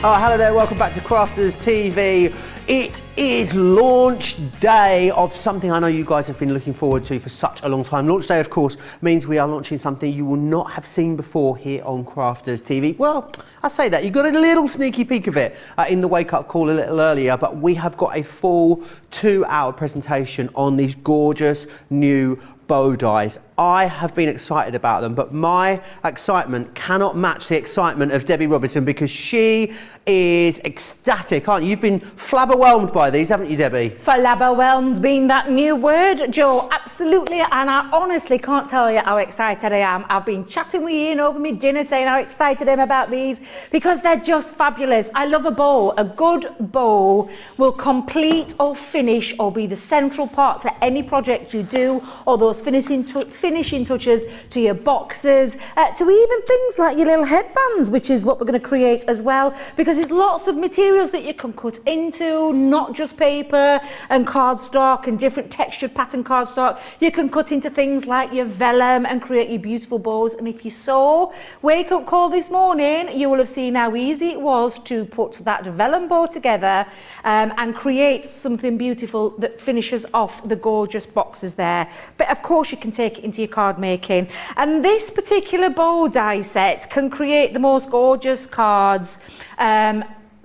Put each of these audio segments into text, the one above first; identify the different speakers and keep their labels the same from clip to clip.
Speaker 1: Oh, hello there, welcome back to Crafters TV. It is launch day of something I know you guys have been looking forward to for such a long time. Launch day, of course, means we are launching something you will not have seen before here on Crafters TV. Well, I say that, you got a little sneaky peek of it in the wake-up call a little earlier, but we have got a full 2-hour presentation on these gorgeous new bow dies. I have been excited about them, but my excitement cannot match the excitement of Debbie Robinson because she is ecstatic, aren't you? You've been flabberwhelmed by these, haven't you, Debbie?
Speaker 2: Flabberwhelmed being that new word, Joe, absolutely, and I honestly can't tell you how excited I am. I've been chatting with Ian over my dinner saying how excited I am about these because they're just fabulous. I love a bow. A good bow will complete or finish or be the central part to any project you do, or those finishing touches to your boxes, to even things like your little headbands, which is what we're going to create as well, because there's lots of materials that you can cut into, not just paper and cardstock and different textured pattern cardstock. You can cut into things like your vellum and create your beautiful bows. And if you saw Wake Up Call this morning, you will have seen how easy it was to put that vellum bow together and create something beautiful that finishes off the gorgeous boxes there. But of course you can take it into your card making, and this particular bow die set can create the most gorgeous cards.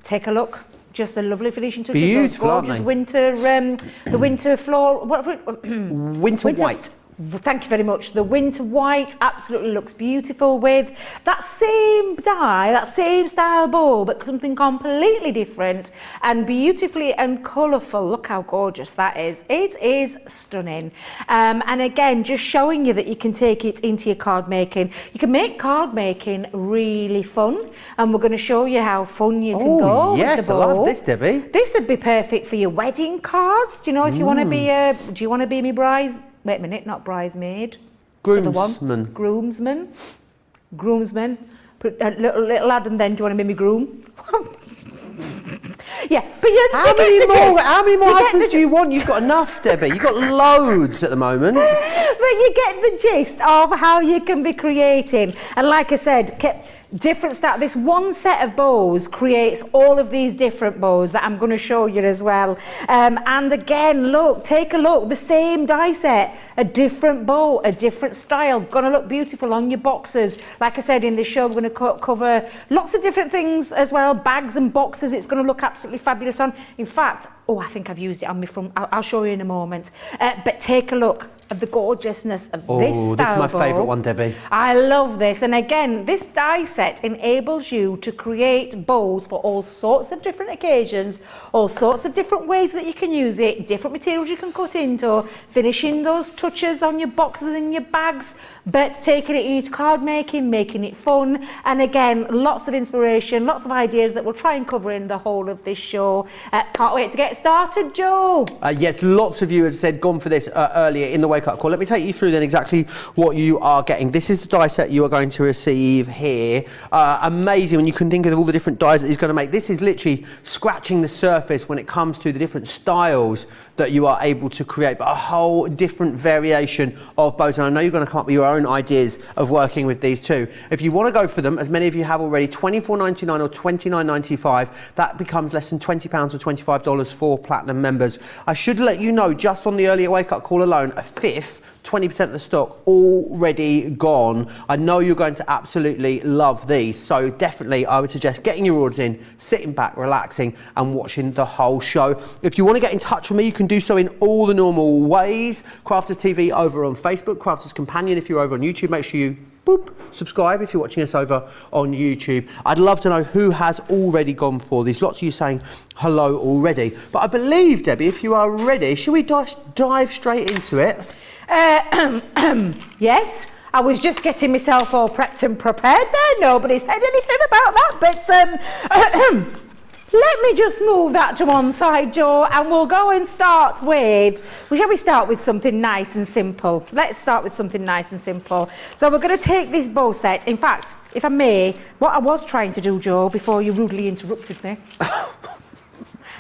Speaker 2: Take a look, just a lovely finishing touches.
Speaker 1: Beautiful,
Speaker 2: those gorgeous winter, the winter floor,
Speaker 1: winter white.
Speaker 2: Thank you very much. The winter white absolutely looks beautiful with that same die, that same style bow, but something completely different and beautifully and colourful. Look how gorgeous that is. It is stunning. And again, just showing you that you can take it into your card making. You can make card making really fun, and we're going to show you how fun you can go
Speaker 1: yes,
Speaker 2: with the bow.
Speaker 1: I love this, Debbie.
Speaker 2: This would be perfect for your wedding cards. Do you know, if you want to be do you want to be me bride? Wait a minute, not bridesmaid.
Speaker 1: Groomsman.
Speaker 2: Groomsman. Put a little Adam then, do you want to be me groom? Yeah, but you
Speaker 1: how many more husbands do you want? You've got enough, Debbie. You've got loads at the moment.
Speaker 2: But you get the gist of how you can be creating. And like I said, different style. This one set of bows creates all of these different bows that I'm going to show you as well. And again, look, take a look, the same die set, a different bow, a different style, going to look beautiful on your boxes. Like I said, in this show, we're going to cover lots of different things as well, bags and boxes. It's going to look absolutely fabulous on. In fact, I think I've used it on me from, I'll show you in a moment. But take a look at the gorgeousness of this style.
Speaker 1: This is my favourite one, Debbie.
Speaker 2: I love this. And again, this die set enables you to create bows for all sorts of different occasions, all sorts of different ways that you can use it, different materials you can cut into, finishing those touches on your boxes and your bags, but taking it into card making, making it fun. And again, lots of inspiration, lots of ideas that we'll try and cover in the whole of this show. Can't wait to get started, Joe.
Speaker 1: Yes, lots of you, as I said, gone for this earlier in the wake-up call. Let me take you through then exactly what you are getting. This is the die set you are going to receive here. Amazing when you can think of all the different dies that he's going to make. This is literally scratching the surface when it comes to the different styles that you are able to create, but a whole different variation of bows. And I know you're going to come up with your own ideas of working with these too. If you want to go for them, as many of you have already, $24.99 or $29.95, that becomes less than £20 or $25 for Platinum members. I should let you know, just on the earlier wake-up call alone, a fifth, 20% of the stock already gone. I know you're going to absolutely love these, so definitely I would suggest getting your orders in, sitting back, relaxing and watching the whole show. If you want to get in touch with me, you can do so in all the normal ways. Crafters TV over on Facebook, Crafters Companion if you're over on YouTube. Make sure you subscribe if you're watching us over on YouTube. I'd love to know who has already gone for these. Lots of you saying hello already. But I believe, Debbie, if you are ready, shall we dive straight into it?
Speaker 2: Yes, I was just getting myself all prepped and prepared there. Nobody said anything about that, but let me just move that to one side, Joe, and we'll go and start with, shall we start with something nice and simple? Let's start with something nice and simple. So we're going to take this bow set. In fact, if I may, what I was trying to do, Joe, before you rudely interrupted me,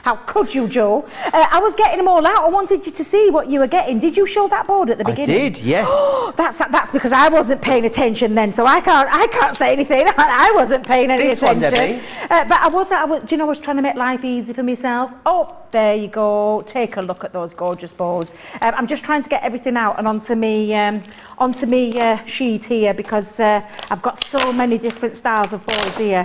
Speaker 2: How could you, Joe? I was getting them all out. I wanted you to see what you were getting. Did you show that board at the beginning?
Speaker 1: I did, yes.
Speaker 2: That's because I wasn't paying attention then, so I can't say anything. I wasn't paying any attention.
Speaker 1: Debbie.
Speaker 2: But I was, do you know, I was trying to make life easy for myself. Oh, there you go. Take a look at those gorgeous bows. I'm just trying to get everything out and onto me sheet here because I've got so many different styles of bows here.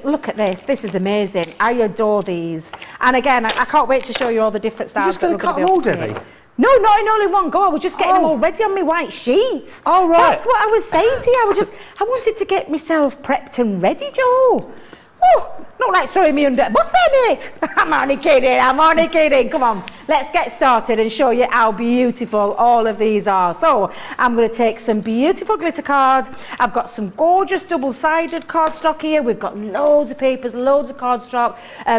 Speaker 2: Look at this. This is amazing. I adore these. And again, I can't wait to show you all the different styles.
Speaker 1: You're just going to cut them all, Debbie?
Speaker 2: No, not in only one go. I was just getting them all ready on my white sheet.
Speaker 1: Oh, right.
Speaker 2: That's what I was saying to you. I wanted to get myself prepped and ready, Joe. Oh, not like throwing me under. What's that, mate? I'm only kidding. Come on, let's get started and show you how beautiful all of these are. So I'm going to take some beautiful glitter cards. I've got some gorgeous double-sided cardstock here. We've got loads of papers, loads of cardstock,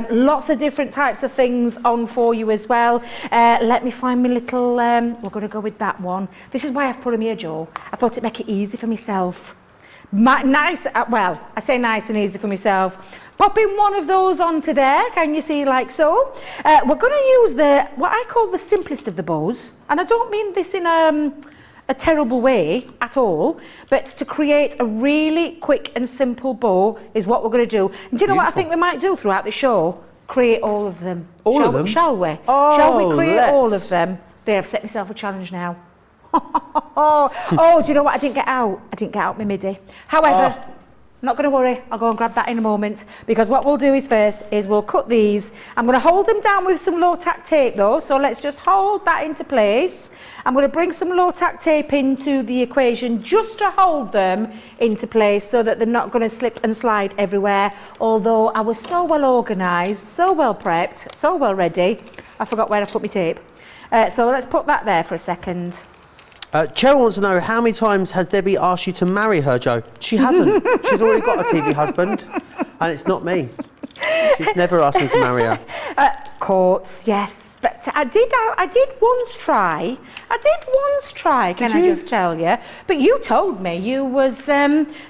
Speaker 2: lots of different types of things on for you as well. Let me find my little, we're going to go with that one. This is why I've put them here, Joe. I thought it'd make it easy for myself. Nice, well, I say nice and easy for myself. Popping one of those onto there, can you see, like so? We're going to use what I call the simplest of the bows, and I don't mean this in a terrible way at all, but to create a really quick and simple bow is what we're going to do. And do you know what I think we might do throughout the show? Create all of them. Shall we?
Speaker 1: Oh,
Speaker 2: shall we create all of them? There, I've set myself a challenge now. Oh, do you know what I didn't get out? I didn't get out my MIDI. However, not going to worry, I'll go and grab that in a moment, because what we'll do is first is we'll cut these. I'm going to hold them down with some low tack tape though, so let's just hold that into place. I'm going to bring some low tack tape into the equation just to hold them into place so that they're not going to slip and slide everywhere. Although I was so well organised, so well prepped, so well ready, I forgot where I put my tape. So let's put that there for a second.
Speaker 1: Cheryl wants to know, how many times has Debbie asked you to marry her, Joe? She hasn't. She's already got a TV husband, and it's not me. She's never asked me to marry her.
Speaker 2: Courts, yes. But I did once try. Can I just tell you? But you told me you was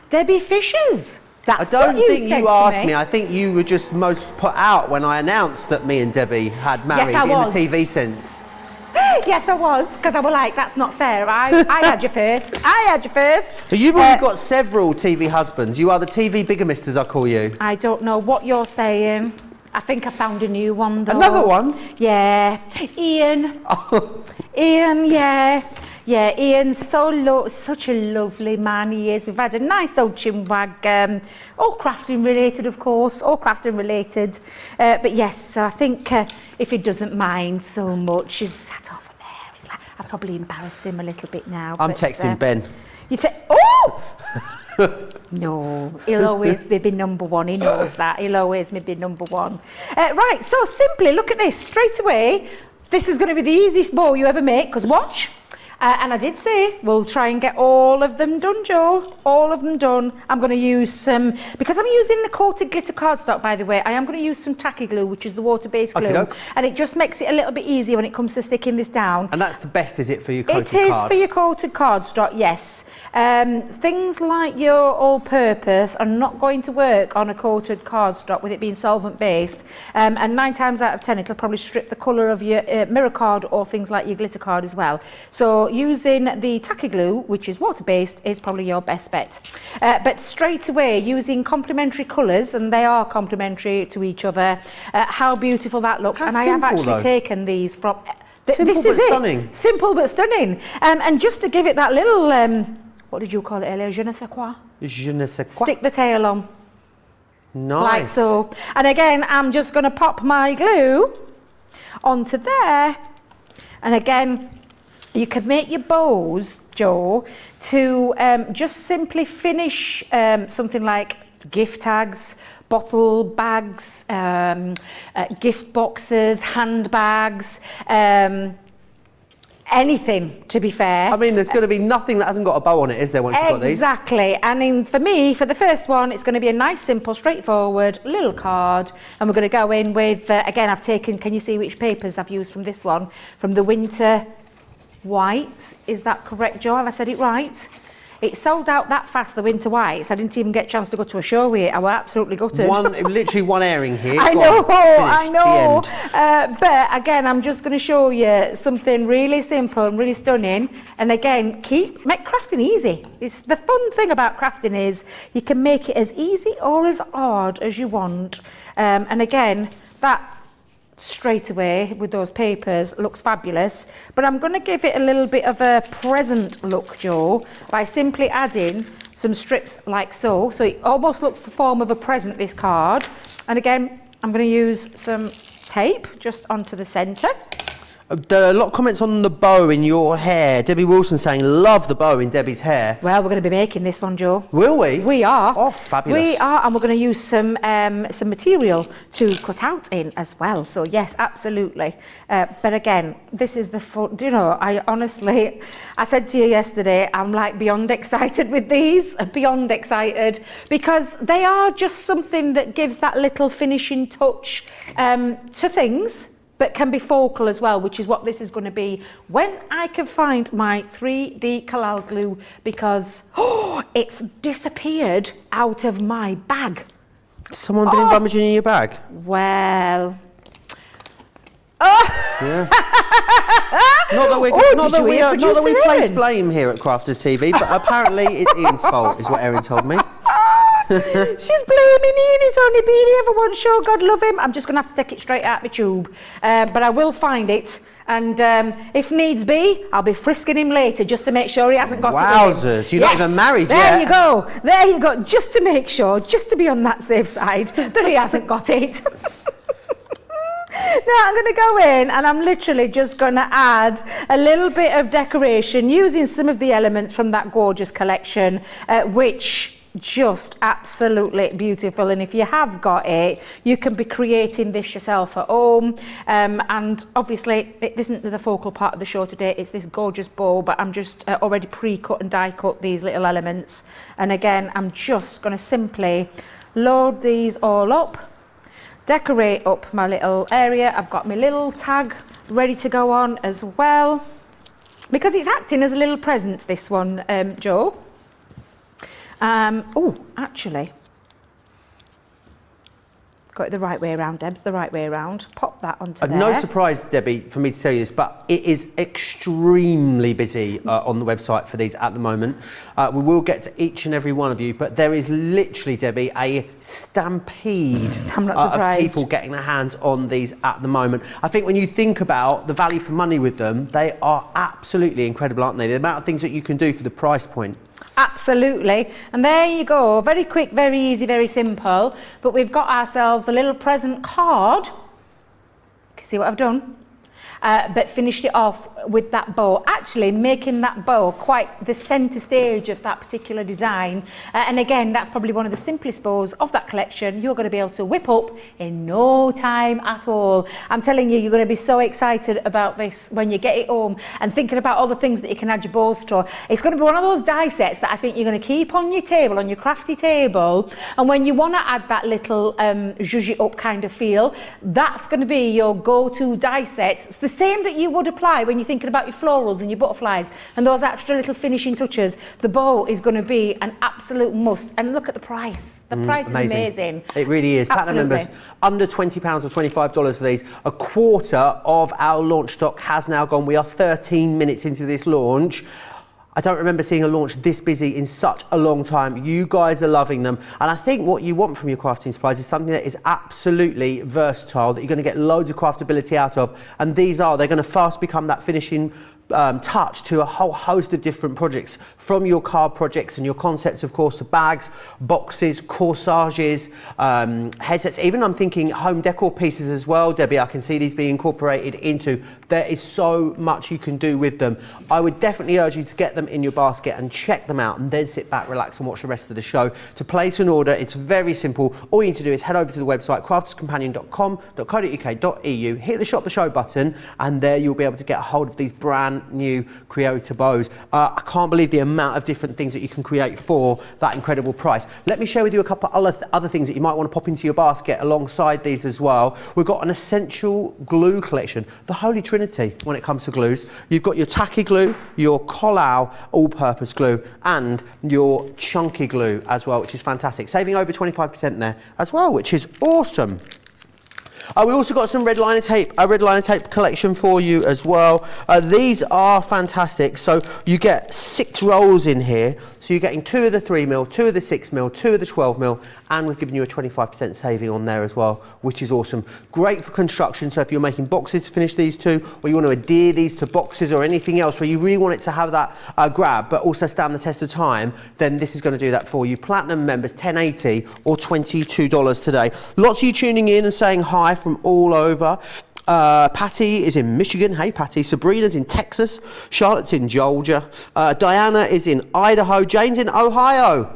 Speaker 2: Debbie Fisher's. That's
Speaker 1: I don't
Speaker 2: what
Speaker 1: think
Speaker 2: said
Speaker 1: you
Speaker 2: to
Speaker 1: asked
Speaker 2: me.
Speaker 1: me. I think you were just most put out when I announced that me and Debbie had married
Speaker 2: Yes, I
Speaker 1: in the
Speaker 2: was.
Speaker 1: TV sense.
Speaker 2: Yes, I was, because I was like, that's not fair. I had you first.
Speaker 1: But you've already got several TV husbands. You are the TV bigamist, as I call you.
Speaker 2: I don't know what you're saying. I think I found a new one, though.
Speaker 1: Another one?
Speaker 2: Yeah. Ian. Ian, yeah. Yeah, Ian's such a lovely man he is. We've had a nice old chinwag, all crafting related, of course, all crafting related. But yes, I think if he doesn't mind so much, he's sat over there. He's like, I've probably embarrassed him a little bit now.
Speaker 1: I'm texting Ben.
Speaker 2: Oh! No, he'll always be number one. He knows that. He'll always be number one. Right, so simply look at this straight away. This is going to be the easiest bow you ever make, because watch. And I did say we'll try and get all of them done, Joe. All of them done. I'm going to use some, because I'm using the coated glitter cardstock, by the way, I am going to use some tacky glue, which is the water-based glue.
Speaker 1: Okey-doke.
Speaker 2: And it just makes it a little bit easier when it comes to sticking this down.
Speaker 1: And that's the best, is it, for your coated
Speaker 2: It is
Speaker 1: card?
Speaker 2: for your coated cardstock, yes. Things like your all-purpose are not going to work on a coated cardstock with it being solvent-based. And 9 times out of 10, it'll probably strip the colour of your mirror card or things like your glitter card as well. So using the tacky glue, which is water-based, is probably your best bet. But straight away, using complementary colours, and they are complementary to each other, how beautiful that looks.
Speaker 1: How
Speaker 2: and I have
Speaker 1: simple,
Speaker 2: actually
Speaker 1: though.
Speaker 2: taken these from...
Speaker 1: Simple
Speaker 2: this
Speaker 1: but
Speaker 2: is it.
Speaker 1: stunning.
Speaker 2: Simple but stunning. And just to give it that little, what did you call it earlier? Je ne sais quoi?
Speaker 1: Je ne sais quoi.
Speaker 2: Stick the tail on.
Speaker 1: Nice.
Speaker 2: Like so. And again, I'm just going to pop my glue onto there. And again, you could make your bows, Joe, to just simply finish something like gift tags, bottle bags, gift boxes, handbags, anything, to be fair.
Speaker 1: I mean, there's going to be nothing that hasn't got a bow on it, is there, once you've got these?
Speaker 2: Exactly. And for me, for the first one, it's going to be a nice, simple, straightforward little card. And we're going to go in with, again, I've taken, can you see which papers I've used from this one? From the winter white. Is that correct, Joe? Have I said it right? It sold out that fast, the winter whites. I didn't even get a chance to go to a show with it. I was absolutely gutted.
Speaker 1: Literally one airing here.
Speaker 2: I know. But again, I'm just going to show you something really simple and really stunning. And again, make crafting easy. It's the fun thing about crafting is you can make it as easy or as hard as you want. And again, that straight away with those papers looks fabulous, but I'm going to give it a little bit of a present look, Joe, by simply adding some strips like so it almost looks the form of a present, this card. And again, I'm going to use some tape just onto the centre.
Speaker 1: There are a lot of comments on the bow in your hair. Debbie Wilson saying, love the bow in Debbie's hair.
Speaker 2: Well, we're going to be making this one, Joe.
Speaker 1: Will we?
Speaker 2: We are.
Speaker 1: Oh, fabulous.
Speaker 2: We are, and we're going to use some material to cut out in as well. So, yes, absolutely. But again, this is the fun. You know, I said to you yesterday, I'm like beyond excited with these, beyond excited, because they are just something that gives that little finishing touch to things, but can be focal as well, which is what this is going to be when I can find my 3D Kalal glue, because it's disappeared out of my bag.
Speaker 1: Someone been rummaging in your bag?
Speaker 2: Well.
Speaker 1: Yeah. Not that we place blame here at Crafters TV, but apparently it's Ian's fault, is what Erin told me.
Speaker 2: She's blaming Ian, it's only been here for one show, God love him. I'm just going to have to take it straight out my tube. But I will find it, and if needs be, I'll be frisking him later just to make sure he hasn't got it.
Speaker 1: Wowzers, you're not even married
Speaker 2: yet.
Speaker 1: yet.
Speaker 2: There you go, just to make sure, just to be on that safe side, that he hasn't got it. Now I'm going to go in and I'm literally just going to add a little bit of decoration using some of the elements from that gorgeous collection, which just absolutely beautiful. And if you have got it, you can be creating this yourself at home. And obviously it isn't the focal part of the show today, it's this gorgeous bow, but I'm just already pre-cut and die cut these little elements. And again, I'm just going to simply load these all up, decorate up my little area. I've got my little tag ready to go on as well, because it's acting as a little present, this one, Joe. Actually, got it the right way around, Debs, the right way around. Pop that onto there.
Speaker 1: No surprise, Debbie, for me to tell you this, but it is extremely busy on the website for these at the moment. We will get to each and every one of you, but there is literally, Debbie, a stampede of people getting their hands on these at the moment. I think when you think about the value for money with them, they are absolutely incredible, aren't they? The amount of things that you can do for the price point.
Speaker 2: Absolutely. And there you go. Very quick, very easy, very simple. But we've got ourselves a little present card. You can see what I've done? But finished it off with that bow, actually making that bow quite the centre stage of that particular design. And again, that's probably one of the simplest bows of that collection you're going to be able to whip up in no time at all. I'm telling you, you're going to be so excited about this when you get it home and thinking about all the things that you can add your bows to. It's going to be one of those die sets that I think you're going to keep on your table, on your crafty table, and when you want to add that little zhuzh it up kind of feel, that's going to be your go-to die set. It's the same that you would apply when you're thinking about your florals and your butterflies and those extra little finishing touches. The bow is going to be an absolute must. And look at the price. The price is amazing. It
Speaker 1: really is. Platinum members, under £20 or $25 for these. A quarter of our launch stock has now gone. We are 13 minutes into this launch. I don't remember seeing a launch this busy in such a long time. You guys are loving them. And I think what you want from your crafting supplies is something that is absolutely versatile, that you're going to get loads of craftability out of. And they're going to fast become that finishing touch to a whole host of different projects, from your card projects and your concepts, of course, to bags, boxes, corsages, headsets. Even I'm thinking home decor pieces as well, Debbie. I can see these being incorporated into. There is so much you can do with them. I would definitely urge you to get them in your basket and check them out, and then sit back, relax, and watch the rest of the show. To place an order, it's very simple. All you need to do is head over to the website crafterscompanion.com.co.uk.eu, hit the shop the show button, and there you'll be able to get a hold of these brand brand new Creator bows. I can't believe the amount of different things that you can create for that incredible price. Let me share with you a couple of other things that you might want to pop into your basket alongside these as well. We've got an essential glue collection, the Holy Trinity when it comes to glues. You've got your tacky glue, your Collao all-purpose glue, and your chunky glue as well, which is fantastic. Saving over 25% there as well, which is awesome. We've also got some red liner tape, a red liner tape collection for you as well. These are fantastic. So you get 6 rolls in here. So you're getting 2 of the 3mm, 2 of the 6mm, 2 of the 12mm, and we've given you a 25% saving on there as well, which is awesome. Great for construction. So if you're making boxes to finish these two, or you want to adhere these to boxes or anything else where you really want it to have that grab, but also stand the test of time, then this is going to do that for you. Platinum members, $10.80 or $22 today. Lots of you tuning in and saying hi from all over. Patty is in Michigan. Hey, Patty. Sabrina's in Texas. Charlotte's in Georgia. Diana is in Idaho. Jane's in Ohio.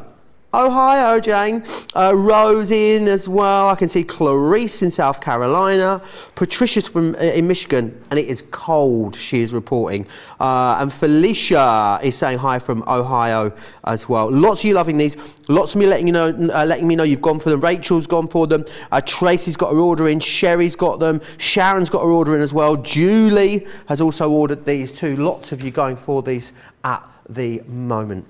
Speaker 1: Ohio, Jane. Rose in as well. I can see Clarice in South Carolina. Patricia's from in Michigan, and it is cold, she is reporting. And Felicia is saying hi from Ohio as well. Lots of you loving these. Lots of me letting me know you've gone for them. Rachel's gone for them. Tracy's got her order in. Sherry's got them. Sharon's got her order in as well. Julie has also ordered these too. Lots of you going for these at the moment.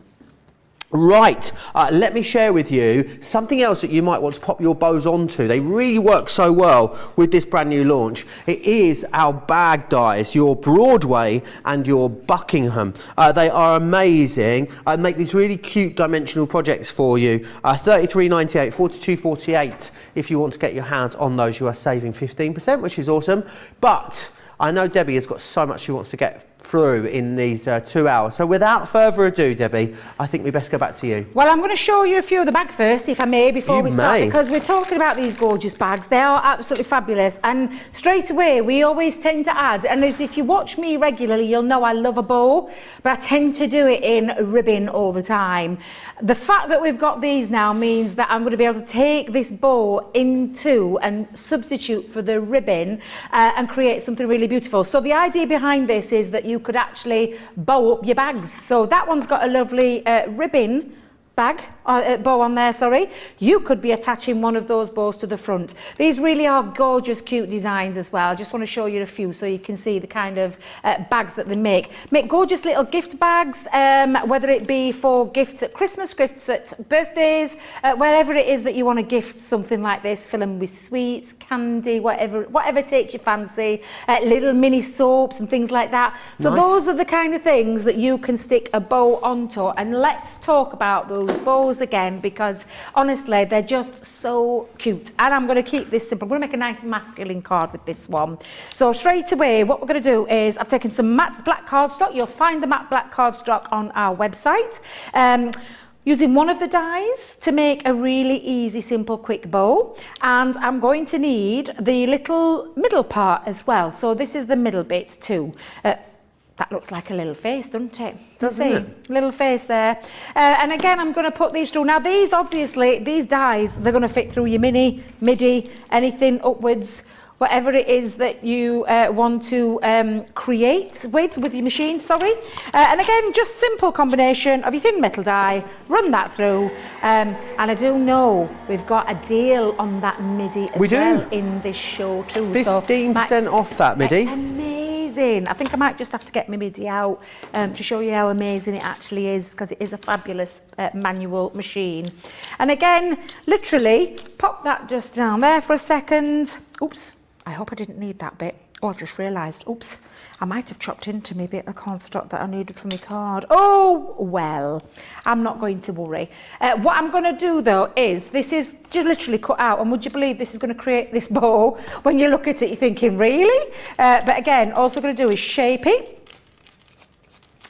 Speaker 1: Right, let me share with you something else that you might want to pop your bows onto. They really work so well with this brand new launch. It is our bag dies, your Broadway and your Buckingham. They are amazing. I make these really cute dimensional projects for you. $33.98, $42.48 if you want to get your hands on those. You are saving 15%, which is awesome. But I know Debbie has got so much she wants to get through in these 2 hours. So without further ado, Debbie, I think we best go back to you.
Speaker 2: Well, I'm going to show you a few of the bags first, if I may, before we start, because we're talking about these gorgeous bags. They are absolutely fabulous, and straight away we always tend to add, and if you watch me regularly, you'll know I love a bow, but I tend to do it in ribbon all the time. The fact that we've got these now means that I'm going to be able to take this bow into and substitute for the ribbon and create something really beautiful. So the idea behind this is that you could actually bow up your bags. So that one's got a lovely ribbon bag, bow on there, sorry. You could be attaching one of those bows to the front. These really are gorgeous, cute designs as well. I just want to show you a few so you can see the kind of bags that they make. Make gorgeous little gift bags, whether it be for gifts at Christmas, gifts at birthdays, wherever it is that you want to gift something like this, fill them with sweets, candy, whatever takes your fancy, little mini soaps and things like that. So nice. Those are the kind of things that you can stick a bow onto, and let's talk about those bows again, because honestly they're just so cute. And I'm going to keep this simple. I'm going to make a nice masculine card with this one. So straight away what we're going to do is I've taken some matte black cardstock. You'll find the matte black cardstock on our website. Using one of the dies to make a really easy, simple, quick bow. And I'm going to need the little middle part as well. So this is the middle bit too. That looks like a little face, doesn't it?
Speaker 1: Doesn't it?
Speaker 2: Little face there. And again, I'm going to put these through. Now these, obviously, these dies, they're going to fit through your mini, midi, anything upwards, whatever it is that you want to create with your machine, sorry. And again, just simple combination of your thin metal die, run that through. And I do know we've got a deal on that midi as well in this show too.
Speaker 1: 15% off that midi.
Speaker 2: It's amazing. I think I might just have to get my midi out to show you how amazing it actually is, because it is a fabulous manual machine. And again, literally pop that just down there for a second. Oops. I hope I didn't need that bit. Oh, I've just realised, oops, I might have chopped into me a bit of cardstock that I needed for my card. Oh, well, I'm not going to worry. What I'm going to do, though, is this is just literally cut out, and would you believe this is going to create this bow? When you look at it, you're thinking, really? But again, all we're going to do is shape it.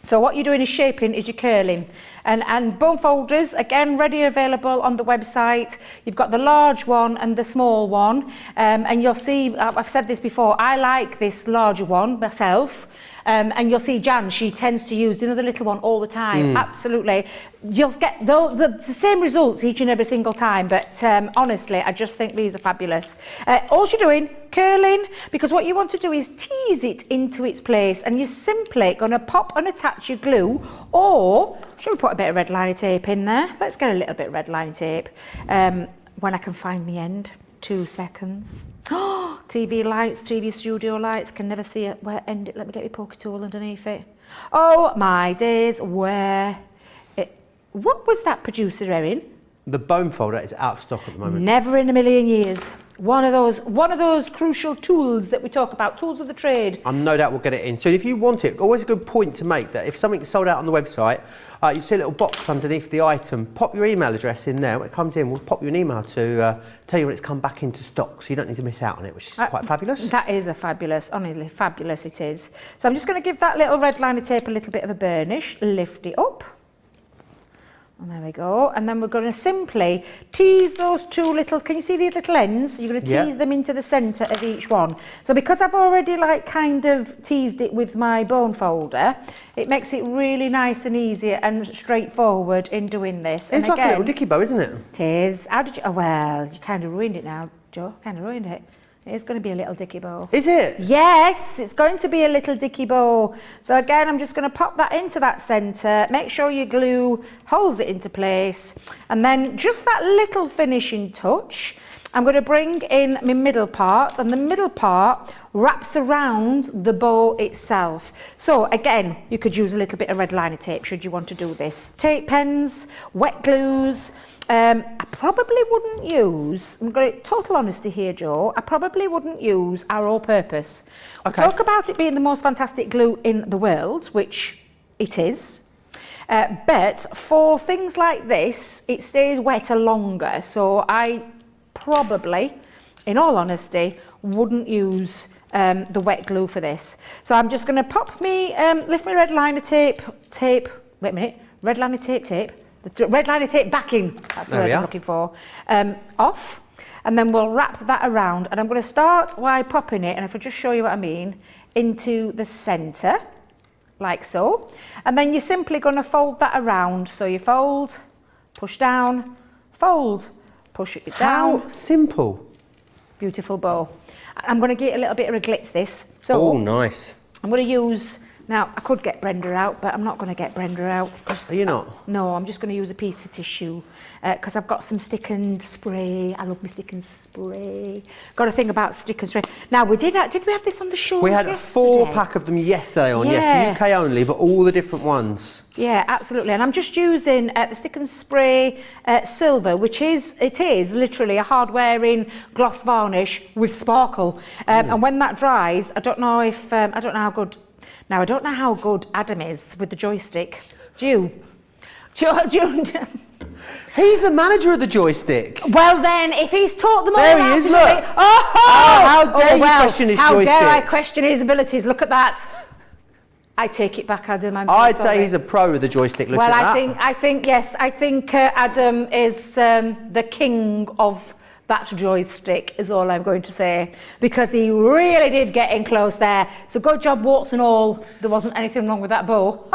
Speaker 2: So what you're doing is shaping, is you're curling. And bone folders, again, ready, available on the website. You've got the large one and the small one. And you'll see, I've said this before, I like this larger one myself. And you'll see Jan, she tends to use the little one all the time. Absolutely. You'll get the same results each and every single time, but honestly, I just think these are fabulous. All you're doing, curling, because what you want to do is tease it into its place, and you're simply going to pop and attach your glue, or shall we put a bit of red liner tape in there? Let's get a little bit of red liner tape. When I can find the end. 2 seconds. TV lights, TV studio lights, can never see it. Where end it? Let me get my poker tool underneath it. Oh my days, where it... What was that, producer Erin?
Speaker 1: The bone folder is out of stock at the moment.
Speaker 2: Never in a million years. One of those crucial tools that we talk about, tools of the trade.
Speaker 1: I'm no doubt we'll get it in. So if you want it, always a good point to make that if something's sold out on the website, you see a little box underneath the item, pop your email address in there. When it comes in, we'll pop you an email to tell you when it's come back into stock, so you don't need to miss out on it, which is quite fabulous.
Speaker 2: That is a fabulous, honestly, fabulous it is. So I'm just going to give that little red liner tape a little bit of a burnish, lift it up. And there we go. And then we're going to simply tease those 2 little, can you see these little ends? You're going to tease them into the centre of each one. So because I've already kind of teased it with my bone folder, it makes it really nice and easy and straightforward in doing this.
Speaker 1: It's
Speaker 2: and
Speaker 1: like
Speaker 2: again,
Speaker 1: a little dicky bow, isn't it?
Speaker 2: It is. How did you, oh, well, you kind of ruined it now, Joe. Kind of ruined it. It's going to be a little dicky bow.
Speaker 1: Is it?
Speaker 2: Yes, it's going to be a little dicky bow. So again, I'm just going to pop that into that centre. Make sure your glue holds it into place. And then just that little finishing touch, I'm going to bring in my middle part, and the middle part wraps around the bow itself. So again, you could use a little bit of red liner tape should you want to do this. Tape pens, wet glues. I probably wouldn't use, I'm going to total honesty here, Joe, I probably wouldn't use our all-purpose.
Speaker 1: Okay.
Speaker 2: We talk about it being the most fantastic glue in the world, which it is. But for things like this, it stays wetter longer. So I probably, in all honesty, wouldn't use the wet glue for this. So I'm just going to pop me, lift my red liner tape, wait a minute, red liner tape, the red liner tape backing, that's the word I'm looking for, off, and then we'll wrap that around, and I'm going to start by popping it, and if I just show you what I mean, into the centre, like so, and then you're simply going to fold that around, so you fold, push down, fold, push it down.
Speaker 1: How simple.
Speaker 2: Beautiful bow. I'm going to get a little bit of a glitz this, so
Speaker 1: oh, nice.
Speaker 2: I'm going to use... Now, I could get Brenda out, but I'm not going to get Brenda out.
Speaker 1: Are you not?
Speaker 2: No, I'm just going to use a piece of tissue because I've got some stick and spray. I love my stick and spray. Got a thing about stick and spray. Now, did we have this on the show
Speaker 1: We had
Speaker 2: yesterday?
Speaker 1: 4-pack of them yesterday on, yes, UK only, but all the different ones.
Speaker 2: Yeah, absolutely. And I'm just using the stick and spray silver, which is literally a hard-wearing gloss varnish with sparkle. And when that dries, I don't know how good... Now, I don't know how good Adam is with the joystick. Do you?
Speaker 1: He's the manager of the joystick.
Speaker 2: Well then, if he's taught them all
Speaker 1: there he is, look. How dare you question his joystick?
Speaker 2: How dare I question his abilities? Look at that. I take it back, Adam.
Speaker 1: I'd say he's a pro with the joystick. Look at that.
Speaker 2: Well, I think yes. I think Adam is the king of that joystick, is all I'm going to say, because he really did get in close there. So good job, warts and all. There wasn't anything wrong with that bow,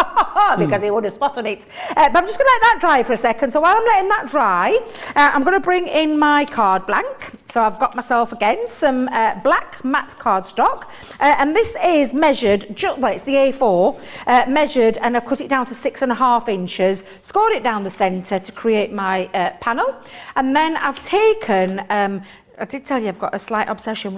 Speaker 2: because he would have spotted it. But I'm just going to let that dry for a second. So while I'm letting that dry, I'm going to bring in my card blank. So I've got myself, again, some black matte cardstock. And this is measured, well, it's the A4, measured, and I've cut it down to 6.5 inches, scored it down the centre to create my panel. And then I've taken, I did tell you I've got a slight obsession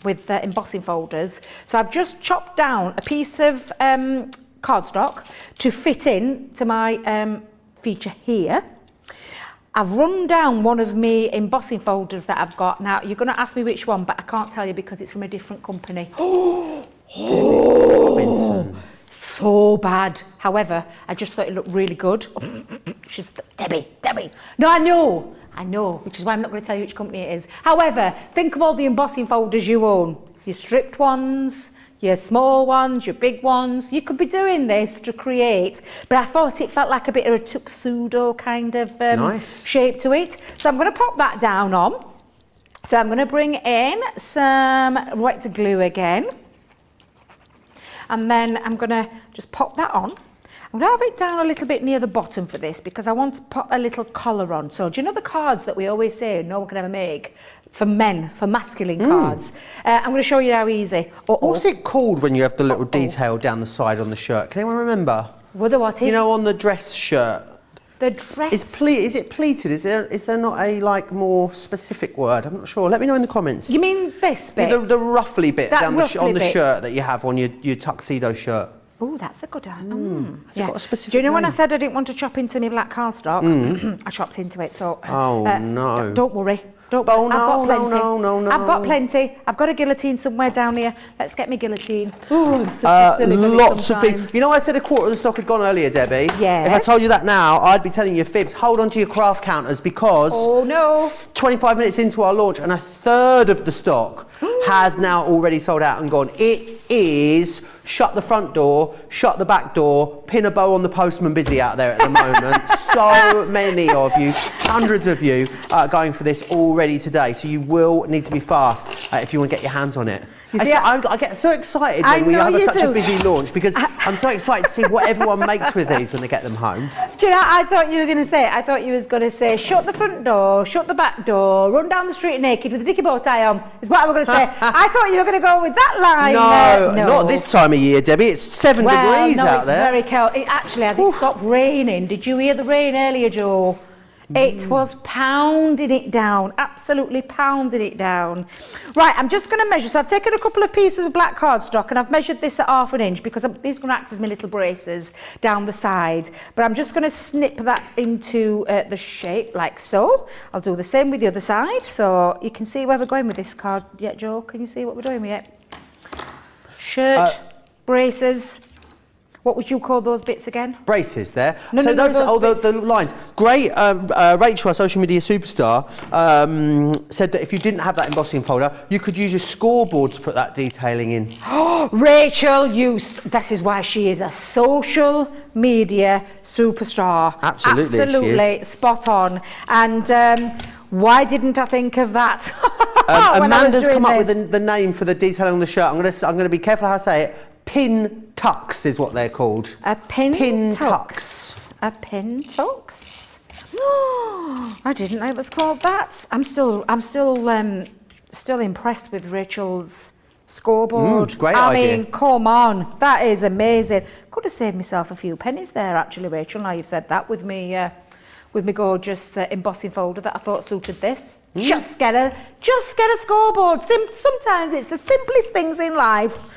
Speaker 2: with embossing folders. So I've just chopped down a piece of cardstock to fit in to my feature here. I've run down one of my embossing folders that I've got. Now, you're going to ask me which one, but I can't tell you because it's from a different company.
Speaker 1: Debby Robinson.
Speaker 2: So bad. However, I just thought it looked really good. She's Debbie. No, I know, which is why I'm not going to tell you which company it is. However, think of all the embossing folders you own. Your stripped ones, your small ones, your big ones. You could be doing this to create, but I thought it felt like a bit of a tuxedo kind of
Speaker 1: nice
Speaker 2: shape to it. So I'm going to pop that down on. So I'm going to bring in some wet glue again. And then I'm going to just pop that on. I'm going to have it down a little bit near the bottom for this because I want to put a little collar on. So do you know the cards that we always say no one can ever make for men, for masculine cards? I'm going to show you how easy.
Speaker 1: What's it called when you have the little detail down the side on the shirt? Can anyone remember?
Speaker 2: What the what?
Speaker 1: You know, on the dress shirt.
Speaker 2: The dress.
Speaker 1: Is it pleated? Is there not a more specific word? I'm not sure. Let me know in the comments.
Speaker 2: You mean this bit?
Speaker 1: The ruffly bit
Speaker 2: That
Speaker 1: down
Speaker 2: ruffly
Speaker 1: on the
Speaker 2: bit.
Speaker 1: shirt that you have on your tuxedo shirt.
Speaker 2: Oh, that's a good one.
Speaker 1: Has it got a specific
Speaker 2: Do you know when I
Speaker 1: name?
Speaker 2: said I didn't want to chop into my black cardstock? I chopped into it, so...
Speaker 1: no.
Speaker 2: Don't worry. I've
Speaker 1: Oh,
Speaker 2: got plenty.
Speaker 1: no.
Speaker 2: I've got plenty. I've got a guillotine somewhere down here. Let's get me guillotine. Ooh, I'm such a silly bunny
Speaker 1: Lots of
Speaker 2: sometimes.
Speaker 1: things. You know, I said a quarter of the stock had gone earlier, Debbie.
Speaker 2: Yes.
Speaker 1: If I told you that now, I'd be telling you fibs. Hold on to your craft counters because...
Speaker 2: Oh, no.
Speaker 1: 25 minutes into our launch and a third of the stock has now already sold out and gone. It is shut the front door, shut the back door, pin a bow on the postman busy out there at the moment. So many of you, hundreds of you going for this already today. So you will need to be fast if you want to get your hands on it. I get so excited when we have such a busy launch because I'm so excited to see what everyone makes with these when they get them home.
Speaker 2: Do you know, I thought you were going to say, shut the front door, shut the back door, run down the street naked with a dicky bow tie on, is what I was going to say. I thought you were going to go with that line.
Speaker 1: No, not this time of year, Debbie. It's 7 degrees out there.
Speaker 2: Very cold. It actually has. It stopped raining. Did you hear the rain earlier, Joe? It was pounding it down, absolutely pounding it down. Right, I'm just going to measure. So I've taken a couple of pieces of black cardstock and I've measured this at 1/2 inch because these are going to act as my little braces down the side. But I'm just going to snip that into the shape like so. I'll do the same with the other side. So you can see where we're going with this card yet, Joe? Can you see what we're doing with it? Shirt, braces. What would you call those bits again?
Speaker 1: Braces there.
Speaker 2: No,
Speaker 1: the lines. Great. Rachel, our social media superstar, said that if you didn't have that embossing folder, you could use your scoreboard to put that detailing in.
Speaker 2: Rachel, this is why she is a social media superstar.
Speaker 1: Absolutely,
Speaker 2: Absolutely, spot on. And why didn't I think of that?
Speaker 1: Amanda's come up with the name for the detailing on the shirt. I'm going to be careful how I say it. Pin tucks is what they're called.
Speaker 2: A pin
Speaker 1: tucks.
Speaker 2: A pin tux. I didn't know it was called that. I'm still impressed with Rachel's scoreboard.
Speaker 1: Great
Speaker 2: idea.
Speaker 1: idea.
Speaker 2: Mean, come on, that is amazing. Could have saved myself a few pennies there, actually, Rachel. Now you've said that with me gorgeous embossing folder that I thought suited this. Just get a scoreboard. Sometimes it's the simplest things in life.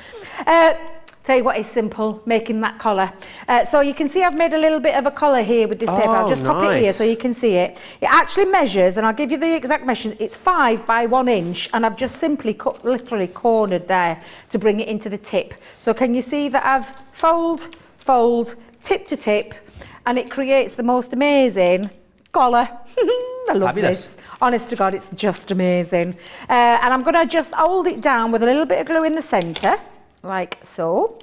Speaker 2: Tell you what is simple, making that collar. So you can see I've made a little bit of a collar here with this paper. I'll just pop it here so you can see it. It actually measures, and I'll give you the exact measurement. It's 5 by 1 inch, and I've just simply literally cornered there to bring it into the tip. So can you see that I've fold, tip to tip, and it creates the most amazing collar. I love this. Honest to God, it's just amazing. And I'm going to just hold it down with a little bit of glue in the centre. Like so.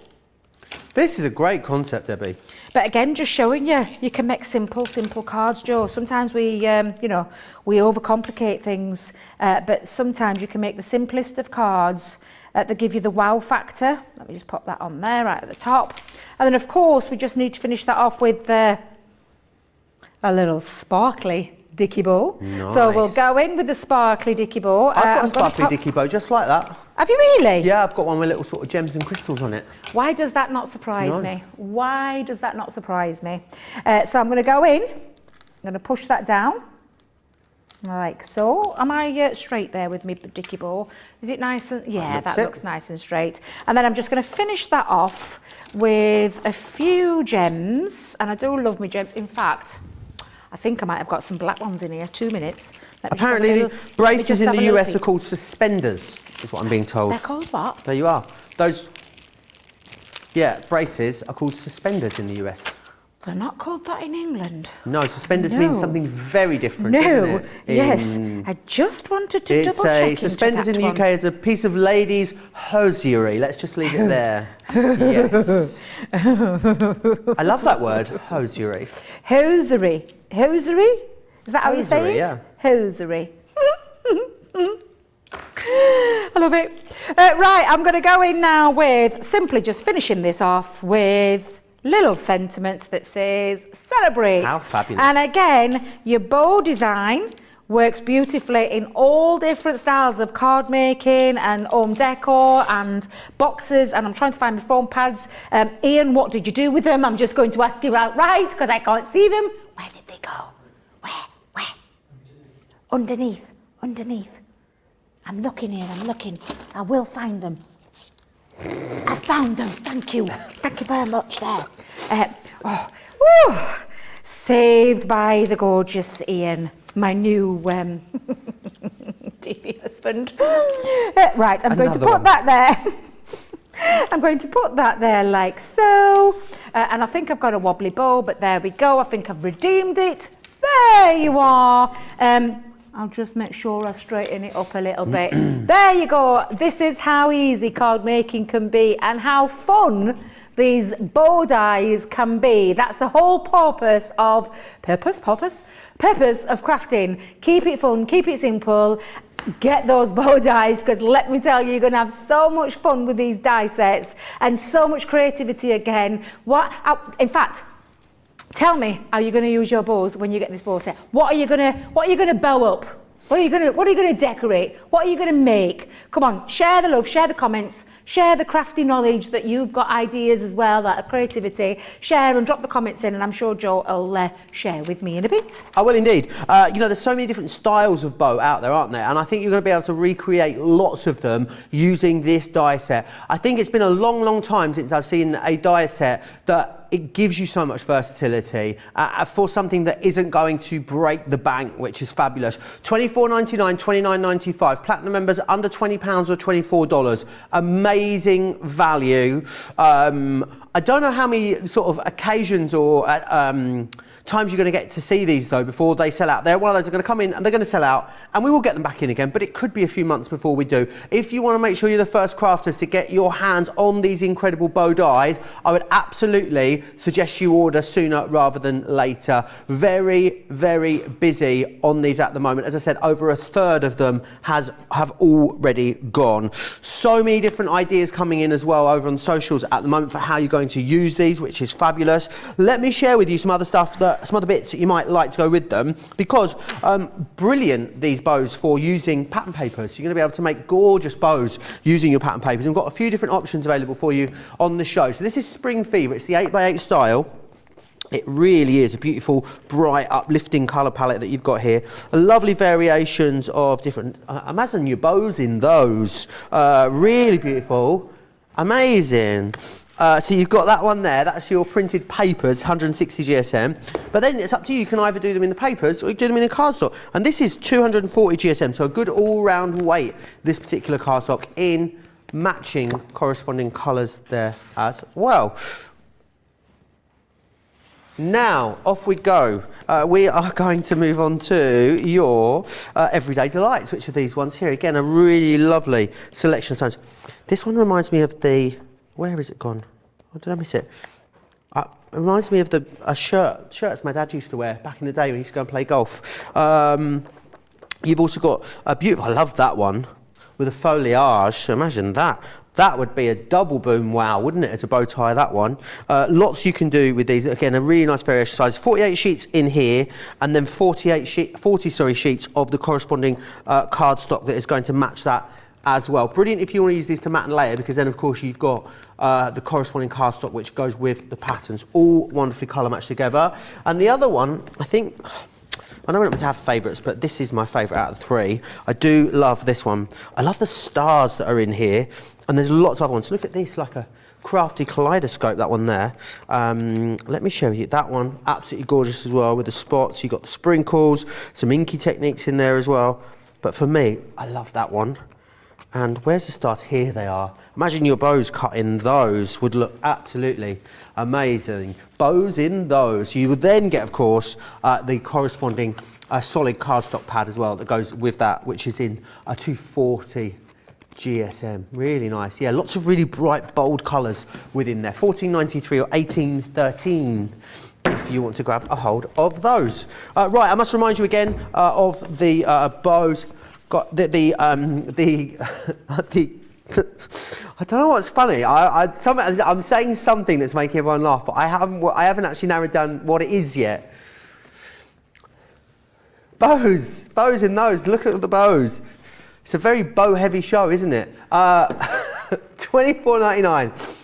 Speaker 1: This is a great concept, Debbie.
Speaker 2: But again, just showing you can make simple cards, Joe. Sometimes we overcomplicate things, but sometimes you can make the simplest of cards that give you the wow factor. Let me just pop that on there right at the top. And then, of course, we just need to finish that off with a little sparkly dicky bow.
Speaker 1: Nice.
Speaker 2: So we'll go in with the sparkly dicky bow.
Speaker 1: I've got a sparkly dicky bow just like that.
Speaker 2: Have you really?
Speaker 1: Yeah, I've got one with little sort of gems and crystals on it.
Speaker 2: Why does that not surprise me? Why does that not surprise me? So I'm going to go in. I'm going to push that down. Like so. Am I straight there with me dicky bow? Is it nice? Yeah, that looks nice and straight. And then I'm just going to finish that off with a few gems. And I do love my gems. In fact, I think I might have got some black ones in here. 2 minutes.
Speaker 1: Apparently, braces in the US are called suspenders, is what I'm being told.
Speaker 2: They're called what?
Speaker 1: There you are. Braces are called suspenders in the US.
Speaker 2: They're not called that in England.
Speaker 1: No, suspenders means something very different, doesn't it?
Speaker 2: Yes. I just wanted to double check.
Speaker 1: Suspenders in the UK is a piece of ladies' hosiery. Let's just leave it there. Yes. I love that word, hosiery.
Speaker 2: Hosiery. Hosiery? Is that how you say it?
Speaker 1: Yeah.
Speaker 2: Hosiery. I love it. Right, I'm going to go in now with simply just finishing this off with little sentiment that says celebrate.
Speaker 1: How fabulous.
Speaker 2: And again, your bow design works beautifully in all different styles of card making and home decor and boxes, and I'm trying to find my foam pads. Ian, what did you do with them? I'm just going to ask you outright because I can't see them. Where did they go? Where? Underneath. I'm looking here, I will find them. I found them, thank you very much there. Saved by the gorgeous Ian, my new TV husband. Right, I'm going to put that there. I'm going to put that there like so. And I think I've got a wobbly bow, but there we go. I think I've redeemed it. There you are. I'll just make sure I straighten it up a little bit. There you go. This is how easy card making can be and how fun these bow dies can be. That's the whole purpose of crafting. Keep it fun, keep it simple. Get those bow dies, because let me tell you, you're going to have so much fun with these die sets and so much creativity again. In fact, tell me how you're going to use your bows when you get this bow set. What are you going to bow up? What are you going to decorate? What are you going to make? Come on, share the love, share the comments, share the crafty knowledge that you've got ideas as well, that are creativity. Share and drop the comments in, and I'm sure Joe will share with me in a bit.
Speaker 1: I will indeed. There's so many different styles of bow out there, aren't there? And I think you're going to be able to recreate lots of them using this die set. I think it's been a long, long time since I've seen a die set that it gives you so much versatility for something that isn't going to break the bank, which is fabulous. $24.99, $29.95. Platinum members under £20 or $24. Amazing value. I don't know how many sort of occasions or times you're going to get to see these though before they sell out. They're one of those that are going to come in and they're going to sell out, and we will get them back in again, but it could be a few months before we do. If you want to make sure you're the first crafters to get your hands on these incredible bow dies, I would absolutely suggest you order sooner rather than later. Very, very busy on these at the moment. As I said, over a third of them have already gone. So many different ideas coming in as well over on socials at the moment for how you're going to use these, which is fabulous. Let me share with you some other bits that you might like to go with them, because brilliant these bows for using pattern papers. You're going to be able to make gorgeous bows using your pattern papers. We've got a few different options available for you on the show. So this is Spring Fever. It's the 8x8 style. It really is a beautiful, bright, uplifting colour palette that you've got here. Lovely variations of different, imagine your bows in those. Really beautiful, amazing. So you've got that one there, that's your printed papers, 160 GSM. But then it's up to you, you can either do them in the papers or you can do them in a cardstock. And this is 240 GSM, so a good all-round weight, this particular cardstock, in matching corresponding colours there as well. Now, off we go. We are going to move on to your Everyday Delights, which are these ones here. Again, a really lovely selection of stones. This one reminds me of the... Where has it gone? Oh, did I miss it? It reminds me of a shirts my dad used to wear back in the day when he used to go and play golf. You've also got a beautiful... I love that one with a foliage. Imagine that. That would be a double boom wow, wouldn't it, as a bow tie, that one. Lots you can do with these. Again, a really nice variation size. 48 sheets in here, and then 40 sheets of the corresponding cardstock that is going to match that as well. Brilliant if you want to use these to mat and layer, because then of course you've got the corresponding cardstock which goes with the patterns, all wonderfully colour matched together. And the other one, I think, I know we're not meant to have favourites, but this is my favourite out of the three. I do love this one. I love the stars that are in here, and there's lots of other ones. Look at this, like a crafty kaleidoscope, that one there. Let me show you that one, absolutely gorgeous as well with the spots. You've got the sprinkles, some inky techniques in there as well. But for me, I love that one. And where's the stars? Here they are. Imagine your bows cut in those would look absolutely amazing. Bows in those. You would then get, of course, the corresponding solid cardstock pad as well that goes with that, which is in a 240 GSM. Really nice. Yeah, lots of really bright, bold colours within there. $14.93 or $18.13 if you want to grab a hold of those. Right, I must remind you again of the bows. Got the I don't know what's funny. I'm saying something that's making everyone laugh, but I haven't actually narrowed down what it is yet. Bows in those. Look at the bows. It's a very bow-heavy show, isn't it? $24.99.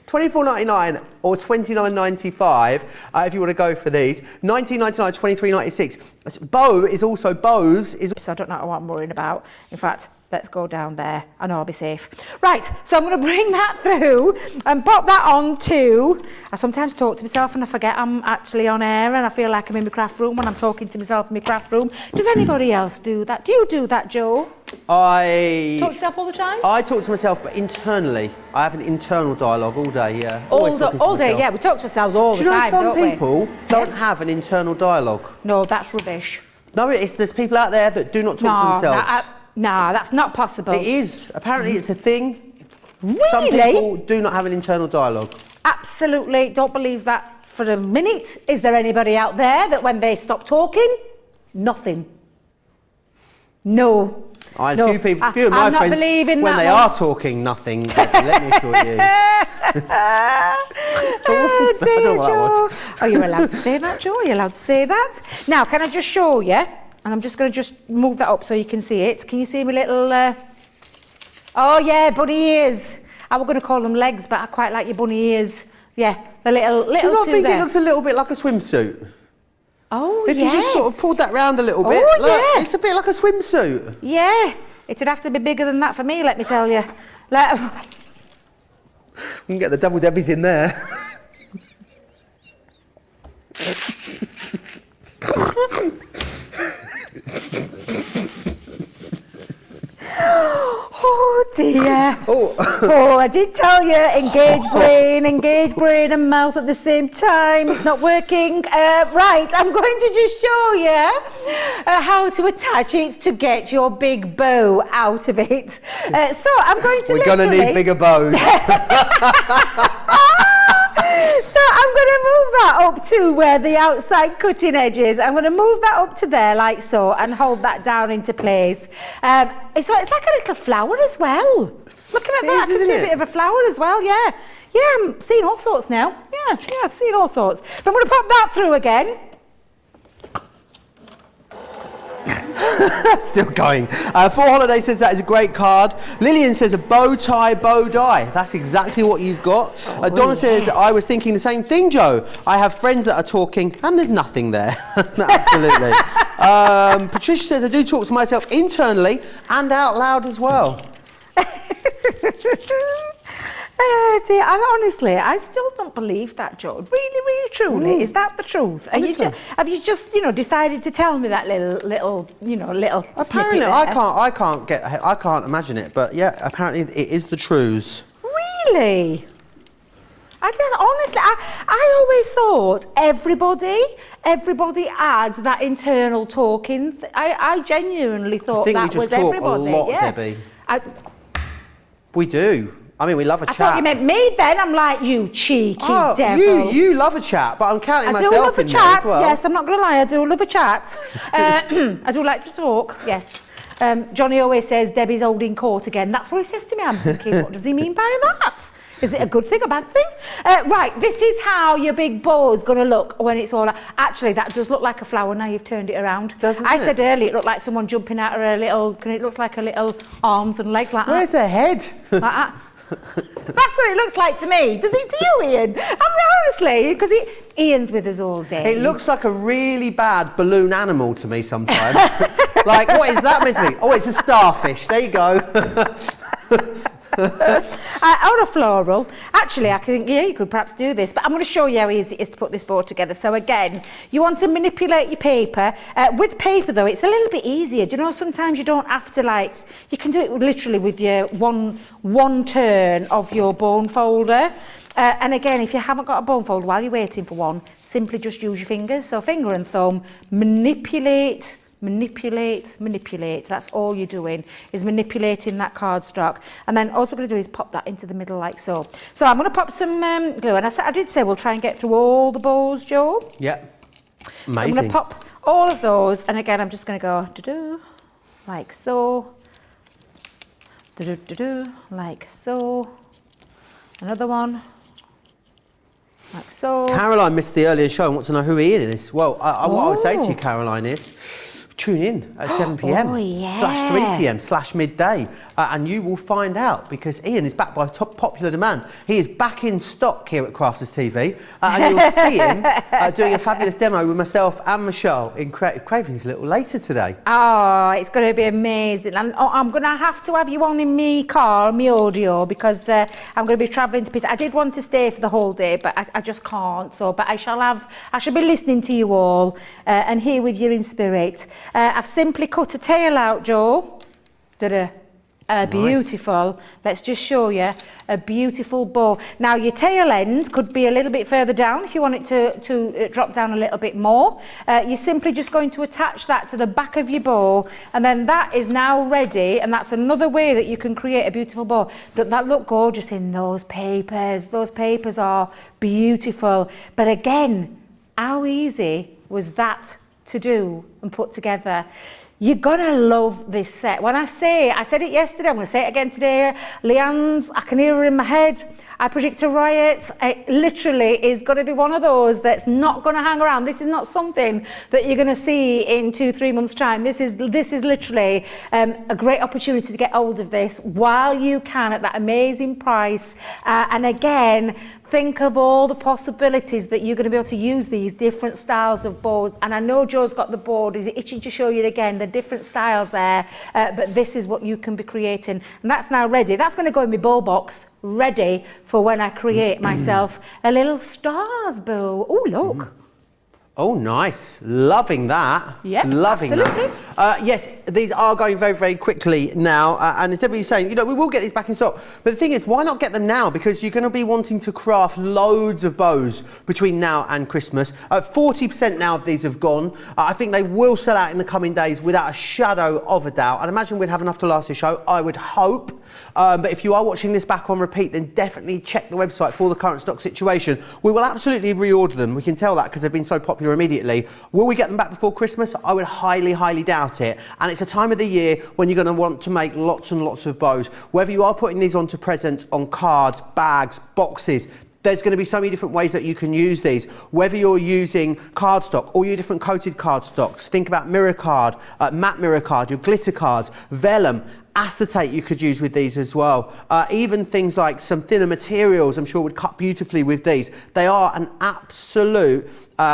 Speaker 1: $24.99 or $29.95 if you want to go for these. $19.99, $23.96. Bows is.
Speaker 2: So I don't know what I'm worrying about. In fact, let's go down there. I know I'll be safe. Right, so I'm going to bring that through and pop that on too. I sometimes talk to myself and I forget I'm actually on air and I feel like I'm in my craft room when I'm talking to myself in my craft room. Does anybody else do that? Do you do that, Joe?
Speaker 1: I
Speaker 2: talk to yourself all the time?
Speaker 1: I talk to myself, but internally. I have an internal dialogue all day, yeah.
Speaker 2: All day, yeah. We talk to ourselves all the time, don't we?
Speaker 1: Do you know some people don't have an internal dialogue?
Speaker 2: No, that's rubbish.
Speaker 1: No, there's people out there that do not talk to themselves.
Speaker 2: No, that's not possible.
Speaker 1: It is. Apparently it's a thing.
Speaker 2: Really?
Speaker 1: Some people do not have an internal dialogue.
Speaker 2: Absolutely. Don't believe that for a minute. Is there anybody out there that when they stop talking, nothing? No.
Speaker 1: A few of my friends, when they are talking, nothing. Let me assure you.
Speaker 2: Oh, dear, Joe. Are you allowed to say that, Joe? Are you allowed to say that? Now, can I just show you? And I'm just going to move that up so you can see it. Can you see my little... Oh, yeah, bunny ears. I was going to call them legs, but I quite like your bunny ears. Yeah, the little
Speaker 1: Do you not think it looks a little bit like a swimsuit?
Speaker 2: Oh,
Speaker 1: If you just sort of pulled that round a little bit, look, it's a bit like a swimsuit.
Speaker 2: Yeah, it'd have to be bigger than that for me, let me tell you.
Speaker 1: We can get the double Debbies in there.
Speaker 2: Oh dear. Oh, I did tell you, engage brain and mouth at the same time. It's not working. Right, I'm going to just show you how to attach it to get your big bow out of it. So I'm going to
Speaker 1: We're going to need bigger bows.
Speaker 2: So I'm going to move that up to where the outside cutting edge is. I'm going to move that up to there like so and hold that down into place. It's like a little flower as well. Looking at that, I can see a bit of a flower as well, yeah. Yeah, I'm seeing all sorts now. Yeah, I've seen all sorts. So I'm going to pop that through again.
Speaker 1: Still going. For Holiday says that is a great card. Lillian says a bow tie, bow die. That's exactly what you've got. Donna says, I was thinking the same thing, Joe. I have friends that are talking and there's nothing there. Absolutely. Patricia says, I do talk to myself internally and out loud as well.
Speaker 2: Dear, honestly, I still don't believe that, Joe. Really, truly, is that the truth? Have you just, decided to tell me that little
Speaker 1: Apparently,
Speaker 2: snippet
Speaker 1: I can't imagine it, but yeah, apparently it is the truths.
Speaker 2: Really? I always thought everybody had that internal talking. I genuinely thought that was everybody.
Speaker 1: I think we just talk a lot, Debbie. We do. I mean, we love a chat.
Speaker 2: I thought you meant me then. I'm like, you cheeky devil.
Speaker 1: You love a chat, but I'm counting myself in there as well.
Speaker 2: I do love a chat, yes. I'm not going to lie, I do love a chat. I do like to talk, yes. Johnny always says, Debbie's holding court again. That's what he says to me. I'm thinking, what does he mean by that? Is it a good thing, a bad thing? Right, this is how your big bow is going to look when it's all... Actually, that does look like a flower now you've turned it around. I said earlier it looked like someone jumping out of a little... It looks like a little arms and legs like that.
Speaker 1: Where's their head?
Speaker 2: Like that. That's what it looks like to me. Does it to you, Ian? I mean, honestly, because Ian's with us all day.
Speaker 1: It looks like a really bad balloon animal to me sometimes. Like, what is that meant to be? Oh, it's a starfish. There you go.
Speaker 2: Or a floral. Actually, I think, you could perhaps do this, but I'm going to show you how easy it is to put this board together. So again, you want to manipulate your paper. With paper, though, it's a little bit easier. Do you know, sometimes you don't have to, you can do it literally with your one turn of your bone folder. And again, if you haven't got a bone folder while you're waiting for one, simply just use your fingers. So finger and thumb, manipulate. That's all you're doing, is manipulating that cardstock. And then all we're going to do is pop that into the middle like so. So I'm going to pop some glue. And I did say we'll try and get through all the bows, Joe.
Speaker 1: Yeah. Amazing.
Speaker 2: So I'm going to pop all of those. And again, I'm just going to go like so. like so. Another one, like so.
Speaker 1: Caroline missed the earlier show and wants to know who Ian is. Well, what I would say to you, Caroline, is tune in at 7 p.m. / 3 p.m. / midday, and you will find out, because Ian is back by popular demand. He is back in stock here at Crafters TV, and you'll see him doing a fabulous demo with myself and Michelle in Creative Cravings a little later today.
Speaker 2: Oh, it's going to be amazing. And I'm going to have you on in me car, me audio, because I'm going to be travelling to Peter. I did want to stay for the whole day, but I just can't. So, but I shall be listening to you all and here with you in spirit. I've simply cut a tail out, Joe. Beautiful. Let's just show you a beautiful bow. Now your tail end could be a little bit further down if you want it to drop down a little bit more. You're simply just going to attach that to the back of your bow, and then that is now ready, and that's another way that you can create a beautiful bow. Doesn't that look gorgeous in those papers? Those papers are beautiful. But again, how easy was that to do and put together? You're gonna love this set. When I said it yesterday, I'm gonna say it again today. Leanne's, I can hear her in my head. I predict a riot. It literally is gonna be one of those that's not gonna hang around. This is not something that you're gonna see in 2-3 months' time. This is literally a great opportunity to get hold of this while you can at that amazing price. And again, think of all the possibilities that you're going to be able to use these different styles of bows. And I know Joe's got the board, is itching to show you again the different styles there, but this is what you can be creating. And that's now ready. That's going to go in my bow box, ready for when I create myself a little stars bow. Oh, look.
Speaker 1: Oh, nice. Loving that.
Speaker 2: Yeah,
Speaker 1: loving
Speaker 2: absolutely.
Speaker 1: that. Yes, these are going very, very quickly now. And as everybody's saying, we will get these back in stock. But the thing is, why not get them now? Because you're going to be wanting to craft loads of bows between now and Christmas. 40% now of these have gone. I think they will sell out in the coming days without a shadow of a doubt. I'd imagine we'd have enough to last the show. I would hope. But if you are watching this back on repeat, then definitely check the website for the current stock situation. We will absolutely reorder them. We can tell that because they've been so popular immediately. Will we get them back before Christmas? I would highly, highly doubt it. And it's a time of the year when you're going to want to make lots and lots of bows. Whether you are putting these onto presents, on cards, bags, boxes, there's going to be so many different ways that you can use these. Whether you're using cardstock, all your different coated cardstocks, think about mirror card, matte mirror card, your glitter cards, vellum, acetate you could use with these as well. Even things like some thinner materials I'm sure would cut beautifully with these. They are an absolute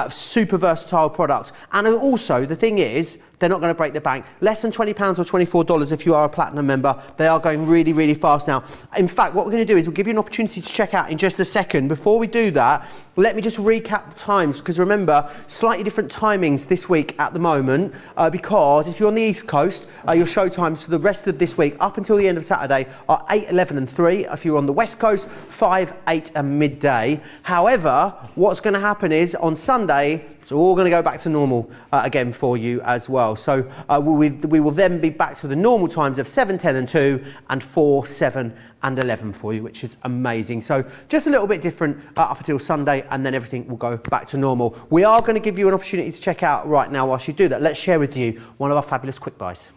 Speaker 1: super versatile product. And also the thing is, they're not going to break the bank. Less than £20 or $24 if you are a platinum member. They are going really, really fast now. In fact, what we're going to do is we'll give you an opportunity to check out in just a second. Before we do that, let me just recap the times, because remember, slightly different timings this week at the moment, because if you're on the East Coast, your show times for the rest of this week up until the end of Saturday are 8, 11 and 3. If you're on the West Coast, 5, 8 and midday. However, what's going to happen is on Sunday, it's all going to go back to normal again for you as well. So we will then be back to the normal times of 7, 10 and 2 and 4, 7 and 11 for you, which is amazing. So just a little bit different up until Sunday, and then everything will go back to normal. We are going to give you an opportunity to check out right now whilst you do that. Let's share with you one of our fabulous quick buys.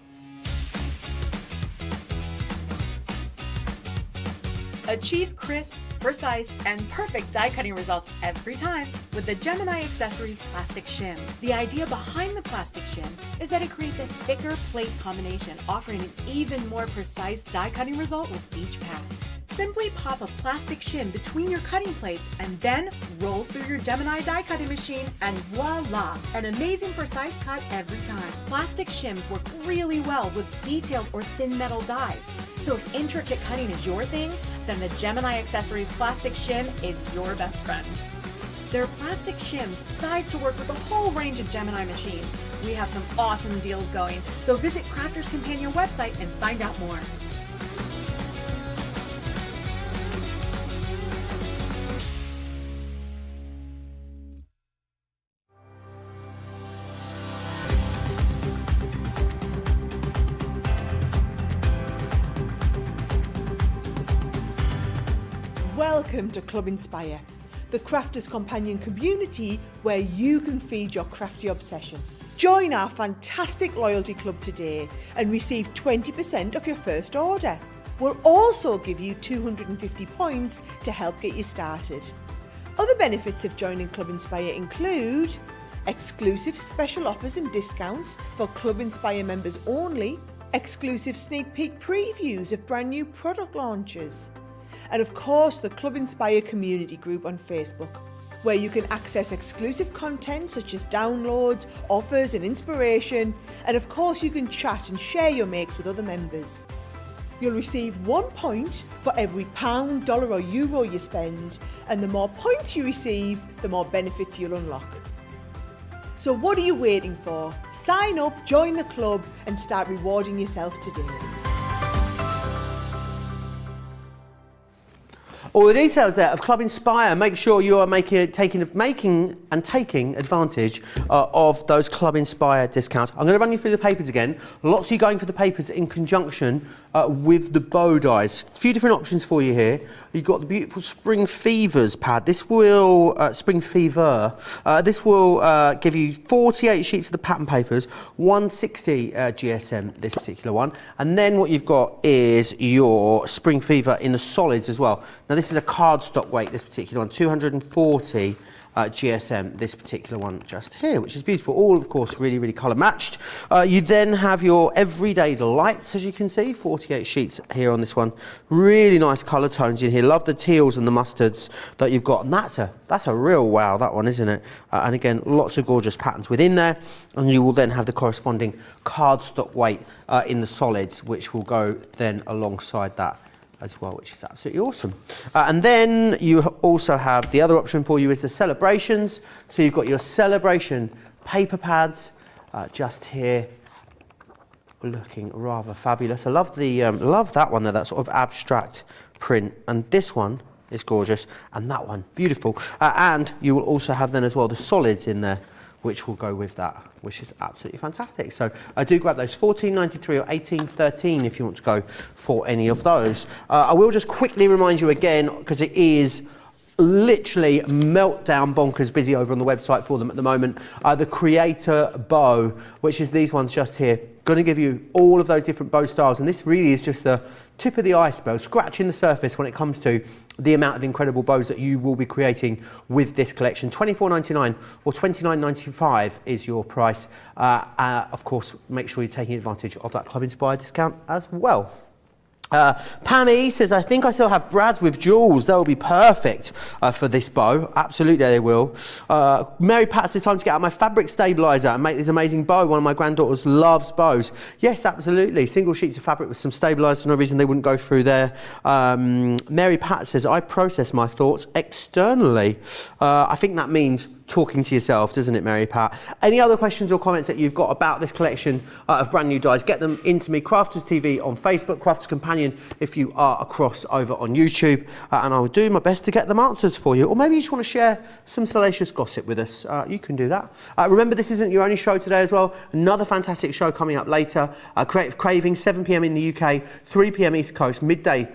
Speaker 3: Achieve crisp, precise, and perfect die cutting results every time with the Gemini Accessories Plastic Shim. The idea behind the plastic shim is that it creates a thicker plate combination, offering an even more precise die cutting result with each pass. Simply pop a plastic shim between your cutting plates and then roll through your Gemini die cutting machine, and voila! An amazing precise cut every time. Plastic shims work really well with detailed or thin metal dies. So if intricate cutting is your thing, then the Gemini Accessories Plastic Shim is your best friend. There are plastic shims sized to work with a whole range of Gemini machines. We have some awesome deals going, so visit Crafters Companion website and find out more.
Speaker 4: Welcome to Club Inspire, the Crafters Companion community where you can feed your crafty obsession. Join our fantastic loyalty club today and receive 20% off your first order. will also give you 250 points to help get you started. Other benefits of joining Club Inspire include exclusive special offers and discounts for Club Inspire members only, exclusive sneak peek previews of brand new product launches, and of course the Club Inspire community group on Facebook, where you can access exclusive content such as downloads, offers and inspiration, and of course you can chat and share your makes with other members. You'll receive 1 point for every pound, dollar or euro you spend, and the more points you receive, the more benefits you'll unlock. So what are you waiting for? Sign up, join the club and start rewarding yourself today.
Speaker 1: All the details there of Club Inspire. Make sure you are taking advantage of those Club Inspire discounts. I'm going to run you through the papers again. Lots of you going for the papers in conjunction with the bow dies. A few different options for you here. You've got the beautiful Spring Fevers pad. This will, Spring Fever, this will give you 48 sheets of the pattern papers, 160 GSM, this particular one. And then what you've got is your Spring Fever in the solids as well. Now this is a cardstock weight, this particular one, 240 GSM, this particular one just here, which is beautiful. All, of course, really, really colour matched. You then have your Everyday Delights, as you can see, 48 sheets here on this one. Really nice colour tones in here. Love the teals and the mustards that you've got. And that's a real wow, that one, isn't it? And again, lots of gorgeous patterns within there. And you will then have the corresponding cardstock weight in the solids, which will go then alongside that as well, which is absolutely awesome. And then you also have the other option for you is the celebrations. So you've got your celebration paper pads just here, looking rather fabulous. I love the love that one there, that sort of abstract print. And this one is gorgeous, and that one beautiful. And you will also have then as well the solids in there, which will go with that, which is absolutely fantastic. So I do grab those, $14.93 or $18.13 if you want to go for any of those. I will just quickly remind you again, because it is literally meltdown bonkers busy over on the website for them at the moment. The Creator Bow, which is these ones just here, going to give you all of those different bow styles, and this really is just the tip of the iceberg, scratching the surface when it comes to the amount of incredible bows that you will be creating with this collection. $24.99 or $29.95 is your price. Of course, make sure you're taking advantage of that Club Inspire discount as well. Pammy says, I think I still have brads with jewels. They'll be perfect for this bow. Absolutely, they will. Mary Pat says, time to get out my fabric stabiliser and make this amazing bow. One of my granddaughters loves bows. Yes, absolutely. Single sheets of fabric with some stabiliser. No reason they wouldn't go through there. Mary Pat says, I process my thoughts externally. I think that means talking to yourself, doesn't it, Mary Pat? Any other questions or comments that you've got about this collection of brand new dies, get them into me. Crafters TV on Facebook, Crafters Companion if you are across over on YouTube, and I will do my best to get them answers for you. Or maybe you just want to share some salacious gossip with us. You can do that. Remember, this isn't your only show today as well. Another fantastic show coming up later. Creative Craving, 7 p.m. in the UK, 3 p.m. East Coast, midday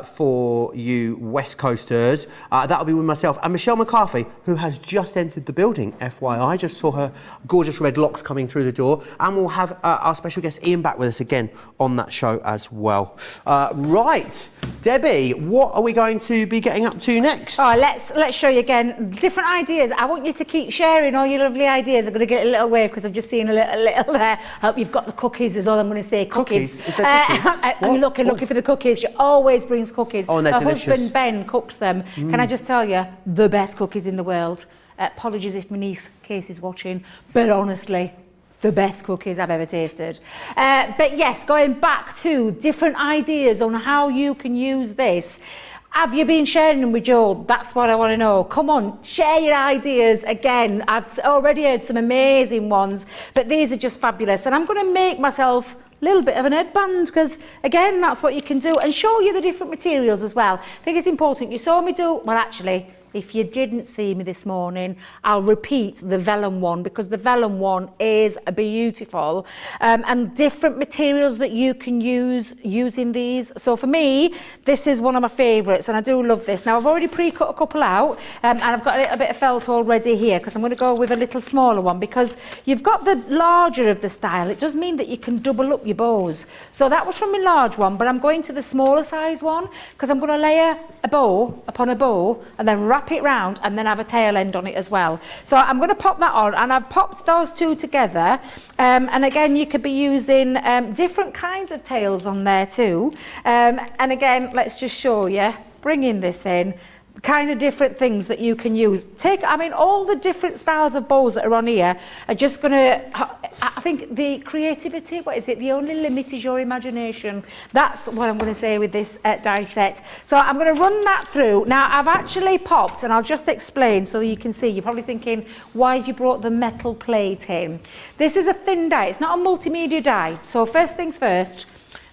Speaker 1: for you West Coasters. That'll be with myself and Michelle McCarthy, who has just entered the building, FYI. Just saw her gorgeous red locks coming through the door, and we'll have our special guest Ian back with us again on that show as well. Right, Debbie, what are we going to be getting up to next?
Speaker 2: Oh, let's show you again different ideas. I want you to keep sharing all your lovely ideas. I'm going to get a little wave because I've just seen a little there. I hope you've got the cookies is all I'm going to say. Cookies.
Speaker 1: Is there cookies?
Speaker 2: I'm looking for the cookies. She always brings cookies.
Speaker 1: Oh, and they're
Speaker 2: Her
Speaker 1: delicious.
Speaker 2: husband Ben cooks them. Can I just tell you, the best cookies in the world. Apologies if my niece Case is watching, but honestly, the best cookies I've ever tasted. But yes, going back to different ideas on how you can use this. Have you been sharing them with Joel? That's what I want to know. Come on, share your ideas. Again, I've already heard some amazing ones, but these are just fabulous. And I'm going to make myself a little bit of an headband because, again, that's what you can do, and show you the different materials as well. I think it's important. You saw me do, well, actually, if you didn't see me this morning, I'll repeat the vellum one, because the vellum one is beautiful, and different materials that you can use using these. So for me, this is one of my favourites, and I do love this. Now I've already pre-cut a couple out, and I've got a little bit of felt already here, because I'm going to go with a little smaller one, because you've got the larger of the style. It does mean that you can double up your bows. So that was from a large one, but I'm going to the smaller size one, because I'm going to layer a bow upon a bow and then wrap it round and then have a tail end on it as well. So I'm going to pop that on, and I've popped those two together, and again you could be using different kinds of tails on there too, and again let's just show you, bringing this in, kind of different things that you can use. I mean, all the different styles of bows that are on here are just going to, I think the creativity, what is it? The only limit is your imagination. That's what I'm going to say with this die set. So I'm going to run that through. Now, I've actually popped, and I'll just explain so that you can see. You're probably thinking, why have you brought the metal plate in? This is a thin die. It's not a multimedia die. So first things first,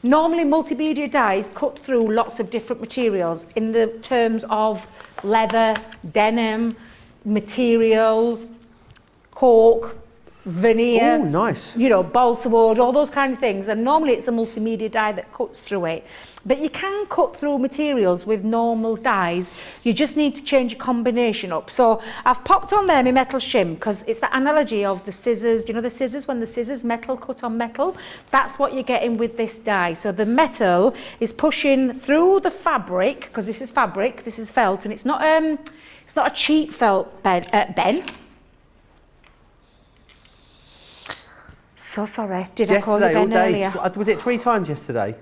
Speaker 2: normally multimedia dies cut through lots of different materials in the terms of leather, denim, material, cork, veneer,
Speaker 1: Oh, nice.
Speaker 2: you know, balsa wood, all those kind of things. And normally it's a multimedia die that cuts through it. But you can cut through materials with normal dies. You just need to change your combination up. So I've popped on there my metal shim, because it's the analogy of the scissors. Do you know the scissors? When the scissors metal cut on metal, that's what you're getting with this die. So the metal is pushing through the fabric, because this is fabric, this is felt, and it's not a cheap felt, Ben. So sorry, did I call you
Speaker 1: Yesterday, all
Speaker 2: Ben
Speaker 1: day.
Speaker 2: earlier?
Speaker 1: Was it 3 times yesterday?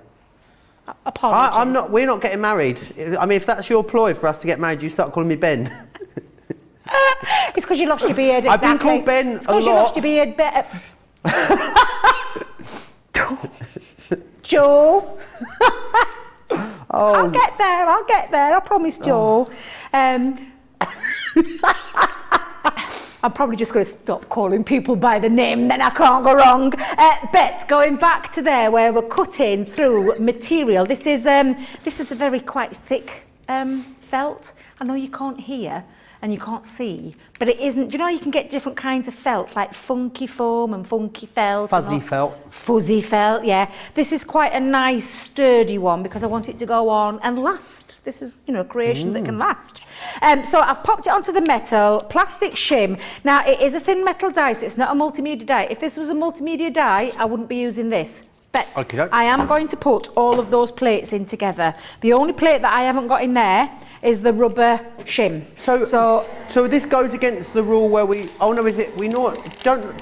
Speaker 2: Apologies.
Speaker 1: We're not getting married. I mean, if that's your ploy for us to get married, you start calling me Ben.
Speaker 2: It's because you lost your beard, exactly.
Speaker 1: I've been called Ben a lot.
Speaker 2: It's because you lost your beard. Joe.
Speaker 1: Oh.
Speaker 2: I'll get there, I promise, Joe. I'm probably just going to stop calling people by the name, then I can't go wrong. But going back to there where we're cutting through material, this is a very quite thick felt. I know you can't hear and you can't see, but it isn't. Do you know you can get different kinds of felts, like funky foam and funky felt?
Speaker 1: Fuzzy felt.
Speaker 2: Fuzzy felt, yeah. This is quite a nice sturdy one because I want it to go on and last. This is, you know, creation that can last. So I've popped it onto the metal, plastic shim. Now it is a thin metal die, so it's not a multimedia die. If this was a multimedia die, I wouldn't be using this. But I am going to put all of those plates in together. The only plate that I haven't got in there is the rubber shim. So
Speaker 1: this goes against the rule where do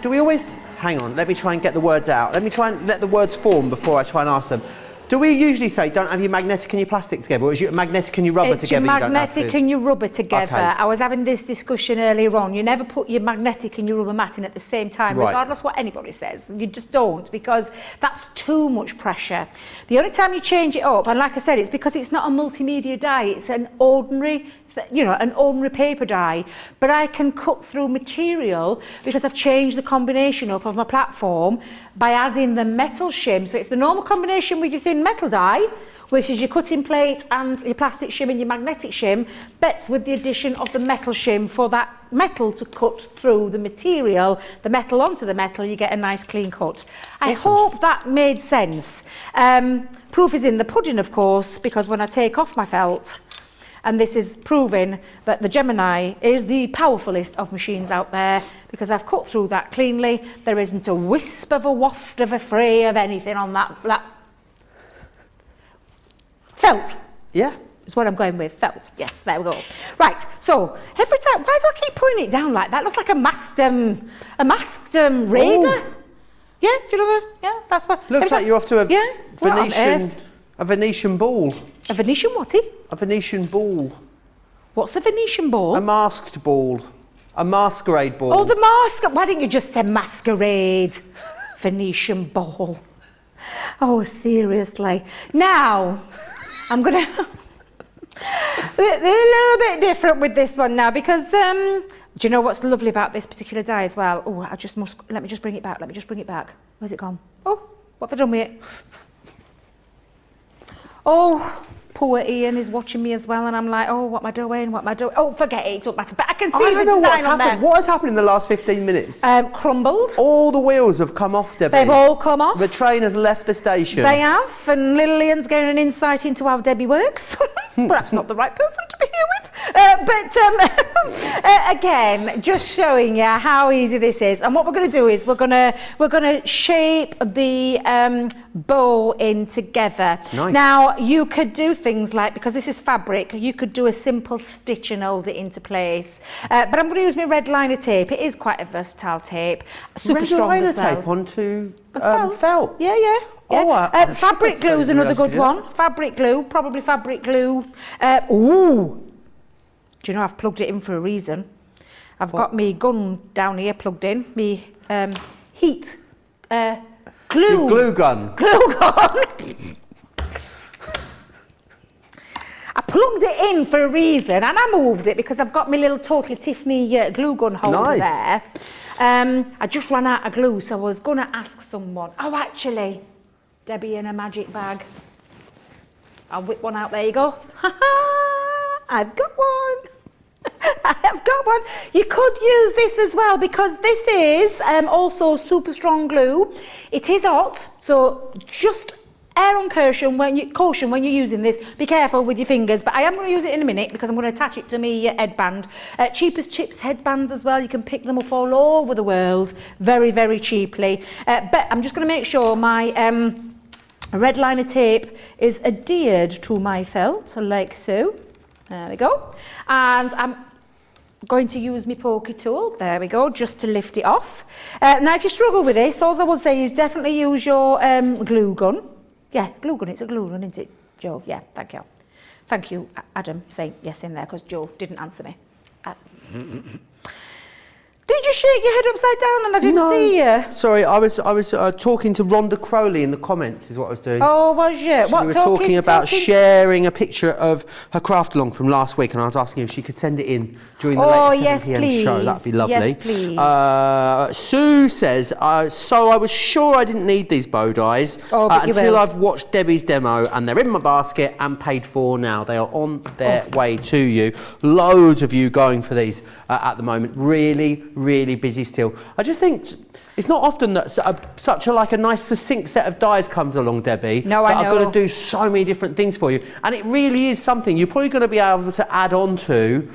Speaker 1: we always, hang on, let me try and get the words out. Let me try and let the words form before I try and ask them. Do we usually say don't have your magnetic and your plastic together, or is your magnetic and your rubber together?
Speaker 2: It's your magnetic and your rubber together.
Speaker 1: Okay.
Speaker 2: I was having this discussion earlier on. You never put your magnetic and your rubber mat in at the same time,
Speaker 1: right,
Speaker 2: regardless what anybody says. You just don't, because that's too much pressure. The only time you change it up, and like I said, it's because it's not a multimedia die. It's an ordinary, an ordinary paper die, but I can cut through material because I've changed the combination up of my platform by adding the metal shim. So it's the normal combination with your thin metal die, which is your cutting plate and your plastic shim and your magnetic shim, but with the addition of the metal shim for that metal to cut through the material, the metal onto the metal, you get a nice clean cut. I hope that made sense. Proof is in the pudding, of course, because when I take off my felt, and this is proving that the Gemini is the powerfulest of machines out there, because I've cut through that cleanly. There isn't a wisp of a waft of a fray of anything on that felt.
Speaker 1: Yeah.
Speaker 2: Is what I'm going with, felt. Yes, there we go. Right, so every time, why do I keep putting it down like that? It looks like a masked raider.
Speaker 1: Ooh.
Speaker 2: Yeah, do you know? Yeah, that's what.
Speaker 1: Looks like you're off to a Venetian ball.
Speaker 2: A Venetian whaty?
Speaker 1: A Venetian ball.
Speaker 2: What's a Venetian ball?
Speaker 1: A masked ball. A masquerade ball.
Speaker 2: Oh, the mask. Why didn't you just say masquerade? Venetian ball. Oh, seriously. Now, I'm going to... They're a little bit different with this one now, because... do you know what's lovely about this particular die as well? Oh, let me just bring it back. Where's it gone? Oh, what have I done with it? Oh, poor Ian is watching me as well, and I'm like, oh, what am I doing? What am I doing? Oh, forget it, it doesn't matter. But I can see
Speaker 1: I
Speaker 2: the
Speaker 1: don't know what's
Speaker 2: design on
Speaker 1: happened.
Speaker 2: there.
Speaker 1: What has happened in the last 15 minutes?
Speaker 2: Crumbled.
Speaker 1: All the wheels have come off, Debbie.
Speaker 2: They've all come off.
Speaker 1: The train has left the station.
Speaker 2: They have, and little Ian's getting an insight into how Debbie works. Perhaps not the right person to be here with. Again, just showing you how easy this is. And what we're going to do is we're going to shape the bow in together.
Speaker 1: Nice.
Speaker 2: Now, you could do things like, because this is fabric, you could do a simple stitch and hold it into place. But I'm going to use my red liner tape. It is quite a versatile tape. Super strong
Speaker 1: liner
Speaker 2: as well.
Speaker 1: tape onto
Speaker 2: Felt. Yeah.
Speaker 1: Oh, I'm
Speaker 2: fabric
Speaker 1: shocked
Speaker 2: glue is
Speaker 1: I didn't
Speaker 2: another
Speaker 1: realise
Speaker 2: good
Speaker 1: you did
Speaker 2: one. Fabric glue, probably fabric glue. Ooh, do you know I've plugged it in for a reason? I've got me gun down here plugged in. Me heat glue.
Speaker 1: Your glue gun.
Speaker 2: Glue gun. I plugged it in for a reason, and I moved it because I've got my little Totally Tiffany glue gun holder there. I just ran out of glue, so I was going to ask someone. Oh, actually, Debbie in a magic bag. I'll whip one out. There you go. I've got one. I have got one. You could use this as well because this is also super strong glue. It is hot, so just err on caution when you're using this. Be careful with your fingers, but I am going to use it in a minute because I'm going to attach it to my headband. Cheap as chips headbands as well. You can pick them up all over the world very, very cheaply. But I'm just going to make sure my red liner tape is adhered to my felt, like so. There we go. And I'm going to use my pokey tool, there we go, just to lift it off. Now, if you struggle with this, all I would say is definitely use your glue gun. Yeah, glue gun, it's a glue gun, isn't it, Joe? Yeah, thank you. Thank you, Adam, saying yes in there, because Joe didn't answer me. Did you shake your head upside down and I didn't see you?
Speaker 1: Sorry, I was talking to Rhonda Crowley in the comments is what I was doing.
Speaker 2: Oh, was you?
Speaker 1: We were talking about sharing a picture of her craft along from last week, and I was asking if she could send it in during the latest 7 p.m. show. That'd be lovely.
Speaker 2: Yes, please.
Speaker 1: Sue says, so I was sure I didn't need these bow dies until I've watched Debbie's demo, and they're in my basket and paid for now. They are on their way to you. Loads of you going for these at the moment. Really busy still. I just think it's not often that such a nice succinct set of dies comes along, Debbie.
Speaker 2: No, I know.
Speaker 1: I've got to do so many different things for you, and it really is something you're probably going to be able to add on to.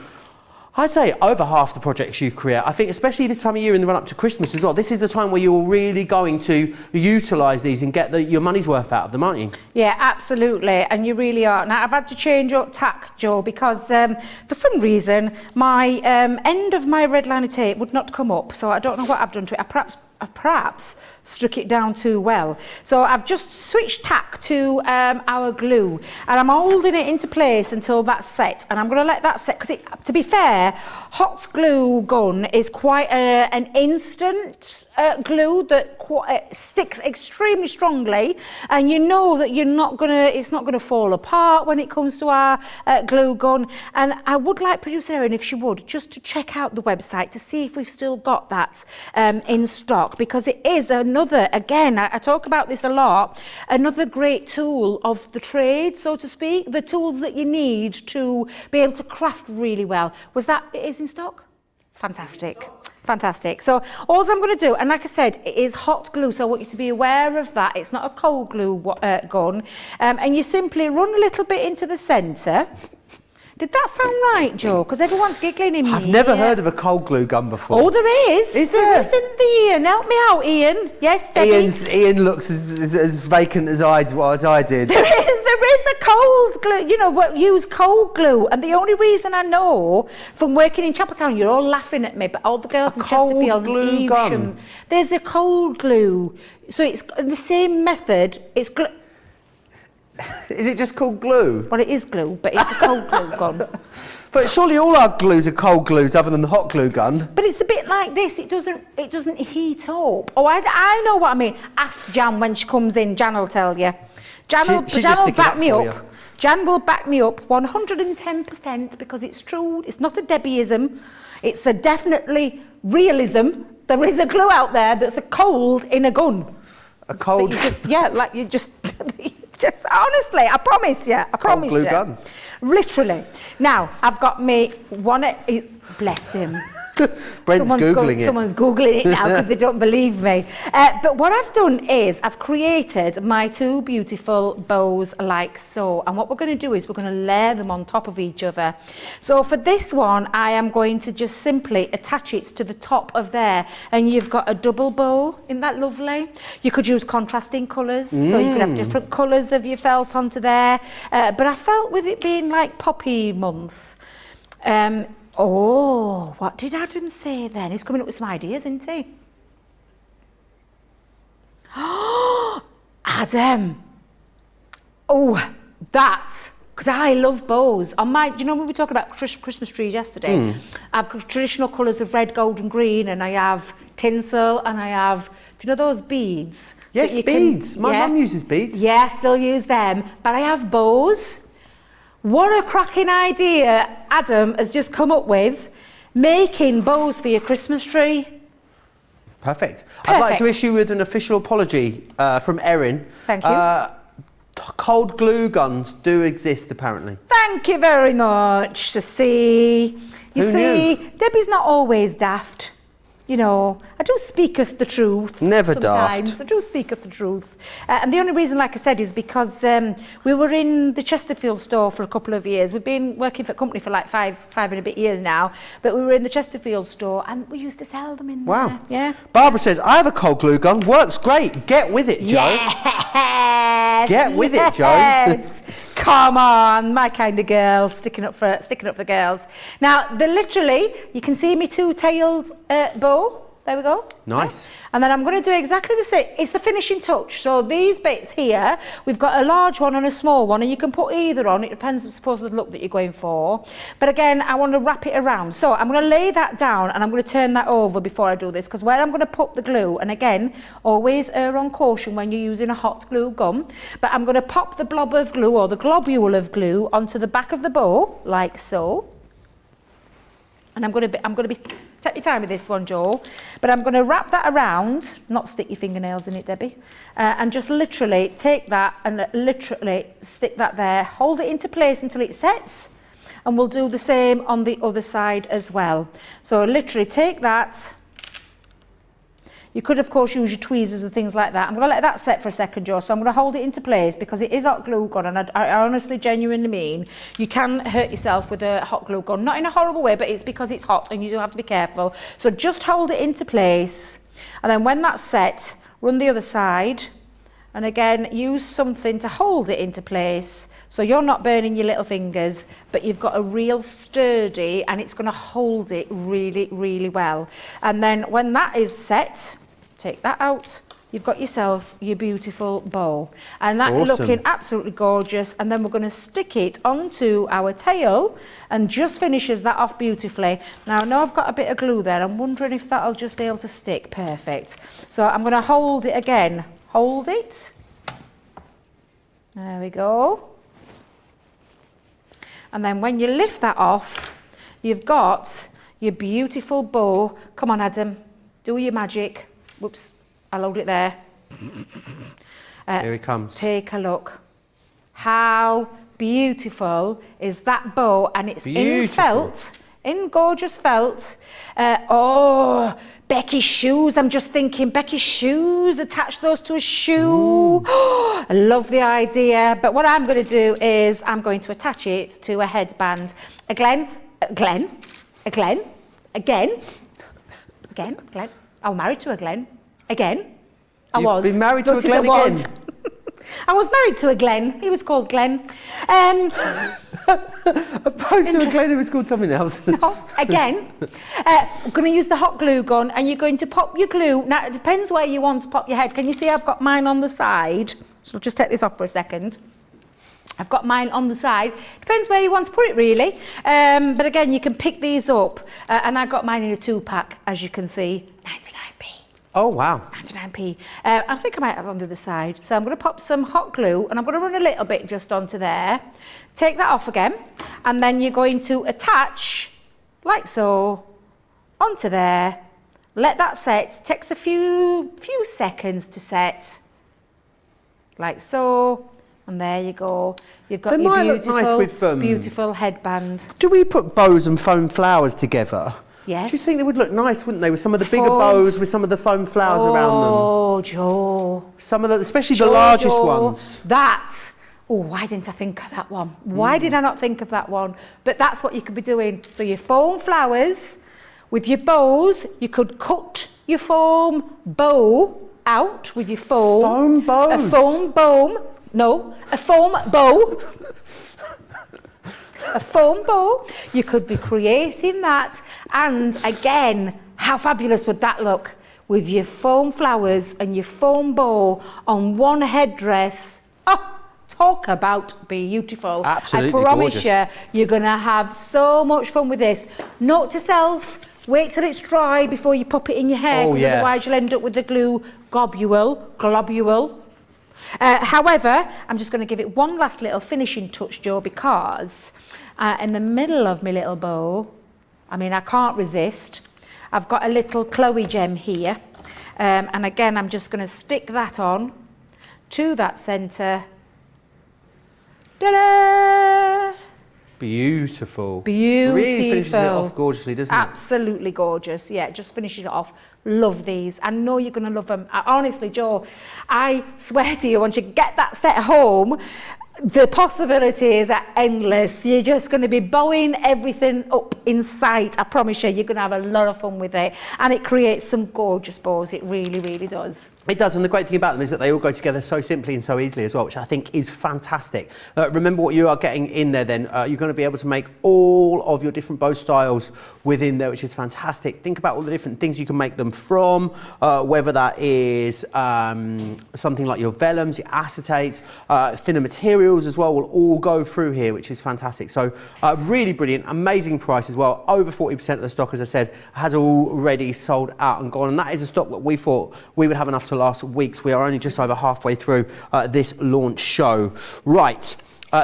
Speaker 1: I'd say over half the projects you create. I think especially this time of year in the run up to Christmas as well, this is the time where you're really going to utilise these and get your money's worth out of them, aren't you? Yeah,
Speaker 2: absolutely, and you really are. Now, I've had to change up tack, Joe, because for some reason my end of my red liner tape would not come up, so I don't know what I've done to it. I perhaps struck it down too well. So I've just switched tack to our glue, and I'm holding it into place until that's set, and I'm going to let that set, because to be fair, hot glue gun is quite an instant glue that sticks extremely strongly, and you know that it's not gonna fall apart when it comes to our glue gun. And I would like producer Erin, if she would, just to check out the website to see if we've still got that in stock, because it is another, again, I talk about this a lot, another great tool of the trade, so to speak, the tools that you need to be able to craft really well. It is in stock? Fantastic. So all I'm going to do, and like I said, it is hot glue, so I want you to be aware of that. It's not a cold glue gun. And you simply run a little bit into the centre. Did that sound right, Joe? Because everyone's giggling in me.
Speaker 1: I've never heard of a cold glue gun before.
Speaker 2: Oh, there is.
Speaker 1: Is there?
Speaker 2: Isn't there? Help me out, Ian. Yes, Debbie.
Speaker 1: Ian looks as vacant as I did.
Speaker 2: There is a cold glue. You know what? Use cold glue, and the only reason I know from working in Chapeltown, you're all laughing at me, but all the girls in Chesterfield,
Speaker 1: glue gun.
Speaker 2: There's a cold glue. So it's the same method. It's glue.
Speaker 1: Is it just called glue?
Speaker 2: Well, it is glue, but it's a cold glue gun.
Speaker 1: But surely all our glues are cold glues, other than the hot glue gun.
Speaker 2: But it's a bit like this. It doesn't heat up. Oh, I know what I mean. Ask Jan when she comes in. Jan will tell you. Jan will back me up. Jan will back me up 110% because it's true. It's not a Debbieism. It's a definitely realism. There is a glue out there that's a cold in a gun.
Speaker 1: A cold?
Speaker 2: You just Just honestly, I promise you. I promise
Speaker 1: glue
Speaker 2: you.
Speaker 1: gun.
Speaker 2: Literally. Now, I've got me one. Bless him.
Speaker 1: Brent's Googling it.
Speaker 2: Someone's Googling it now because they don't believe me. But what I've done is I've created my two beautiful bows like so. And what we're going to do is we're going to layer them on top of each other. So for this one, I am going to just simply attach it to the top of there. And you've got a double bow. Isn't that lovely? You could use contrasting colours. So you could have different colours of your felt onto there. But I felt with it being like poppy month, oh, what did Adam say then? He's coming up with some ideas, isn't he? Oh, Adam. Oh, that. Because I love bows. On my, you know when we talked about Christmas trees yesterday? I've got traditional colours of red, gold and green, and I have tinsel, and I have, do you know those beads?
Speaker 1: Yes, beads. My mum uses beads.
Speaker 2: Yeah, still use them. But I have bows. What a cracking idea Adam has just come up with, making bows for your Christmas tree.
Speaker 1: Perfect. I'd like to issue with an official apology from Erin.
Speaker 2: Thank you.
Speaker 1: Cold glue guns do exist, apparently.
Speaker 2: Thank you very much. So see, you see, Debbie's not always daft. You know, I do speaketh the truth.
Speaker 1: Never
Speaker 2: sometimes.
Speaker 1: daft.
Speaker 2: I do speaketh the truth. And the only reason, like I said, is because we were in the Chesterfield store for a couple of years. We've been working for a company for like five and a bit years now. But we were in the Chesterfield store and we used to sell them in there. Yeah.
Speaker 1: Barbara says, I have a cold glue gun. Works great. Get with it, Joe.
Speaker 2: Yes.
Speaker 1: Get with it, Joe.
Speaker 2: Yes. Come on, my kind of girl, sticking up for girls. Now, literally, you can see me two-tailed bow. There we go.
Speaker 1: Nice.
Speaker 2: And then I'm going to do exactly the same. It's the finishing touch. So these bits here, we've got a large one and a small one, and you can put either on. It depends, I suppose, on the look that you're going for. But again, I want to wrap it around. So I'm going to lay that down, and I'm going to turn that over before I do this, because where I'm going to put the glue, and again, always err on caution when you're using a hot glue gun, but I'm going to pop the blob of glue, or the globule of glue, onto the back of the bow, like so. And I'm going to be, take your time with this one, Joel, but I'm going to wrap that around, not stick your fingernails in it, Debbie, and just literally take that and literally stick that there, hold it into place until it sets, and we'll do the same on the other side as well. So literally take that. You could, of course, use your tweezers and things like that. I'm going to let that set for a second, Joe. So I'm going to hold it into place because it is hot glue gun, and I honestly, genuinely mean you can hurt yourself with a hot glue gun. Not in a horrible way, but it's because it's hot and you do have to be careful. So just hold it into place, and then when that's set, run the other side, and again, use something to hold it into place. So you're not burning your little fingers, but you've got a real sturdy, and it's going to hold it really, really well. And then when that is set, take that out, you've got yourself your beautiful bow. And that is looking absolutely gorgeous. And then we're going to stick it onto our tail and just finishes that off beautifully. Now, I know I've got a bit of glue there. I'm wondering if that'll just be able to stick. Perfect. So I'm going to hold it again. Hold it. There we go. And then when you lift that off, you've got your beautiful bow. Come on, Adam, do your magic. Whoops, I'll hold it there.
Speaker 1: Here he comes.
Speaker 2: Take a look. How beautiful is that bow? And it's in felt, in gorgeous felt. Oh, Becky's shoes. I'm just thinking Becky's shoes, attach those to a shoe. Oh, I love the idea. But what I'm going to do is I'm going to attach it to a headband. Glenn. I'm married to a Glenn. Again.
Speaker 1: You've been married to a Glenn again?
Speaker 2: I was married to a Glenn. He was called Glenn.
Speaker 1: Opposed to a Glenn who was called something else.
Speaker 2: No, again. I'm going to use the hot glue gun, and you're going to pop your glue. Now, it depends where you want to pop your head. Can you see I've got mine on the side? So I'll just take this off for a second. I've got mine on the side. Depends where you want to put it, really. But again, you can pick these up. And I got mine in a 2-pack, as you can see. 99p.
Speaker 1: Oh, wow.
Speaker 2: 99p. I think I might have on the other side. So I'm going to pop some hot glue, and I'm going to run a little bit just onto there. Take that off again. And then you're going to attach, like so, onto there. Let that set. Takes a few seconds to set. Like so. And there you go. You've got
Speaker 1: They
Speaker 2: your
Speaker 1: might look
Speaker 2: beautiful,
Speaker 1: nice with,
Speaker 2: beautiful headband.
Speaker 1: Do we put bows and foam flowers together?
Speaker 2: Yes.
Speaker 1: Do you think they would look nice, wouldn't they, with some of the bigger
Speaker 2: Foam.
Speaker 1: bows with some of the foam flowers around them?
Speaker 2: Oh, Joe.
Speaker 1: Some of the, especially the largest
Speaker 2: Joe,
Speaker 1: ones.
Speaker 2: Why didn't I think of that one? Why did I not think of that one? But that's what you could be doing. So your foam flowers with your bows, you could cut your foam bow out with your foam.
Speaker 1: Foam bows?
Speaker 2: A foam bow. No, a foam bow. A foam bow. You could be creating that. And again, how fabulous would that look? With your foam flowers and your foam bow on one headdress. Oh, talk about beautiful.
Speaker 1: Absolutely
Speaker 2: I promise
Speaker 1: gorgeous.
Speaker 2: you, you're going to have so much fun with this. Note to self, wait till it's dry before you pop it in your hair, because otherwise you'll end up with the globule. However, I'm just going to give it one last little finishing touch, Joe, because in the middle of my little bow, I mean, I can't resist. I've got a little Chloe gem here. And again, I'm just going to stick that on to that centre. Ta-da!
Speaker 1: Beautiful.
Speaker 2: Beautiful.
Speaker 1: Really finishes it off gorgeously, doesn't it?
Speaker 2: Absolutely gorgeous. Yeah, it just finishes it off. Love these. I know you're going to love them. Honestly, Joe, I swear to you, once you get that set home, the possibilities are endless. You're just going to be bowing everything up in sight. I promise you, you're going to have a lot of fun with it. And it creates some gorgeous bows. It really, really does.
Speaker 1: It does, and the great thing about them is that they all go together so simply and so easily as well, which I think is fantastic. Remember what you are getting in there then. You're going to be able to make all of your different bow styles within there, which is fantastic. Think about all the different things you can make them from, whether that is something like your vellums, your acetates, thinner materials as well will all go through here, which is fantastic. So really brilliant, amazing price as well. Over 40% of the stock, as I said, has already sold out and gone, and that is a stock that we thought we would have enough to last weeks. We are only just over halfway through this launch show. Right.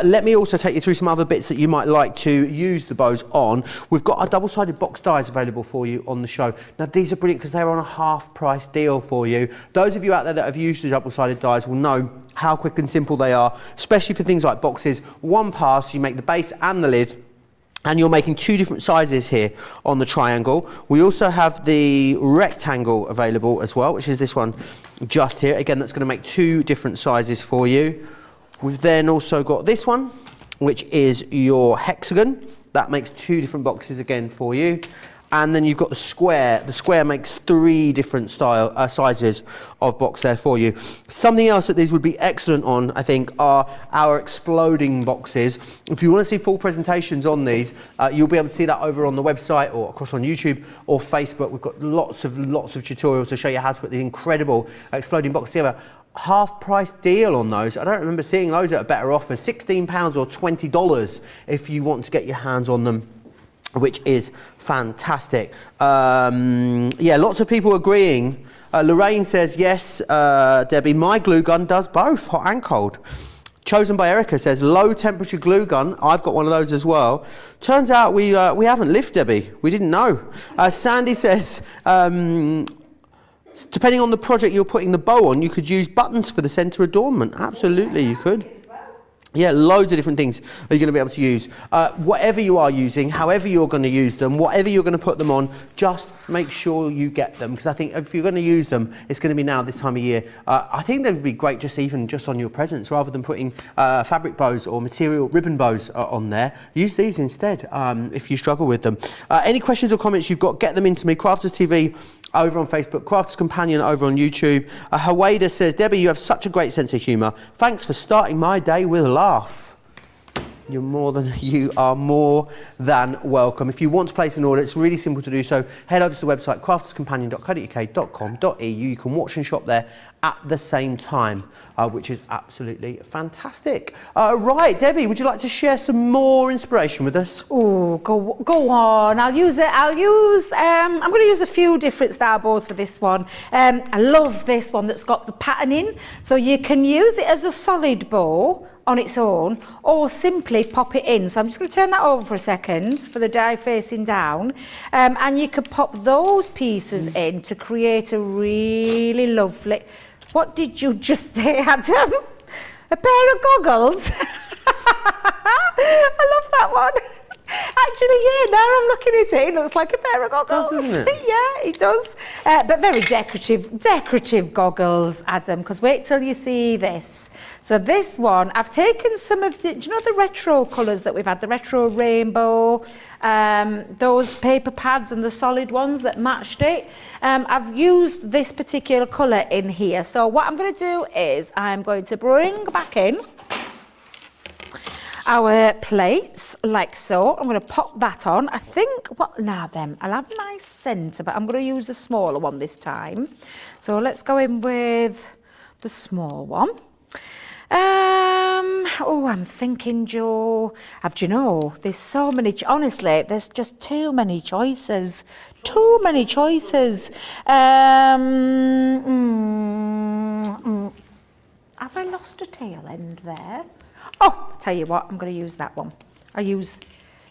Speaker 1: Let me also take you through some other bits that you might like to use the bows on. We've got our double-sided box dies available for you on the show. Now, these are brilliant because they're on a half-price deal for you. Those of you out there that have used the double-sided dies will know how quick and simple they are, especially for things like boxes. One pass, you make the base and the lid, and you're making two different sizes here on the triangle. We also have the rectangle available as well, which is this one just here. Again, that's going to make two different sizes for you. We've then also got this one, which is your hexagon. That makes two different boxes again for you. And then you've got the square. The square makes three different sizes of box there for you. Something else that these would be excellent on, I think, are our exploding boxes. If you want to see full presentations on these, you'll be able to see that over on the website or of course on YouTube or Facebook. We've got lots of tutorials to show you how to put the incredible exploding box together. Half price deal on those. I don't remember seeing those at a better offer. £16 or $20 if you want to get your hands on them, which is fantastic. Yeah, lots of people agreeing. Lorraine says, yes, Debbie, my glue gun does both, hot and cold. Chosen by Erica says, low temperature glue gun. I've got one of those as well. Turns out we haven't lived, Debbie. We didn't know. Sandy says, depending on the project you're putting the bow on, you could use buttons for the centre adornment. Absolutely, you could. Yeah, loads of different things are you going to be able to use. Whatever you are using, however you're going to use them, whatever you're going to put them on, just make sure you get them. Because I think if you're going to use them, it's going to be now this time of year. I think they would be great even just on your presents, rather than putting fabric bows or material ribbon bows on there. Use these instead if you struggle with them. Any questions or comments you've got, get them into me. Crafters TV over on Facebook, Crafters Companion over on YouTube. Hawaida says, Debbie, you have such a great sense of humour. Thanks for starting my day with a laugh. You are more than welcome. If you want to place an order, it's really simple to do so. Head over to the website crafterscompanion.co.uk.com.au. You can watch and shop there at the same time, which is absolutely fantastic. Right, Debbie, would you like to share some more inspiration with us?
Speaker 2: Oh, go on. I'm going to use a few different style bows for this one. I love this one that's got the patterning, so you can use it as a solid bow on its own, or simply pop it in. So I'm just going to turn that over for a second for the die facing down, and you could pop those pieces in to create a really lovely... What did you just say, Adam? A pair of goggles. I love that one. Actually, yeah, now I'm looking at it looks like a pair of goggles.
Speaker 1: Does, doesn't it?
Speaker 2: Yeah, it does. But very decorative goggles, Adam, because wait till you see this. So this one, I've taken some of the, do you know the retro colours that we've had, the retro rainbow, those paper pads and the solid ones that matched it. I've used this particular colour in here. So what I'm going to do is I'm going to bring back in our plates like so. I'm going to pop that on. I think, now then, I'll have my centre, but I'm going to use the smaller one this time. So let's go in with the small one. I'm thinking, Jo, do you know, there's so many, honestly, there's just too many choices. Too many choices. Have I lost a tail end there? Oh, tell you what, I'm going to use that one. In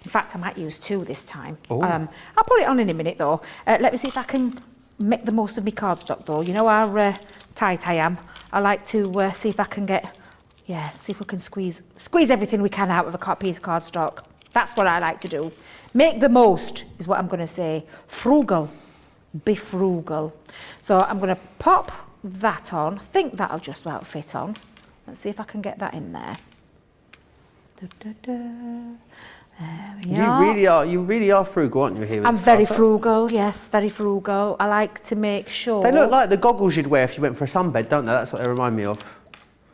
Speaker 2: fact, I might use two this time. I'll put it on in a minute though. Let me see if I can make the most of my cardstock though. You know how tight I am. I like to see if I can see if we can squeeze everything we can out of a piece of cardstock. That's what I like to do. Make the most is what I'm going to say. Frugal. Be frugal. So I'm going to pop that on. I think that'll just about fit on. Let's see if I can get that in there. There we are.
Speaker 1: You really are frugal, aren't you, here?
Speaker 2: I'm very frugal, yes, very frugal. I like to make sure.
Speaker 1: They look like the goggles you'd wear if you went for a sunbed, don't they? That's what they remind me of.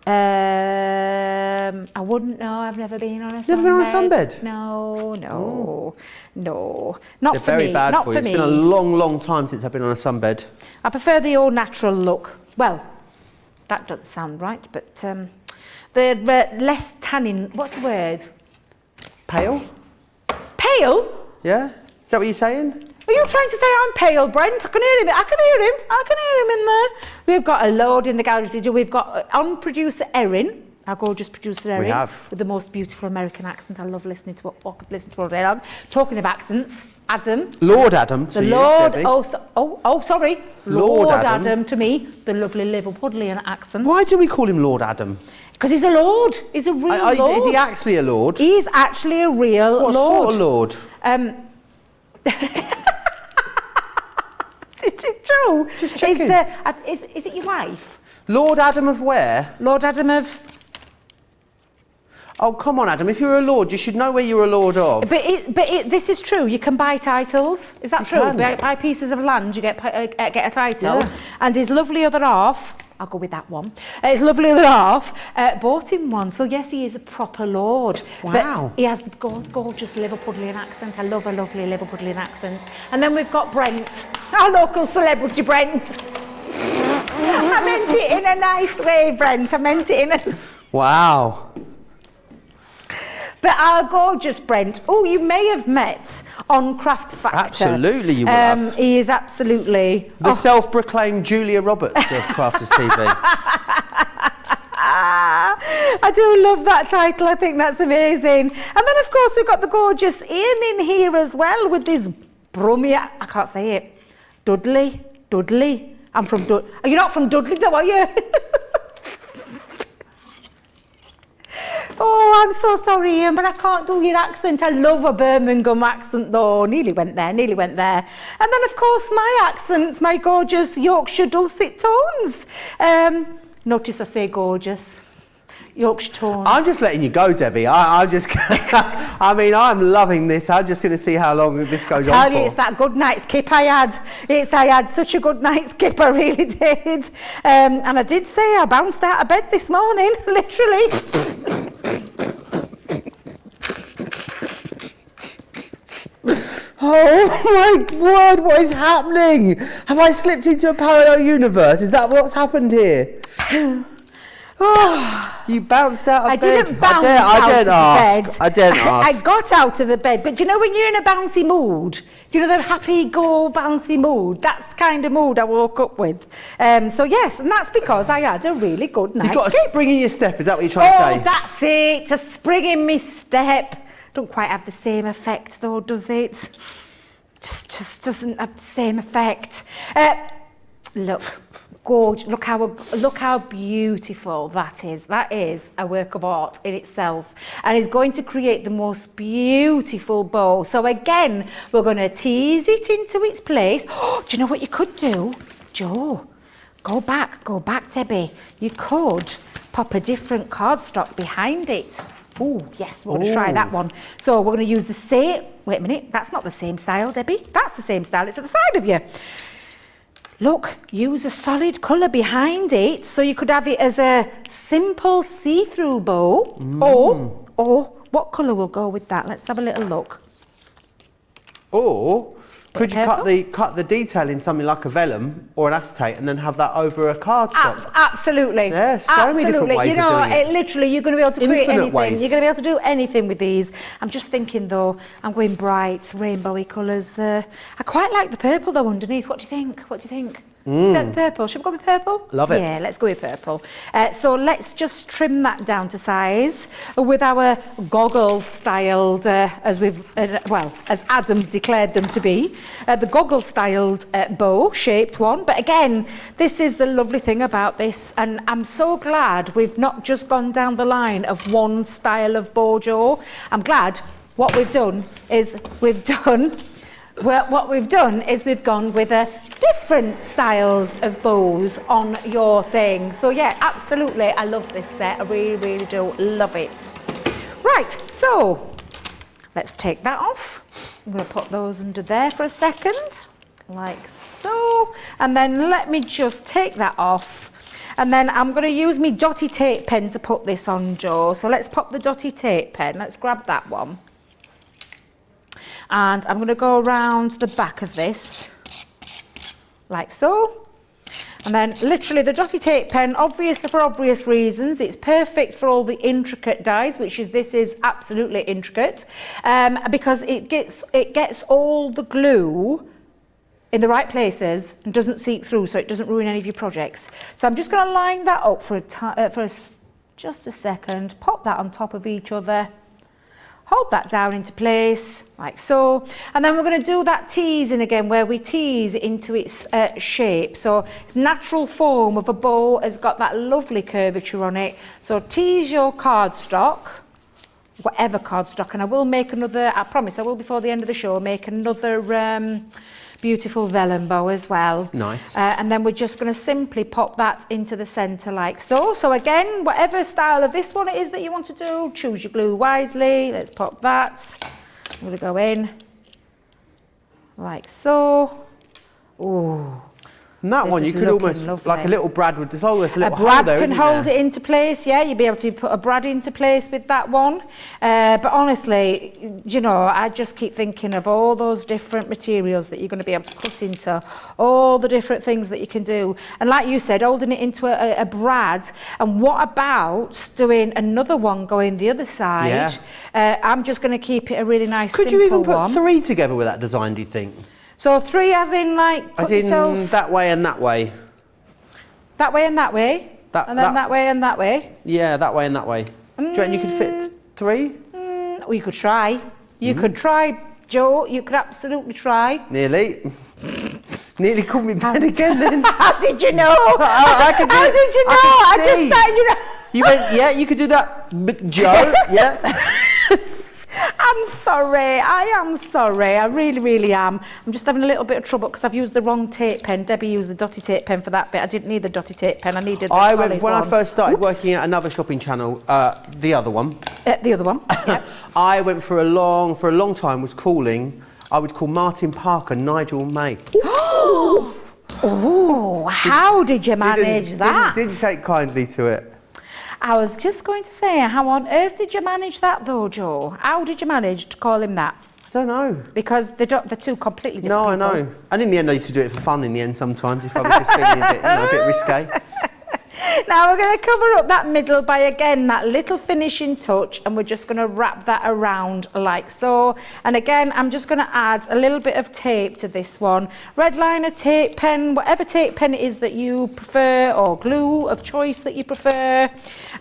Speaker 2: I wouldn't know. I've never been on a sunbed.
Speaker 1: Never been on a sunbed?
Speaker 2: No. Not
Speaker 1: They're
Speaker 2: for
Speaker 1: very
Speaker 2: me.
Speaker 1: bad
Speaker 2: Not
Speaker 1: for you.
Speaker 2: for
Speaker 1: It's been a long time since I've been on a sunbed.
Speaker 2: I prefer the all natural look. Well, that doesn't sound right, but the less tannin. What's the word?
Speaker 1: Pale?
Speaker 2: Pale?
Speaker 1: Yeah? Is that what you're saying?
Speaker 2: Are you trying to say I'm pale, Brent? I can hear him in there. We've got a load in the gallery to do. We've got on producer Erin, our gorgeous producer Erin,
Speaker 1: We have.
Speaker 2: with the most beautiful American accent. I love listening to what I could listen to all day long. Talking of accents, Adam.
Speaker 1: Lord Adam to
Speaker 2: The
Speaker 1: you,
Speaker 2: Lord,
Speaker 1: Debbie.
Speaker 2: sorry.
Speaker 1: Lord Adam.
Speaker 2: To me, the lovely Liverpudlian accent.
Speaker 1: Why do we call him Lord Adam?
Speaker 2: Because he's a lord. He's a real lord.
Speaker 1: Is he actually a lord?
Speaker 2: He's actually a real
Speaker 1: What
Speaker 2: lord.
Speaker 1: sort of lord?
Speaker 2: Is it true?
Speaker 1: Just checking.
Speaker 2: Is it your wife?
Speaker 1: Lord Adam of where?
Speaker 2: Lord Adam of...
Speaker 1: Oh, come on, Adam. If you're a lord, you should know where you're a lord of.
Speaker 2: But this is true. You can buy titles. Is that
Speaker 1: You
Speaker 2: true?
Speaker 1: can.
Speaker 2: Buy pieces of land, you get a title.
Speaker 1: Yeah.
Speaker 2: And his lovely other half, I'll go with that one. His lovely other half bought him one. So yes, he is a proper lord.
Speaker 1: Wow.
Speaker 2: But he has the gorgeous Liverpudlian accent. I love a lovely Liverpudlian accent. And then we've got Brent, our local celebrity Brent. I meant it in a nice way, Brent. I meant it in a...
Speaker 1: Wow.
Speaker 2: But our gorgeous Brent, you may have met on Craft Factor.
Speaker 1: Absolutely, you will have.
Speaker 2: He is absolutely...
Speaker 1: The self-proclaimed Julia Roberts of Crafters TV.
Speaker 2: I do love that title. I think that's amazing. And then, of course, we've got the gorgeous Ian in here as well with this brummy... I can't say it. Dudley. I'm from Dudley. Are you not from Dudley, though, are you? Oh, I'm so sorry, Ian, but I can't do your accent. I love a Birmingham accent, though. Nearly went there. And then, of course, my accents, my gorgeous Yorkshire dulcet tones. Notice I say gorgeous. Yorkshire tones.
Speaker 1: I'm just letting you go, Debbie. I'm I'm loving this. I'm just going to see how long this goes on for.
Speaker 2: I tell you, it's that good night's kip I had. I had such a good night's kip, I really did. And I did say I bounced out of bed this morning, literally.
Speaker 1: Oh my word, what is happening? Have I slipped into a parallel universe? Is that what's happened here? You bounced out of
Speaker 2: I
Speaker 1: bed.
Speaker 2: didn't bounce out of the bed.
Speaker 1: I didn't ask.
Speaker 2: I got out of the bed, but do you know when you're in a bouncy mood? Do you know the happy go bouncy mood? That's the kind of mood I woke up with. So yes, and that's because I had a really good night's
Speaker 1: You've got a
Speaker 2: sleep.
Speaker 1: spring in your step, is that what you're trying to say?
Speaker 2: That's it, a spring in me step. Don't quite have the same effect though, does it? Just doesn't have the same effect. Look, gorgeous. Look how beautiful that is. That is a work of art in itself, and is going to create the most beautiful bow. So again, we're going to tease it into its place. Oh, do you know what you could do, Jo? Go back, Debbie. You could pop a different cardstock behind it. Oh, yes, we're going to try that one. So we're going to use the same. Wait a minute, that's not the same style, Debbie. That's the same style. It's at the side of you. Look, use a solid colour behind it, so you could have it as a simple see-through bow. Or what colour will go with that? Let's have a little look.
Speaker 1: Or could you cut the detail in something like a vellum or an acetate and then have that over a cardstock?
Speaker 2: Absolutely.
Speaker 1: Yeah, so many different ways of doing it.
Speaker 2: Literally, you're going to be able to create
Speaker 1: Infinite
Speaker 2: anything.
Speaker 1: ways.
Speaker 2: You're going to be able to do anything with these. I'm just thinking though, I'm going bright, rainbowy colours. I quite like the purple though underneath. What do you think? What do you think? The purple. Should we go with purple?
Speaker 1: Love it.
Speaker 2: Yeah, let's go with purple. So let's just trim that down to size with our goggle-styled, as Adam's declared them to be, the goggle-styled bow-shaped one. But again, this is the lovely thing about this, and I'm so glad we've not just gone down the line of one style of bow, Jo. I'm glad what we've done is we've gone with different styles of bows on your thing. So yeah, absolutely, I love this set. I really, really do love it. Right, so let's take that off. I'm going to put those under there for a second, like so. And then let me just take that off. And then I'm going to use my dotty tape pen to put this on, Jo. So let's pop the dotty tape pen. Let's grab that one. And I'm going to go around the back of this, like so. And then literally the dotty tape pen, obviously for obvious reasons, it's perfect for all the intricate dies, this is absolutely intricate, because it gets all the glue in the right places and doesn't seep through, so it doesn't ruin any of your projects. So I'm just going to line that up just a second, pop that on top of each other. Hold that down into place, like so. And then we're going to do that teasing again, where we tease into its shape. So its natural form of a bow has got that lovely curvature on it. So tease your cardstock, whatever cardstock, and I will make another, I promise I will before the end of the show, make another beautiful vellum bow as well.
Speaker 1: Nice.
Speaker 2: And then we're just going to simply pop that into the centre like so. So again, whatever style of this one it is that you want to do, choose your glue wisely. Let's pop that. I'm going to go in like so. Ooh.
Speaker 1: And that one, you could almost,
Speaker 2: lovely.
Speaker 1: like a little brad with this always a little hole
Speaker 2: brad
Speaker 1: there,
Speaker 2: can
Speaker 1: isn't
Speaker 2: hold
Speaker 1: there?
Speaker 2: it into place, yeah, you'll be able to put a brad into place with that one. But honestly, you know, I just keep thinking of all those different materials that you're going to be able to cut into, all the different things that you can do. And like you said, holding it into a brad. And what about doing another one going the other side?
Speaker 1: Yeah.
Speaker 2: I'm just going to keep it a really nice,
Speaker 1: Could
Speaker 2: simple
Speaker 1: you even put
Speaker 2: one.
Speaker 1: 3 together with that design, do you think?
Speaker 2: So 3 as in like,
Speaker 1: As in that way and that way?
Speaker 2: That way and that way? And then that way and that way?
Speaker 1: Yeah, that way and that way. Do you reckon you could fit 3?
Speaker 2: Well, you could try. You could try, Jo. You could absolutely try.
Speaker 1: Nearly. Nearly called me Ben again then.
Speaker 2: How did you know?
Speaker 1: I could do
Speaker 2: How
Speaker 1: it.
Speaker 2: did you know? I just said, you know.
Speaker 1: You went, yeah, you could do that, but Joe, yeah.
Speaker 2: I'm sorry. I am sorry. I really, really am. I'm just having a little bit of trouble because I've used the wrong tape pen. Debbie used the dotty tape pen for that bit. I didn't need the dotty tape pen. I needed the solid
Speaker 1: When
Speaker 2: one.
Speaker 1: I first started working at another shopping channel, the other one.
Speaker 2: The other one, yeah.
Speaker 1: I went for a long time, I would call Martin Parker Nigel May.
Speaker 2: Oh, how did you manage that?
Speaker 1: Didn't take kindly to it.
Speaker 2: I was just going to say, how on earth did you manage that though, Jo? How did you manage to call him that?
Speaker 1: I don't know.
Speaker 2: Because they're two completely different
Speaker 1: No, I
Speaker 2: people.
Speaker 1: know. And in the end, I used to do it for fun in the end sometimes, if I was just feeling a bit risque.
Speaker 2: Now we're going to cover up that middle by, again, that little finishing touch, and we're just going to wrap that around like so. And again, I'm just going to add a little bit of tape to this one. Red liner tape pen, whatever tape pen it is that you prefer, or glue of choice that you prefer.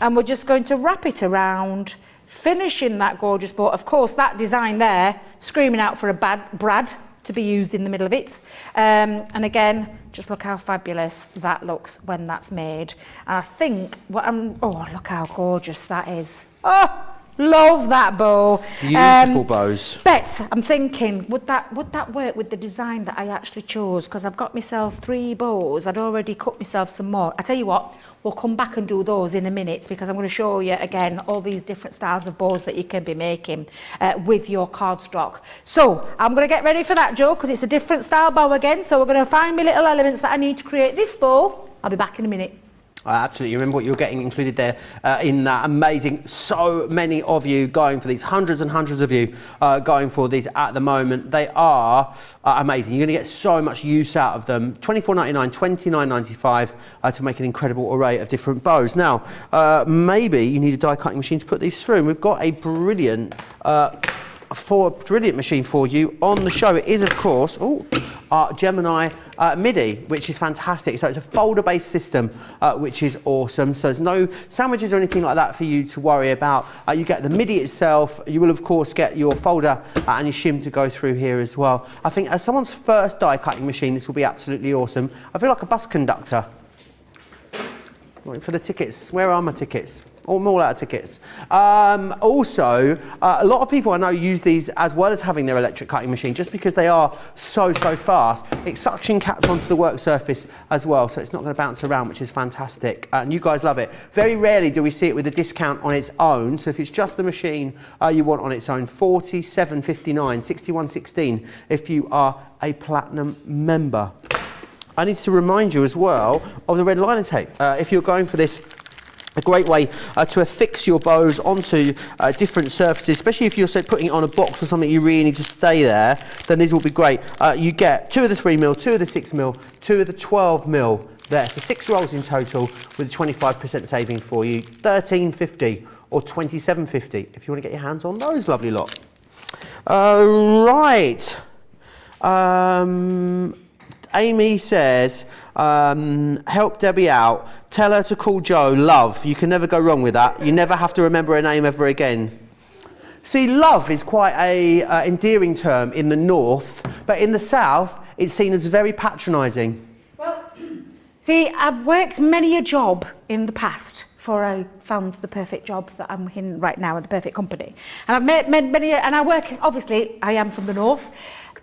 Speaker 2: And we're just going to wrap it around, finishing that gorgeous bow. Of course, that design there, screaming out for a brad. to be used in the middle of it. And again, just look how fabulous that looks when that's made. And I think oh, look how gorgeous that is. Oh, love that bow.
Speaker 1: Beautiful bows.
Speaker 2: Bet, I'm thinking, would that work with the design that I actually chose? Because I've got myself 3 bows. I'd already cut myself some more. I tell you what, we'll come back and do those in a minute, because I'm going to show you again all these different styles of bows that you can be making with your cardstock. So I'm going to get ready for that, Jo, because it's a different style bow again. So we're going to find me little elements that I need to create this bow. I'll be back in a minute.
Speaker 1: Absolutely. Remember what you're getting included there in that. Amazing. So many of you going for these, hundreds and hundreds of you going for these at the moment. They are amazing. You're going to get so much use out of them. $24.99, $29.95 to make an incredible array of different bows. Now, maybe you need a die cutting machine to put these through. And we've got a brilliant machine for you on the show. It is, of course, our Gemini MIDI, which is fantastic. So it's a folder-based system, which is awesome. So there's no sandwiches or anything like that for you to worry about. You get the MIDI itself. You will, of course, get your folder and your shim to go through here as well. I think as someone's first die-cutting machine, this will be absolutely awesome. I feel like a bus conductor. Waiting for the tickets. Where are my tickets? Oh, I'm all out of tickets. Also, a lot of people I know use these as well as having their electric cutting machine, just because they are so fast. It suction caps onto the work surface as well, so it's not going to bounce around, which is fantastic. And you guys love it. Very rarely do we see it with a discount on its own. So if it's just the machine you want on its own, $47.59, $61.16 if you are a platinum member. I need to remind you as well of the red liner tape. If you're going for this, a great way to affix your bows onto different surfaces, especially if you're putting it on a box or something you really need to stay there, then these will be great. You get 2 of the 3mm, 2 of the 6mm, 2 of the 12mm there. So 6 rolls in total with a 25% saving for you. $13.50 or $27.50 if you want to get your hands on those lovely lot. Right. Amy says, help Debbie out. Tell her to call Jo Love. You can never go wrong with that. You never have to remember her name ever again. See, love is quite a endearing term in the north, but in the south, it's seen as very patronising.
Speaker 2: Well, see, I've worked many a job in the past before I found the perfect job that I'm in right now, the perfect company. And I've made many, and I work, obviously, I am from the north.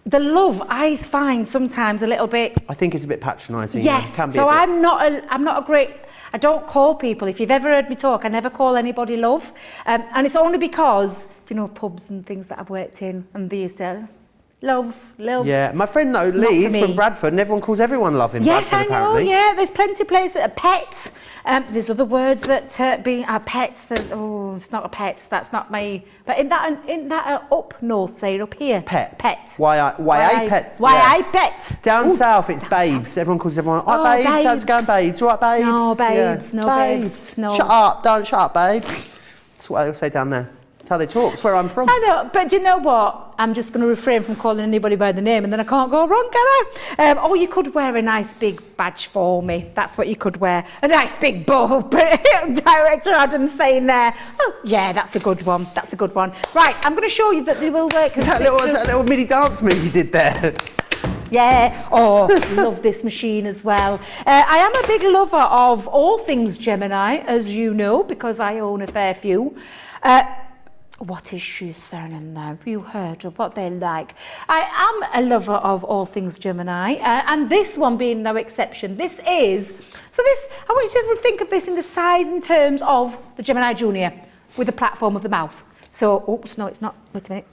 Speaker 2: The love, I find sometimes a little bit.
Speaker 1: I think it's a bit patronising.
Speaker 2: Yes.
Speaker 1: Can be
Speaker 2: so I'm not a great. I don't call people. If you've ever heard me talk, I never call anybody love, and it's only because pubs and things that I've worked in, and they used to love.
Speaker 1: Yeah, my friend Lee's from Bradford, and everyone calls everyone love in Bradford.
Speaker 2: Yes, I know.
Speaker 1: Apparently.
Speaker 2: Yeah, there's plenty of places that are pets. There's other words that being pets. That it's not a pet. That's not my. But in that up north, say up here.
Speaker 1: Pet.
Speaker 2: Pet.
Speaker 1: Why pet?
Speaker 2: Why
Speaker 1: yeah.
Speaker 2: I pet.
Speaker 1: Down south, it's babes. Everyone calls everyone. Oh, babes. How's it going, babes? All right, babes.
Speaker 2: No, babes.
Speaker 1: Yeah.
Speaker 2: No, babes. No.
Speaker 1: Shut up. Don't shut up, babes. That's what they all say down there. That's how they talk. It's where I'm from.
Speaker 2: I know, but do you know what? I'm just going to refrain from calling anybody by the name, and then I can't go wrong, can I? Or you could wear a nice big badge for me. That's what you could wear. A nice big bow. Director Adam's saying there. Oh, yeah, that's a good one. That's a good one. Right, I'm going to show you that they will work.
Speaker 1: Is that little mini dance move you did there?
Speaker 2: Yeah, love this machine as well. I am a big lover of all things Gemini, as you know, because I own a fair few. What is she saying there? Have you heard of what they like? I am a lover of all things Gemini, and this one being no exception. I want you to think of this in the size and terms of the Gemini Junior with the platform of the mouth. So, oops, no, it's not. Wait a minute.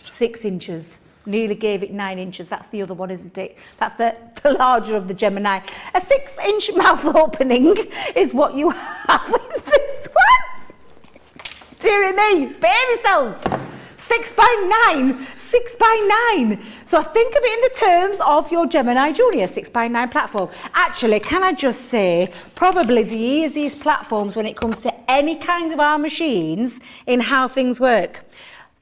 Speaker 2: 6 inches. Nearly gave it 9 inches. That's the other one, isn't it? That's the larger of the Gemini. A 6-inch mouth opening is what you have with this one. Dear me, behave yourselves. 6 by 9. 6 by 9. So think of it in the terms of your Gemini Junior 6 by 9 platform. Actually, can I just say, probably the easiest platforms when it comes to any kind of our machines in how things work.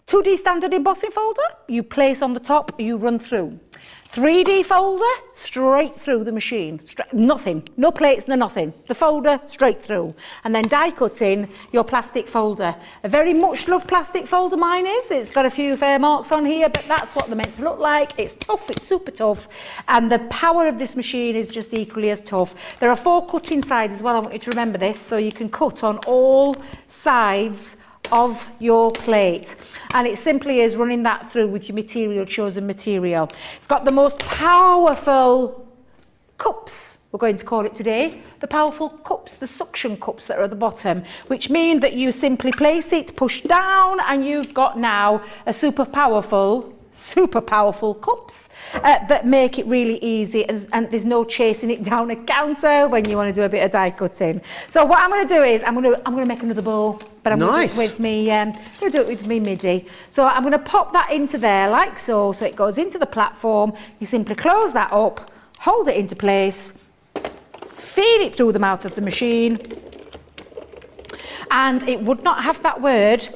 Speaker 2: 2D standard embossing folder, you place on the top, you run through. 3D folder, straight through the machine. Nothing, no plates, no nothing. The folder, straight through. And then die cutting your plastic folder. A very much loved plastic folder mine is. It's got a few fair marks on here, but that's what they're meant to look like. It's tough, it's super tough. And the power of this machine is just equally as tough. There are 4 cutting sides as well, I want you to remember this, so you can cut on all sides of your plate, and it simply is running that through with your material, chosen material. It's got the most powerful cups, we're going to call it today, the powerful cups, the suction cups that are at the bottom, which mean that you simply place it, push down, and you've got now a super powerful cups that make it really easy, and there's no chasing it down a counter when you want to do a bit of die cutting. So what I'm going to do is I'm going to make another bowl, but I'm going to do it with me. I'm going to do it with me MIDI. So I'm going to pop that into there like so. So it goes into the platform. You simply close that up, hold it into place, feed it through the mouth of the machine. And it would not have that word,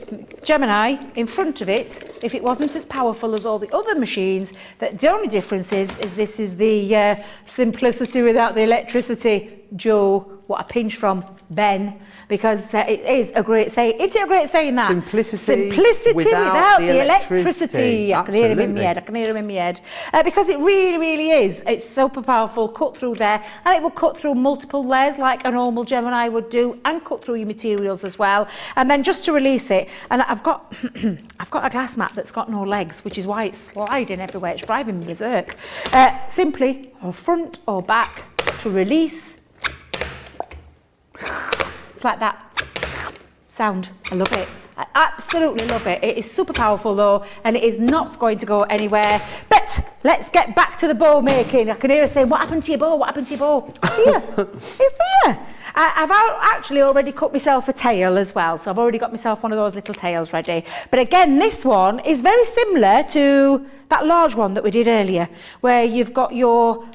Speaker 2: Gemini, in front of it if it wasn't as powerful as all the other machines. The only difference is this is the simplicity without the electricity. Joe, what a pinch from Ben, because it is a great saying. Isn't it a great saying that?
Speaker 1: Simplicity
Speaker 2: without the electricity. I can hear him in my head. Because it really, really is. It's super powerful, cut through there, and it will cut through multiple layers like a normal Gemini would do, and cut through your materials as well. And then just to release it, and I've got a glass mat that's got no legs, which is why it's sliding everywhere. It's driving me berserk. Simply, or front or back, to release. It's like that sound. I love it. I absolutely love it. It is super powerful though, and it is not going to go anywhere. But let's get back to the bow making. I can hear her saying, what happened to your bow? What happened to your bow? Here. It's here. I've actually already cut myself a tail as well. So I've already got myself one of those little tails ready. But again, this one is very similar to that large one that we did earlier, where you've got your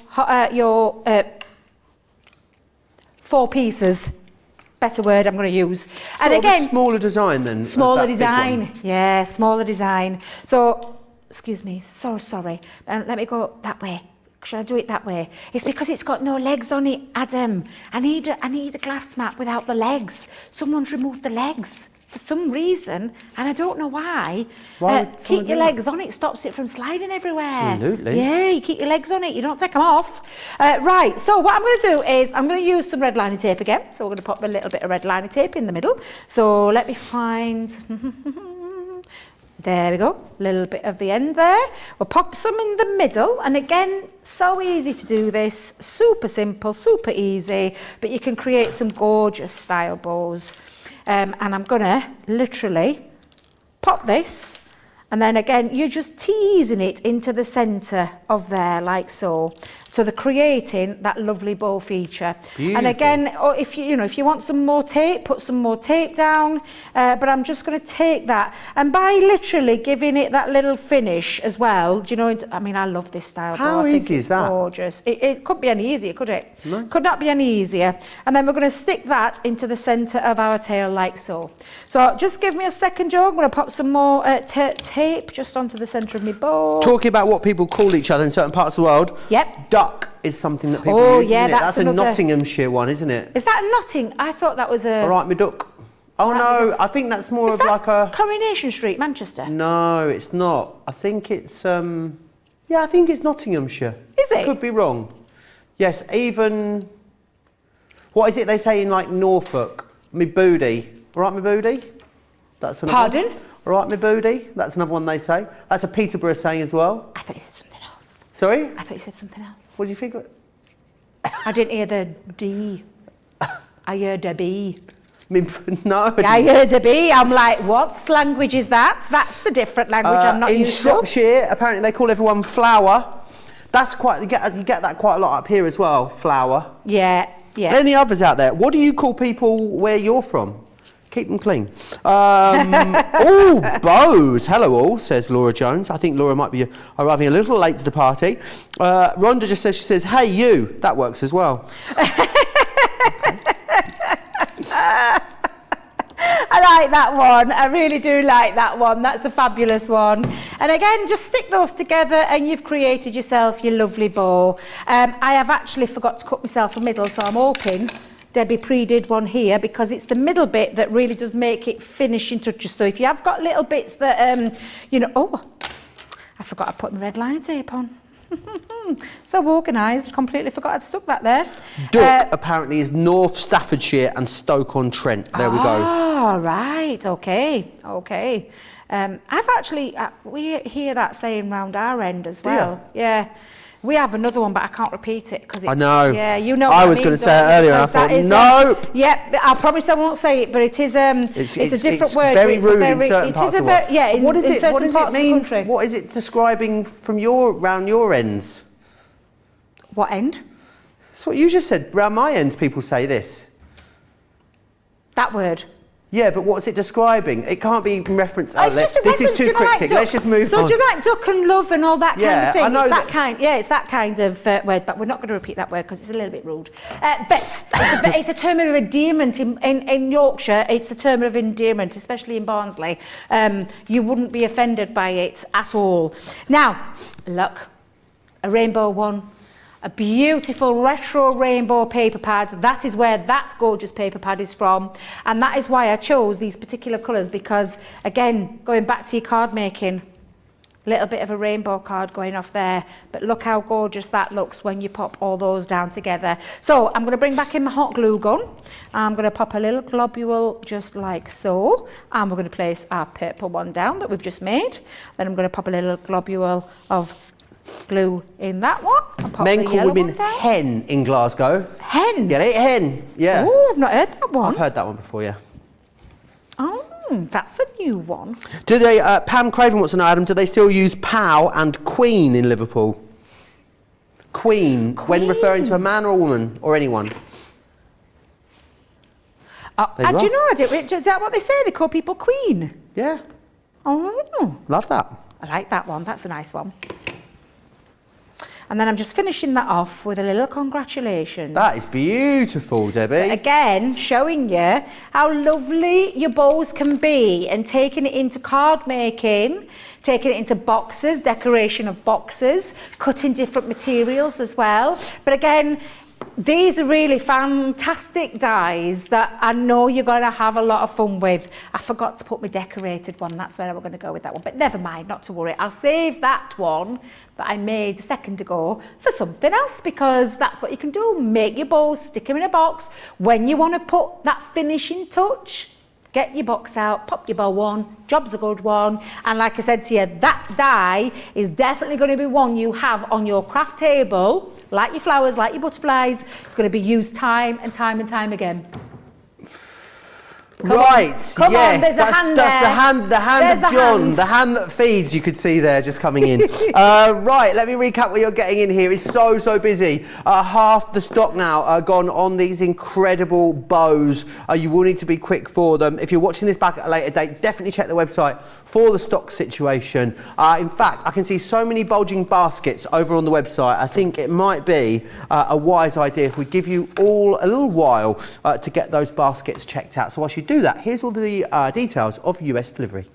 Speaker 2: 4 pieces. Better word I'm going to use. And again,
Speaker 1: smaller design then.
Speaker 2: Smaller design. Yeah, smaller design. So, excuse me. So sorry. Let me go that way. Should I do it that way? It's because it's got no legs on it, Adam. I need a glass mat without the legs. Someone's removed the legs for some reason, and I don't know why. Keep your legs on it, stops it from sliding everywhere.
Speaker 1: Absolutely.
Speaker 2: Yeah, you keep your legs on it, you don't take them off. Right, so what I'm going to do is I'm going to use some red lining tape again. So we're going to pop a little bit of red lining tape in the middle. So let me find... There we go, a little bit of the end there. We'll pop some in the middle, and again, so easy to do this, super simple, super easy, but you can create some gorgeous style bows. And I'm gonna literally pop this, and then again, you're just teasing it into the center of there, like so. So they're creating that lovely bow feature. Beautiful. And again, if you want some more tape, put some more tape down. But I'm just going to take that, and by literally giving it that little finish as well. Do you know? I mean, I love this style.
Speaker 1: How easy is that?
Speaker 2: Gorgeous. It couldn't be any easier, could it?
Speaker 1: No.
Speaker 2: Could not be any easier. And then we're going to stick that into the center of our tail, like so. So just give me a second, Joe. I'm going to pop some more tape just onto the center of my bow.
Speaker 1: Talking about what people call each other in certain parts of the world.
Speaker 2: Yep.
Speaker 1: Duck is something that people use,
Speaker 2: yeah,
Speaker 1: isn't it?
Speaker 2: that's
Speaker 1: a
Speaker 2: another...
Speaker 1: Nottinghamshire one, isn't it?
Speaker 2: Is that Notting? I thought that was a...
Speaker 1: All right, me duck. Oh, no, I think that's more of like a...
Speaker 2: Coronation Street, Manchester?
Speaker 1: No, it's not. I think it's... Yeah, I think it's Nottinghamshire.
Speaker 2: Is it?
Speaker 1: Could be wrong. Yes, even... What is it they say in, like, Norfolk? Me booty. All right, me booty? That's another
Speaker 2: Pardon?
Speaker 1: one. All right, me booty. That's another one they say. That's a Peterborough saying as well.
Speaker 2: I thought you said something else.
Speaker 1: Sorry?
Speaker 2: I thought you said something else.
Speaker 1: What do you think?
Speaker 2: I didn't hear the D. I heard a B.
Speaker 1: No.
Speaker 2: I heard a B. I'm like, what language is that? That's a different language I'm not used to.
Speaker 1: In Shropshire, apparently they call everyone flower. That's quite, you get that quite a lot up here as well, flower.
Speaker 2: Yeah, yeah.
Speaker 1: Any others out there? What do you call people where you're from? Keep them clean. Oh, bows. Hello all, says Laura Jones. I think Laura might be arriving a little late to the party. Rhonda just says, she says, hey you. That works as well.
Speaker 2: And I like that one. I really do like that one. That's a fabulous one. And again, just stick those together and you've created yourself your lovely bow. I have actually forgot to cut myself a middle, so I'm hoping Debbie pre-did one here, because it's the middle bit that really does make it finishing touches. So if you have got little bits that, oh, I forgot I put the red liner tape on. So organised, completely forgot I'd stuck that there.
Speaker 1: Duck apparently is North Staffordshire and Stoke-on-Trent. There we go.
Speaker 2: Oh, right, okay. I've actually, we hear that saying round our end as well. Yeah. We have another one, but I can't repeat it because it's...
Speaker 1: I know.
Speaker 2: Yeah, you know
Speaker 1: I was going to say it earlier and I thought, nope.
Speaker 2: Yeah, I promise I won't say it, but it is it's a different word.
Speaker 1: Very rude in certain parts of the world.
Speaker 2: Yeah,
Speaker 1: what does it mean?
Speaker 2: Country.
Speaker 1: What is it describing from round your ends?
Speaker 2: What end?
Speaker 1: That's what you just said. Round my ends, people say this.
Speaker 2: That word.
Speaker 1: Yeah, but what's it describing? It can't be in reference.
Speaker 2: This
Speaker 1: is too cryptic. Let's just move on.
Speaker 2: So do you like duck and love and all that kind of thing?
Speaker 1: I know
Speaker 2: it's that kind of word, but we're not going to repeat that word because it's a little bit rude. But it's a term of endearment in Yorkshire. It's a term of endearment, especially in Barnsley. You wouldn't be offended by it at all. Now, look, a rainbow one. A beautiful retro rainbow paper pad. That is where that gorgeous paper pad is from. And that is why I chose these particular colours, because, again, going back to your card making, a little bit of a rainbow card going off there. But look how gorgeous that looks when you pop all those down together. So I'm going to bring back in my hot glue gun. I'm going to pop a little globule just like so. And we're going to place our purple one down that we've just made. Then I'm going to pop a little globule of glue in that one.
Speaker 1: Men call women hen in Glasgow.
Speaker 2: Hen?
Speaker 1: Get it? Hen. Yeah.
Speaker 2: Oh, I've not heard that one.
Speaker 1: I've heard that one before, yeah.
Speaker 2: Oh, that's a new one.
Speaker 1: Do they, Pam Craven wants to know, Adam, do they still use pal and queen in Liverpool? Queen, when referring to a man or a woman or anyone?
Speaker 2: Do you know, is that what they say? They call people queen?
Speaker 1: Yeah.
Speaker 2: Oh.
Speaker 1: Love that.
Speaker 2: I like that one. That's a nice one. And then I'm just finishing that off with a little congratulations.
Speaker 1: That is beautiful, Debbie.
Speaker 2: But again, showing you how lovely your bows can be, and taking it into card making, taking it into boxes, decoration of boxes, cutting different materials as well. But again, these are really fantastic dies that I know you're going to have a lot of fun with. I forgot to put my decorated one. That's where we're going to go with that one. But never mind, not to worry. I'll save that one that I made a second ago for something else, because that's what you can do. Make your bows, stick them in a box. When you want to put that finishing touch, get your box out, pop your bow on, job's a good one. And like I said to you, that die is definitely going to be one you have on your craft table, like your flowers, like your butterflies. It's going to be used time and time and time again.
Speaker 1: Come on,
Speaker 2: there's a hand there.
Speaker 1: That's the hand of John, the hand that feeds, you could see there just coming in. Right, let me recap what you're getting in here. It's so busy. Half the stock now gone on these incredible bows. You will need to be quick for them. If you're watching this back at a later date, definitely check the website for the stock situation. In fact, I can see so many bulging baskets over on the website. I think it might be a wise idea if we give you all a little while to get those baskets checked out. So whilst you do that, here's all the details of US delivery.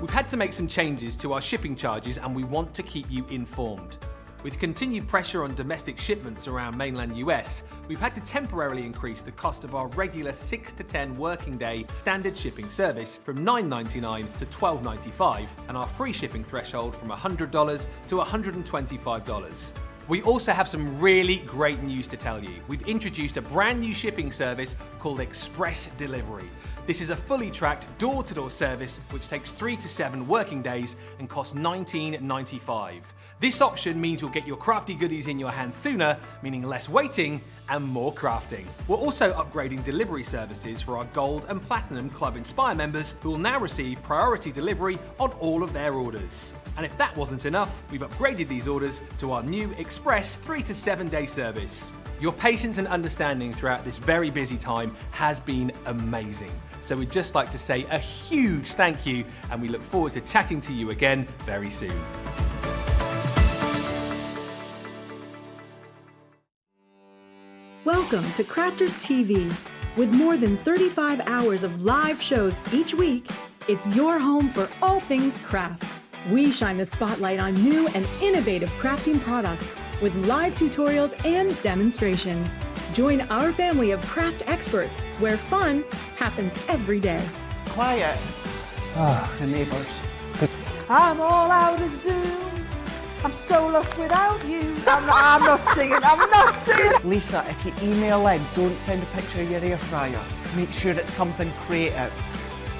Speaker 5: We've had to make some changes to our shipping charges, and we want to keep you informed. With continued pressure on domestic shipments around mainland US, we've had to temporarily increase the cost of our regular 6 to 10 working day standard shipping service from $9.99 to $12.95, and our free shipping threshold from $100 to $125. We also have some really great news to tell you. We've introduced a brand new shipping service called Express Delivery. This is a fully tracked door-to-door service which takes 3 to 7 working days and costs $19.95. This option means you'll get your crafty goodies in your hands sooner, meaning less waiting and more crafting. We're also upgrading delivery services for our Gold and Platinum Club Inspire members, who will now receive priority delivery on all of their orders. And if that wasn't enough, we've upgraded these orders to our new Express 3 to 7 day service. Your patience and understanding throughout this very busy time has been amazing. So we'd just like to say a huge thank you, and we look forward to chatting to you again very soon.
Speaker 6: Welcome to Crafters TV. With more than 35 hours of live shows each week, it's your home for all things craft. We shine the spotlight on new and innovative crafting products with live tutorials and demonstrations. Join our family of craft experts where fun happens every day.
Speaker 7: Quiet. The neighbours.
Speaker 4: I'm all out of Zoom. I'm so lost without you. I'm not singing.
Speaker 7: Lisa, if you email in, don't send a picture of your air fryer. Make sure it's something creative.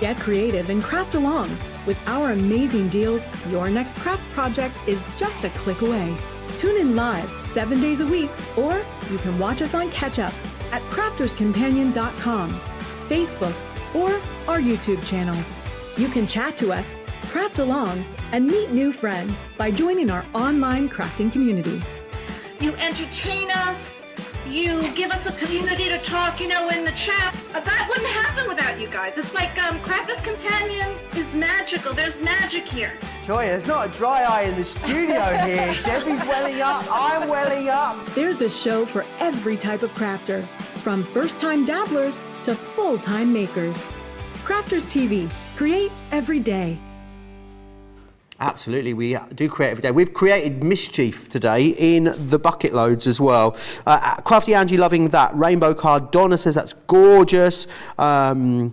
Speaker 6: Get creative and craft along. With our amazing deals, your next craft project is just a click away. Tune in live 7 days a week, or you can watch us on Catch Up at crafterscompanion.com, Facebook, or our YouTube channels. You can chat to us, craft along, and meet new friends by joining our online crafting community.
Speaker 8: You entertain us. You give us a community to talk, in the chat. That wouldn't happen without you guys. It's like Crafters Companion is magical. There's magic here.
Speaker 1: Joy, there's not a dry eye in the studio here. Debbie's welling up, I'm welling up.
Speaker 6: There's a show for every type of crafter, from first-time dabblers to full-time makers. Crafters TV. Create every day.
Speaker 1: Absolutely, we do create every day. We've created mischief today in the bucket loads as well. Crafty Angie loving that rainbow card. Donna says that's gorgeous. Donna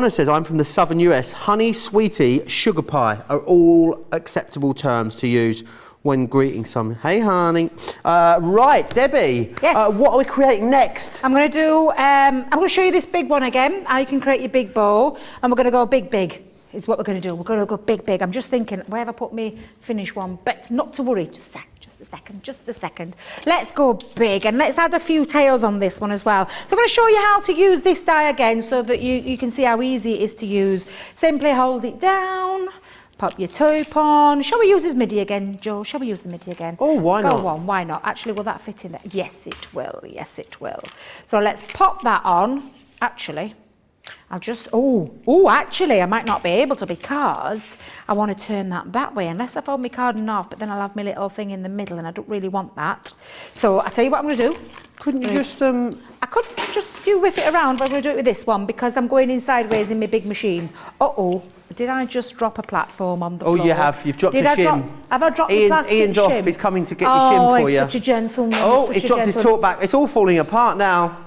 Speaker 1: says, I'm from the southern US. Honey, sweetie, sugar pie are all acceptable terms to use when greeting someone. Hey, honey. Right, Debbie.
Speaker 2: Yes.
Speaker 1: What are we creating next?
Speaker 2: I'm going to show you this big one again, how you can create your big bow, and we're going to go big. Is what we're going to do. We're going to go big. I'm just thinking, where have I put me finish one? But not to worry, just a second. Let's go big, and let's add a few tails on this one as well. So I'm going to show you how to use this die again so that you can see how easy it is to use. Simply hold it down, pop your taupe on. Shall we use this MIDI again, Joe? Shall we use the MIDI again?
Speaker 1: Oh, why not?
Speaker 2: Go on, why not? Actually, will that fit in there? Yes, it will. So let's pop that on. Actually, actually, I might not be able to because I want to turn that way, unless I fold my card off, but then I'll have my little thing in the middle, and I don't really want that. So I tell you what I'm going to do.
Speaker 1: Couldn't you just...
Speaker 2: I could just skew whiff it around, but I'm going to do it with this one because I'm going in sideways in my big machine. Did I just drop a platform on the floor?
Speaker 1: Oh, you have. You've dropped a shim.
Speaker 2: Have I dropped the plastic
Speaker 1: Ian's
Speaker 2: shim?
Speaker 1: off. He's coming to get your shim for you.
Speaker 2: Oh, he's such a gentleman.
Speaker 1: Oh, he's dropped his talk back. It's all falling apart now.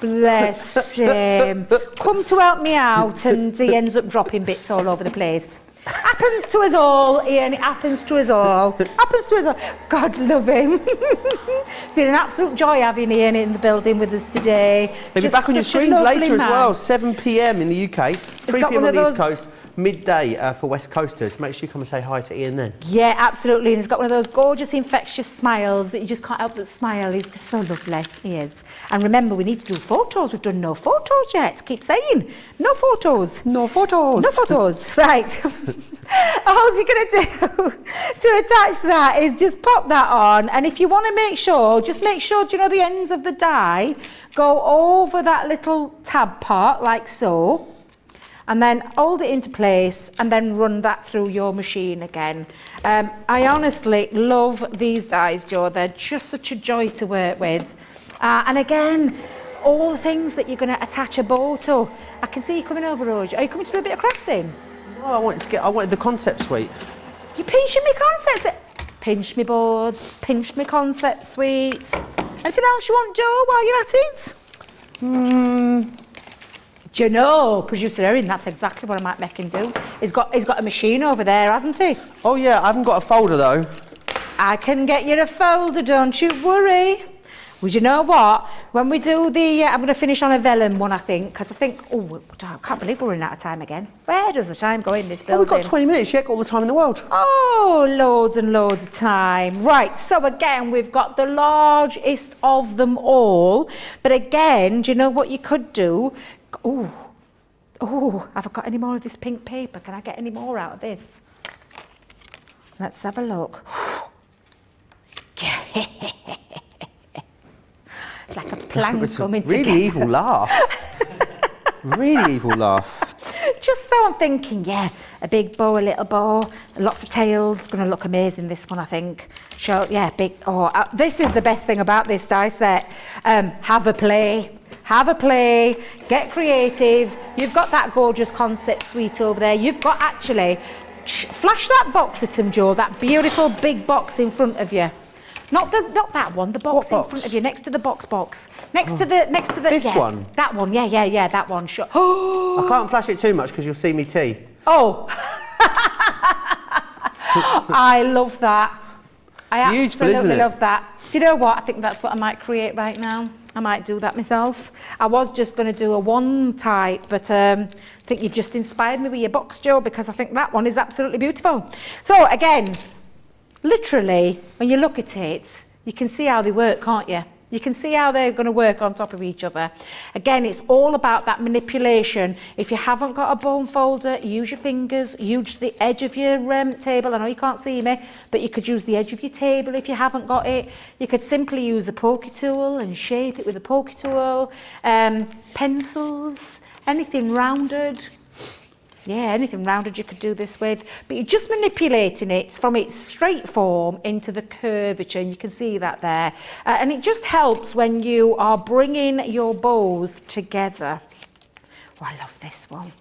Speaker 2: Bless him. Come to help me out, and he ends up dropping bits all over the place. Happens to us all, Ian. It happens to us all. God love him. It's been an absolute joy having Ian in the building with us today.
Speaker 1: They'll be back on your screens later as well. 7 p.m. in the UK, 3 p.m. on the East Coast. Midday for West Coasters. Make sure you come and say hi to Ian then.
Speaker 2: Yeah, absolutely. And he's got one of those gorgeous, infectious smiles that you just can't help but smile. He's just so lovely. He is. And remember, we need to do photos. We've done no photos yet. Keep saying no photos.
Speaker 1: No photos.
Speaker 2: No photos. Right. All you're going to do to attach that is just pop that on. And if you want to make sure, the ends of the die go over that little tab part like so. And then hold it into place and then run that through your machine again. I honestly love these dies, Joe. They're just such a joy to work with. And again, all the things that you're going to attach a bow to. I can see you coming over, Roj. Are you coming to do a bit of crafting?
Speaker 1: No, I wanted the concept suite.
Speaker 2: You're pinching me concept. Pinch me boards, pinch me concept suite. Anything else you want, Joe, while you're at it? Do you know, producer Erin, that's exactly what I might make him do. He's got a machine over there, hasn't he?
Speaker 1: Oh yeah, I haven't got a folder though.
Speaker 2: I can get you a folder, don't you worry. Well, you know what? When we do I'm going to finish on a vellum one, I think, because I can't believe we're running out of time again. Where does the time go in this building?
Speaker 1: Oh, we've got 20 minutes, you got all the time in the world.
Speaker 2: Oh, loads and loads of time. Right, so again, we've got the largest of them all. But again, do you know what you could do? Oh, have I got any more of this pink paper? Can I get any more out of this? Let's have a look. It's like a plank coming together.
Speaker 1: Really evil laugh. Really evil laugh.
Speaker 2: Just so I'm thinking, yeah, a big bow, a little bow, lots of tails. Going to look amazing, this one, I think. Show, yeah, big. Oh, this is the best thing about this die set. Have a play. Have a play. Get creative. You've got that gorgeous concept suite over there. You've got actually, flash that box at him, Joe. That beautiful big box in front of you. Not that one. The box in front of you, next to the box. Next to the.
Speaker 1: This
Speaker 2: yeah,
Speaker 1: one.
Speaker 2: That one. Yeah. That one. Sure.
Speaker 1: I can't flash it too much because you'll see me tea.
Speaker 2: Oh. I love that. I
Speaker 1: Beautiful,
Speaker 2: absolutely
Speaker 1: isn't it?
Speaker 2: love that. Do you know what? I think that's what I might create right now. I might do that myself. I was just going to do a one type, but I think you've just inspired me with your box, Joe, because I think that one is absolutely beautiful. So again, literally, when you look at it, you can see how they work, can't you? You can see how they're going to work on top of each other. Again, it's all about that manipulation. If you haven't got a bone folder, use your fingers, use the edge of your table. I know you can't see me, but you could use the edge of your table if you haven't got it. You could simply use a pokey tool and shape it with a pokey tool. Pencils, anything rounded. Yeah, anything rounded you could do this with, but you're just manipulating it from its straight form into the curvature, and you can see that there. And it just helps when you are bringing your bows together. Oh, I love this one.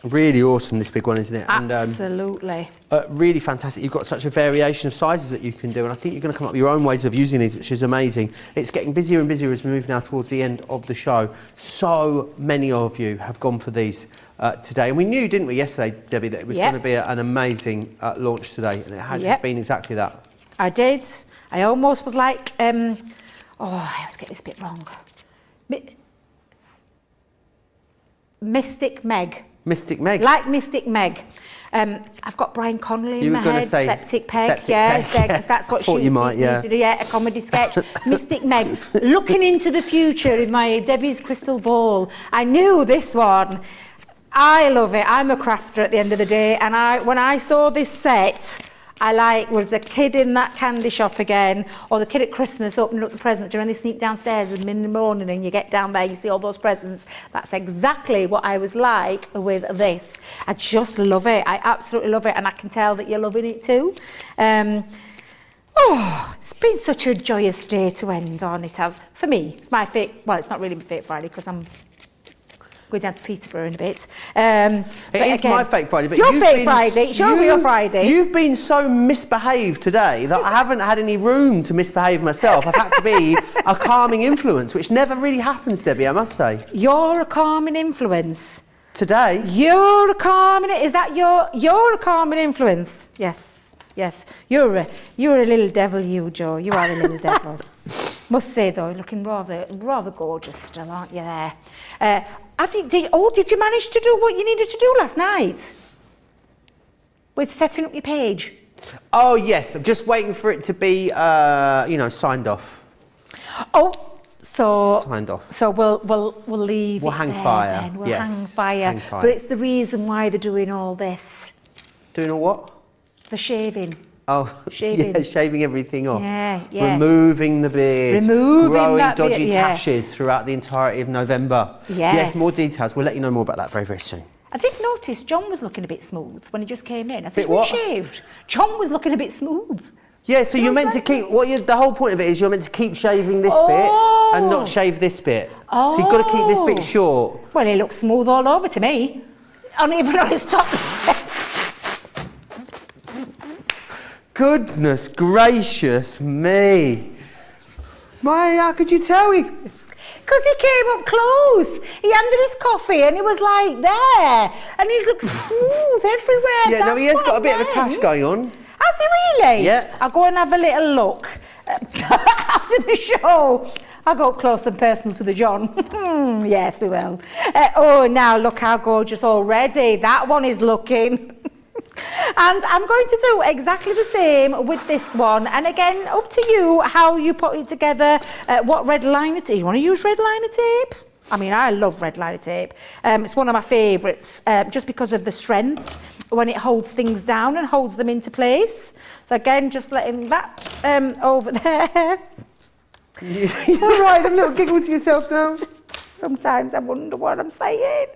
Speaker 1: Really awesome, this big one, isn't it?
Speaker 2: Absolutely.
Speaker 1: And, really fantastic. You've got such a variation of sizes that you can do, and I think you're going to come up with your own ways of using these, which is amazing. It's getting busier and busier as we move now towards the end of the show. So many of you have gone for these today, and we knew, didn't we, yesterday, Debbie, that it was going to be an amazing launch today, and it has been exactly that.
Speaker 2: I did. I almost was like, I always get this bit wrong. Mystic Meg.
Speaker 1: Mystic Meg.
Speaker 2: Like Mystic Meg. I've got Brian Connolly in my head. Septic Peg.
Speaker 1: Peg.
Speaker 2: Because that's what she did. Yeah, a comedy sketch. Mystic Meg. Looking into the future in my Debbie's crystal ball. I knew this one. I love it. I'm a crafter at the end of the day, and when I saw this set, I was a kid in that candy shop again, or the kid at Christmas opening up the present during they sneak downstairs in the morning and you get down there, you see all those presents. That's exactly what I was like with this. I just love it. I absolutely love it, and I can tell that you're loving it too. It's been such a joyous day to end on. It has. For me, it's my fate. Well, it's not really my fate Friday because I'm going down to Peterborough in a bit.
Speaker 1: It is my fake Friday. But
Speaker 2: it's your fake Friday. It's your real Friday.
Speaker 1: You've been so misbehaved today that I haven't had any room to misbehave myself. I've had to be a calming influence, which never really happens, Debbie, I must say.
Speaker 2: You're a calming influence.
Speaker 1: Today?
Speaker 2: You're a calming... Is that you're a calming influence? Yes. You're a little devil, you, Joe. You are a little devil. Must say, though, you're looking rather gorgeous still, aren't you there? Did you manage to do what you needed to do last night? With setting up your page?
Speaker 1: Oh, yes. I'm just waiting for it to be, signed off. Signed off.
Speaker 2: So we'll leave
Speaker 1: We'll
Speaker 2: it
Speaker 1: hang
Speaker 2: there
Speaker 1: fire.
Speaker 2: then. We'll
Speaker 1: Yes.
Speaker 2: hang fire. But it's the reason why they're doing all this.
Speaker 1: Doing all what?
Speaker 2: The shaving.
Speaker 1: Oh,
Speaker 2: Shaving.
Speaker 1: Shaving everything off.
Speaker 2: Yeah.
Speaker 1: Removing the beard.
Speaker 2: Removing
Speaker 1: growing
Speaker 2: that
Speaker 1: dodgy
Speaker 2: beard, yes.
Speaker 1: tashes throughout the entirety of November.
Speaker 2: Yes.
Speaker 1: More details. We'll let you know more about that very, very soon.
Speaker 2: I did notice John was looking a bit smooth when he just came in. I think
Speaker 1: Bit what?
Speaker 2: he shaved. John was looking a bit smooth.
Speaker 1: Yeah, so you're meant to keep, the whole point of it is you're meant to keep shaving this bit and not shave this bit. So you've got to keep this bit short.
Speaker 2: Well, he looks smooth all over to me. Even on his top.
Speaker 1: Goodness gracious me. How could you tell?
Speaker 2: Because he came up close. He handed his coffee and he was like there. And he looked smooth everywhere.
Speaker 1: Yeah, no, he has got a bit of a tash going on.
Speaker 2: Has he really?
Speaker 1: Yeah.
Speaker 2: I'll go and have a little look after the show. I'll go up close and personal to the John. Yes, we will. Now look how gorgeous already. That one is looking. And I'm going to do exactly the same with this one. And again, up to you how you put it together. What red liner tape? You want to use red liner tape? I mean, I love red liner tape. It's one of my favourites just because of the strength when it holds things down and holds them into place. So again, just letting that over there.
Speaker 1: You're right, a little giggle to yourself now.
Speaker 2: Sometimes I wonder what I'm saying.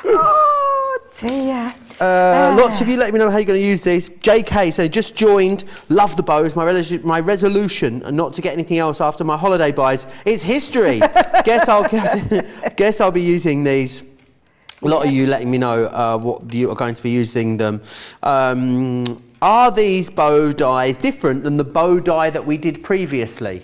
Speaker 2: Oh dear.
Speaker 1: Lots of you let me know how you're going to use this. JK, so just joined, love the bows. My resolution not to get anything else after my holiday buys is history. Guess I'll be using these. A lot of you letting me know what you are going to be using them. Are these bow dies different than the bow die that we did previously?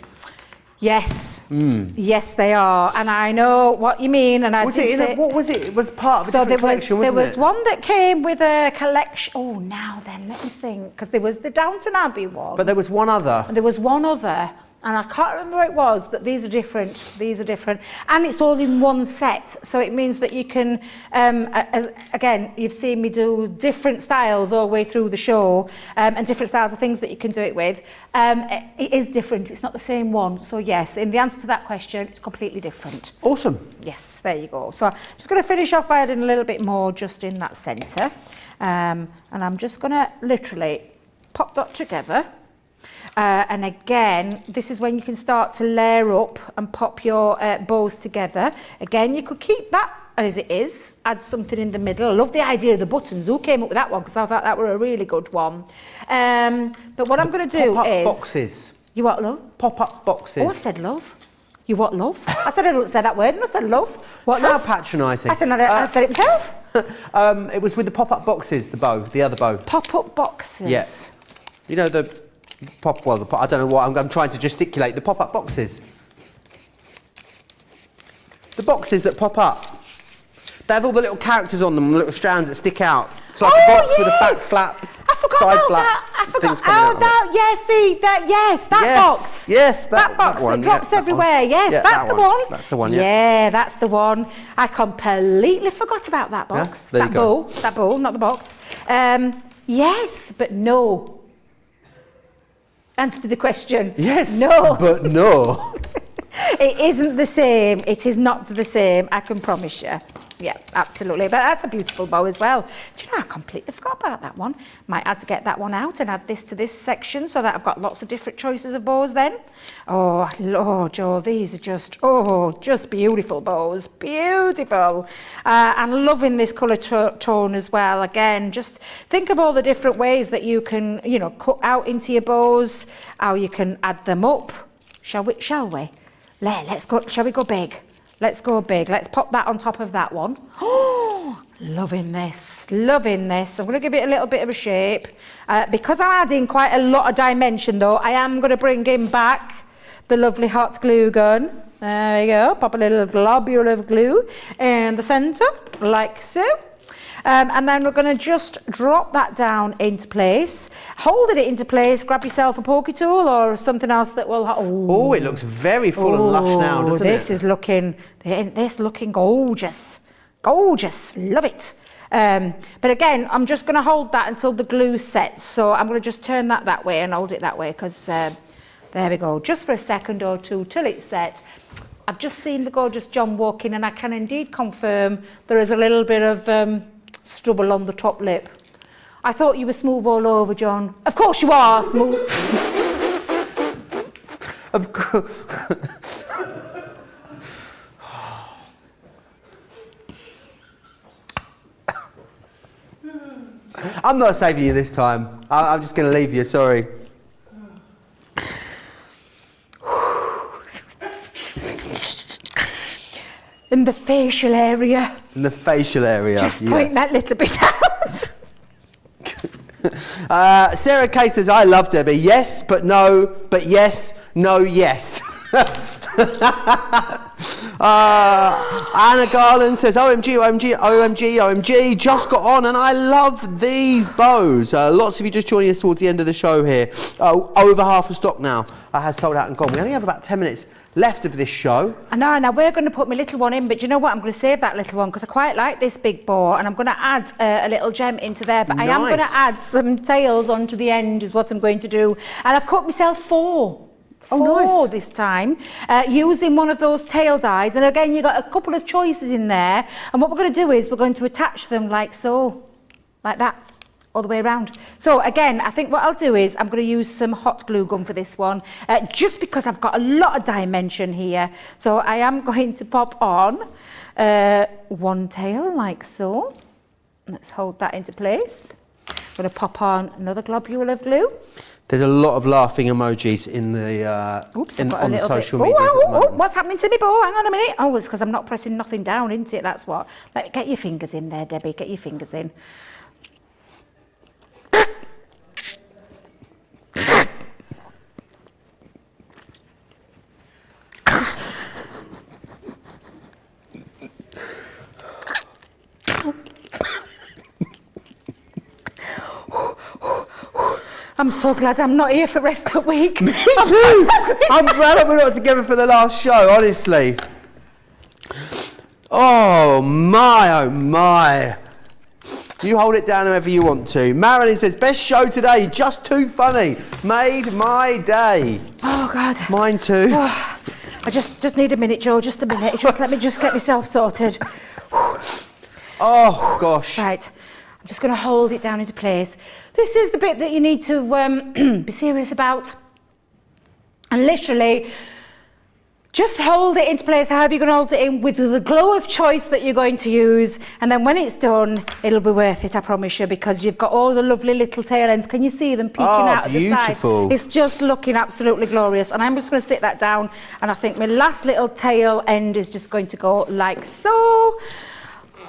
Speaker 2: Yes, yes they are, and I know what you mean. And
Speaker 1: what was it? It was part of a different collection, wasn't it?
Speaker 2: There was one that came with a collection. Oh, now then, let me think, because there was the Downton Abbey one.
Speaker 1: But there was one other.
Speaker 2: And there was one other, and I can't remember what it was, but these are different. These are different, and it's all in one set, so it means that you can, again, you've seen me do different styles all the way through the show, and different styles of things that you can do it with. It is different. It's not the same one. So yes, in the answer to that question, it's completely different.
Speaker 1: Awesome.
Speaker 2: Yes, there you go. So I'm just going to finish off by adding a little bit more just in that centre, and I'm just going to literally pop that together. And again, this is when you can start to layer up and pop your bows together. Again, you could keep that as it is, add something in the middle. I love the idea of the buttons. Who came up with that one? Because I thought that were a really good one. But what I'm going to do
Speaker 1: Pop-up boxes.
Speaker 2: You what, love?
Speaker 1: Pop-up boxes.
Speaker 2: Oh, I said love. You what, love? I said I don't say that word, and I said love. What,
Speaker 1: How
Speaker 2: love?
Speaker 1: patronising.
Speaker 2: I said I said it myself.
Speaker 1: It was with the pop-up boxes, the other bow.
Speaker 2: Pop-up boxes.
Speaker 1: Yes. You know the I don't know what, I'm trying to gesticulate. The pop-up boxes. The boxes that pop up. They have all the little characters on them, little strands that stick out. It's like a box with a back flap,
Speaker 2: I forgot
Speaker 1: side
Speaker 2: about
Speaker 1: flap.
Speaker 2: that. I forgot.
Speaker 1: Things coming out of it.
Speaker 2: That box.
Speaker 1: Yes,
Speaker 2: that box
Speaker 1: one,
Speaker 2: that drops
Speaker 1: that
Speaker 2: everywhere.
Speaker 1: one.
Speaker 2: Yes,
Speaker 1: Yeah,
Speaker 2: that's
Speaker 1: that
Speaker 2: the
Speaker 1: one.
Speaker 2: one.
Speaker 1: That's the one, yeah.
Speaker 2: Yeah, that's the one. I completely forgot about that box.
Speaker 1: there you go.
Speaker 2: That bowl, not the box. Yes, but no. Answer to the question.
Speaker 1: Yes,
Speaker 2: no.
Speaker 1: but no.
Speaker 2: It isn't the same. It is not the same, I can promise you. Yeah, absolutely. But that's a beautiful bow as well. Do you know, I completely forgot about that one. Might have to get that one out and add this to this section so that I've got lots of different choices of bows then. Oh, Lord, Joe, these are just beautiful bows. Beautiful. And loving this colour tone as well. Again, just think of all the different ways that you can, you know, cut out into your bows, how you can add them up. Shall we? Let's go. Shall we go big? Let's go big. Let's pop that on top of that one. Oh, loving this. Loving this. I'm going to give it a little bit of a shape. Because I'm adding quite a lot of dimension though, I am going to bring in back the lovely hot glue gun. There we go. Pop a little globule of glue in the centre, like so. And then we're going to just drop that down into place. Holding it into place, grab yourself a pokey tool or something else that will...
Speaker 1: Oh, it looks very full and lush now, doesn't it?
Speaker 2: This is looking gorgeous. Gorgeous. Love it. But again, I'm just going to hold that until the glue sets. So I'm going to just turn that way and hold it that way because there we go. Just for a second or two till it's set. I've just seen the gorgeous John walk in and I can indeed confirm there is a little bit of... stubble on the top lip. I thought you were smooth all over, John. Of course you are smooth.
Speaker 1: Of course. I'm not saving you this time. I'm just going to leave you, sorry.
Speaker 2: In the facial area.
Speaker 1: In the facial area.
Speaker 2: Just point that little bit out.
Speaker 1: Sarah Kay says, I love Debbie. Yes, but no, but yes, no, yes. Anna Garland says, OMG, OMG, OMG, OMG, just got on and I love these bows. Lots of you just joining us towards the end of the show here. Over half the stock now has sold out and gone. We only have about 10 minutes left of this show.
Speaker 2: I know, now we're going to put my little one in, but you know what? I'm going to save that little one because I quite like this big bow and I'm going to add a little gem into there, but
Speaker 1: Nice.
Speaker 2: I am going to add some tails onto the end is what I'm going to do. And I've cut myself four
Speaker 1: nice.
Speaker 2: this time, using one of those tail dies. And again, you've got a couple of choices in there. And what we're going to do is we're going to attach them like so, like that, all the way around. So again, I think what I'll do is I'm going to use some hot glue gun for this one, just because I've got a lot of dimension here. So I am going to pop on one tail like so. Let's hold that into place. I'm going to pop on another globule of glue.
Speaker 1: There's a lot of laughing emojis in the on the social media.
Speaker 2: What's happening to me, Bo? Hang on a minute. Oh, it's because I'm not pressing nothing down, isn't it? That's what. Get your fingers in there, Debbie. Get your fingers in. I'm so glad I'm not here for the rest of the week.
Speaker 1: Me too. I'm glad that we're not together for the last show, honestly. Oh my. You hold it down however you want to. Marilyn says, best show today, just too funny. Made my day.
Speaker 2: Oh, God.
Speaker 1: Mine too.
Speaker 2: Oh, I just need a minute, Joe, just a minute. Just let me just get myself sorted.
Speaker 1: Oh, gosh.
Speaker 2: Right. I'm just going to hold it down into place. This is the bit that you need to be serious about. And literally, just hold it into place however you're going to hold it in with the glow of choice that you're going to use. And then when it's done, it'll be worth it, I promise you, because you've got all the lovely little tail ends. Can you see them peeking out of the side?
Speaker 1: Beautiful.
Speaker 2: It's just looking absolutely glorious. And I'm just going to sit that down. And I think my last little tail end is just going to go like so.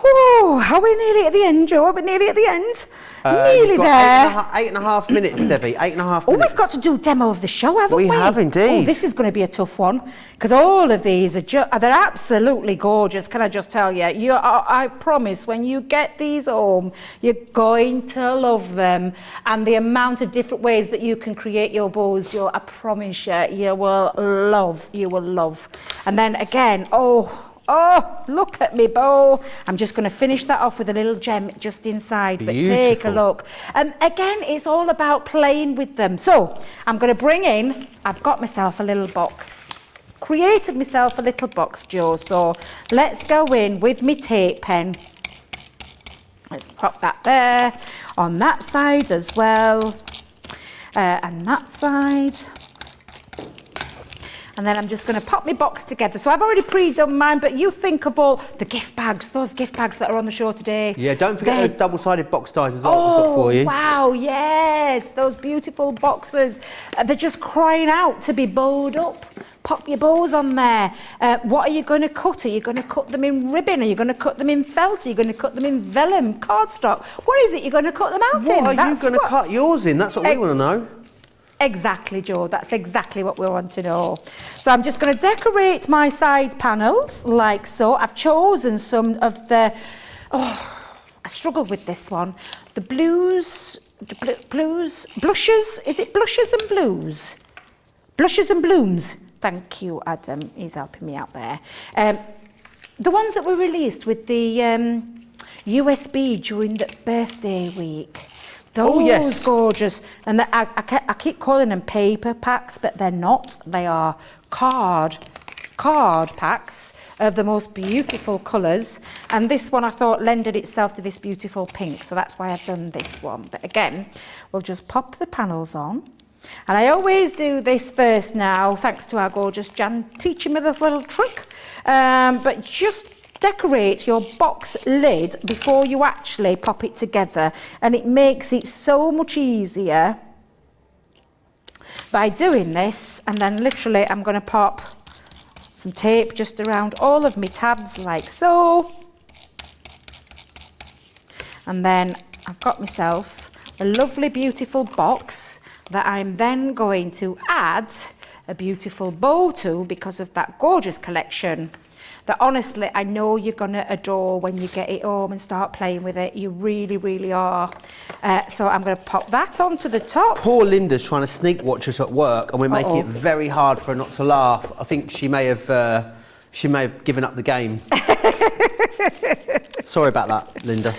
Speaker 2: Oh, are we nearly at the end, Joe? Are we nearly at the end? Nearly there.
Speaker 1: 8.5 minutes, Debbie. 8.5 minutes.
Speaker 2: Oh, we've got to do a demo of the show, haven't we?
Speaker 1: We have indeed.
Speaker 2: Oh, this is going to be a tough one because all of these are they're absolutely gorgeous. Can I just tell you? I promise, when you get these home, you're going to love them, and the amount of different ways that you can create your bows, Joe, I promise you will love. You will love. And then again, oh, look at me bow. I'm just going to finish that off with a little gem just inside. But take a look. And again, it's all about playing with them. So I'm going to bring in, I've got myself a little box. Created myself a little box, Joe. So let's go in with my tape pen. Let's pop that there. On that side as well. And that side. And then I'm just going to pop my box together. So I've already pre-done mine, but you think of all the gift bags, those gift bags that are on the show today.
Speaker 1: Yeah, don't forget those double-sided box dies as well that we've got for you.
Speaker 2: Wow, yes, those beautiful boxes. They're just crying out to be bowed up. Pop your bows on there. What are you going to cut? Are you going to cut them in ribbon? Are you going to cut them in felt? Are you going to cut them in vellum, cardstock? What is it you're going to cut them out in?
Speaker 1: What are you going to cut yours in? That's what we want to know.
Speaker 2: Exactly, Joe. That's exactly what we want to know. So I'm just going to decorate my side panels like so. I've chosen some of the... Oh, I struggled with this one. The blues... Blushes? Is it blushes and blues? Blushes and blooms. Thank you, Adam. He's helping me out there. The ones that were released with the USB during the birthday week. Those gorgeous. And I keep calling them paper packs, but they're not. They are card packs of the most beautiful colours. And this one I thought lended itself to this beautiful pink, so that's why I've done this one. But again, we'll just pop the panels on. And I always do this first now, thanks to our gorgeous Jan teaching me this little trick. But just decorate your box lid before you actually pop it together, and it makes it so much easier by doing this. And then literally I'm going to pop some tape just around all of my tabs like so, and then I've got myself a lovely beautiful box that I'm then going to add a beautiful bow to because of that gorgeous collection that honestly I know you're going to adore when you get it home and start playing with it. You really, really are. So I'm going to pop that onto the top.
Speaker 1: Poor Linda's trying to sneak watch us at work, and we're making it very hard for her not to laugh. I think she may have given up the game. Sorry about that, Linda.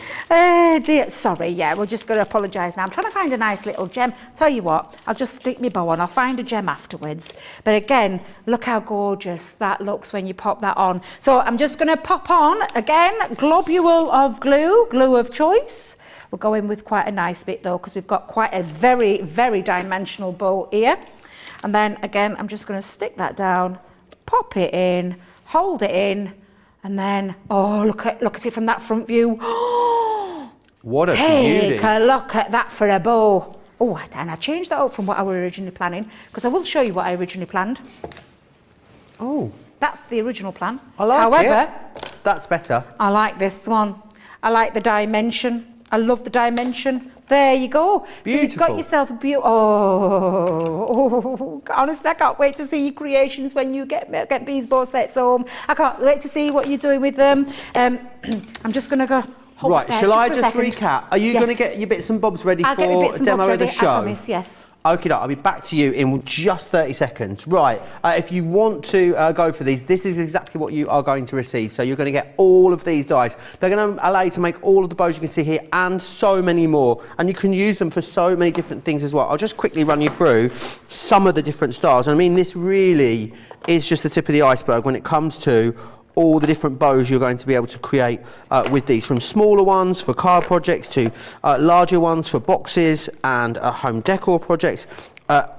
Speaker 2: Dear, sorry, yeah, we're just going to apologise now. I'm trying to find a nice little gem. Tell you what, I'll just stick my bow on. I'll find a gem afterwards. But again, look how gorgeous that looks when you pop that on. So I'm just going to pop on, again, globule of glue of choice. We'll go in with quite a nice bit though, because we've got quite a very, very dimensional bow here. And then again, I'm just going to stick that down, pop it in, hold it in, and then, oh, look at it from that front view.
Speaker 1: What a beauty.
Speaker 2: Take a look at that for a bow. Oh, and I changed that up from what I were originally planning, because I will show you what I originally planned.
Speaker 1: Oh.
Speaker 2: That's the original plan.
Speaker 1: I like
Speaker 2: However,
Speaker 1: it. That's better.
Speaker 2: I like this one. I like the dimension. I love the dimension. There you go.
Speaker 1: Beautiful.
Speaker 2: So you've got yourself a beautiful. Oh, honestly, I can't wait to see your creations when you get these bow sets home. I can't wait to see what you're doing with them. I'm just going to go.
Speaker 1: Right, shall I just recap? Are you going to get your bits and bobs ready for a demo of the show?
Speaker 2: I promise, yes.
Speaker 1: Okay, I'll be back to you in just 30 seconds. Right, if you want to go for these, this is exactly what you are going to receive. So you're going to get all of these dies. They're going to allow you to make all of the bows you can see here and so many more. And you can use them for so many different things as well. I'll just quickly run you through some of the different styles. I mean, this really is just the tip of the iceberg when it comes to all the different bows you're going to be able to create with these, from smaller ones for card projects to larger ones for boxes and home decor projects.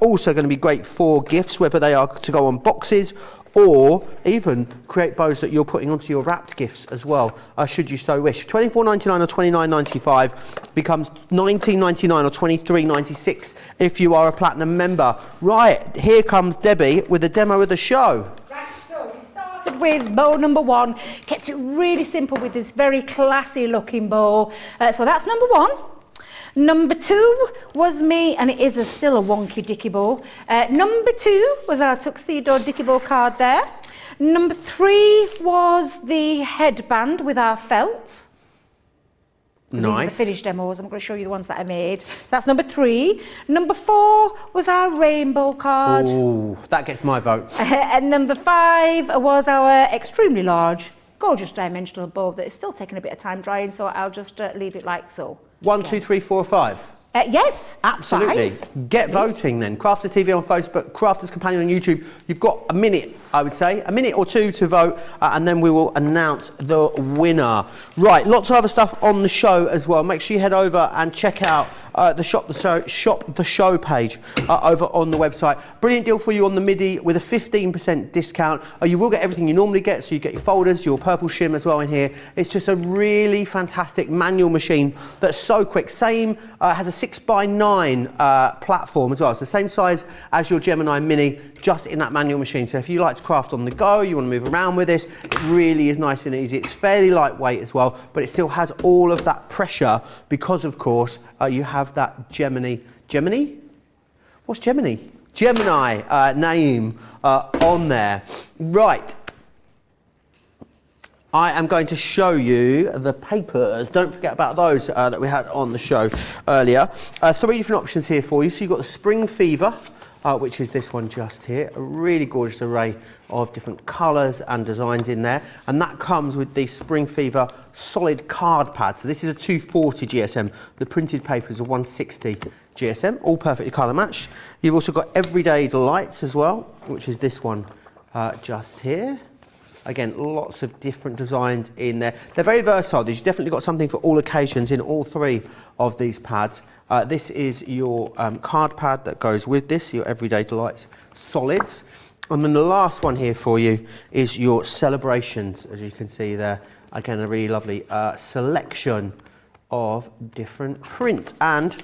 Speaker 1: Also going to be great for gifts, whether they are to go on boxes or even create bows that you're putting onto your wrapped gifts as well, should you so wish. $24.99 or $29.95 becomes $19.99 or $23.96 if you are a platinum member. Right, here comes Debbie with a demo of the show.
Speaker 2: With bow number 1, kept it really simple with this very classy looking bow. So that's number 1. Number 2 was me, and it is still a wonky dicky bow. Number 2 was our tuxedo dicky bow card there. Number 3 was the headband with our felt. Nice. These are the finished demos. I'm going to show you the ones that I made. That's number 3. Number 4 was our rainbow card.
Speaker 1: Oh, that gets my vote.
Speaker 2: And number 5 was our extremely large, gorgeous dimensional bow that is still taking a bit of time drying, so I'll just leave it like so.
Speaker 1: 1, 2, 3, 4, 5.
Speaker 2: Yes.
Speaker 1: Absolutely.
Speaker 2: 5.
Speaker 1: Get voting then. Crafters TV on Facebook, Crafters Companion on YouTube. You've got a minute, I would say, a minute or two to vote, and then we will announce the winner. Right, lots of other stuff on the show as well. Make sure you head over and check out the Shop the Show page over on the website. Brilliant deal for you on the MIDI with a 15% discount. You will get everything you normally get, so you get your folders, your purple shim as well in here. It's just a really fantastic manual machine that's so quick. Same, has a 6x9 platform as well, so same size as your Gemini Mini, just in that manual machine. So if you like to craft on the go, you want to move around with this, it really is nice and easy. It's fairly lightweight as well, but it still has all of that pressure because, of course, you have that Gemini? What's Gemini? Gemini name on there. Right. I am going to show you the papers. Don't forget about those that we had on the show earlier. 3 different options here for you. So you've got the Spring Fever, which is this one just here. A really gorgeous array of different colours and designs in there. And that comes with the Spring Fever solid card pad. So this is a 240 GSM. The printed paper is a 160 GSM, all perfectly colour matched. You've also got Everyday Delights as well, which is this one just here. Again, lots of different designs in there. They're very versatile. You've definitely got something for all occasions in all 3 of these pads. This is your card pad that goes with this, your Everyday Delights solids. And then the last one here for you is your Celebrations, as you can see there. Again, a really lovely selection of different prints. And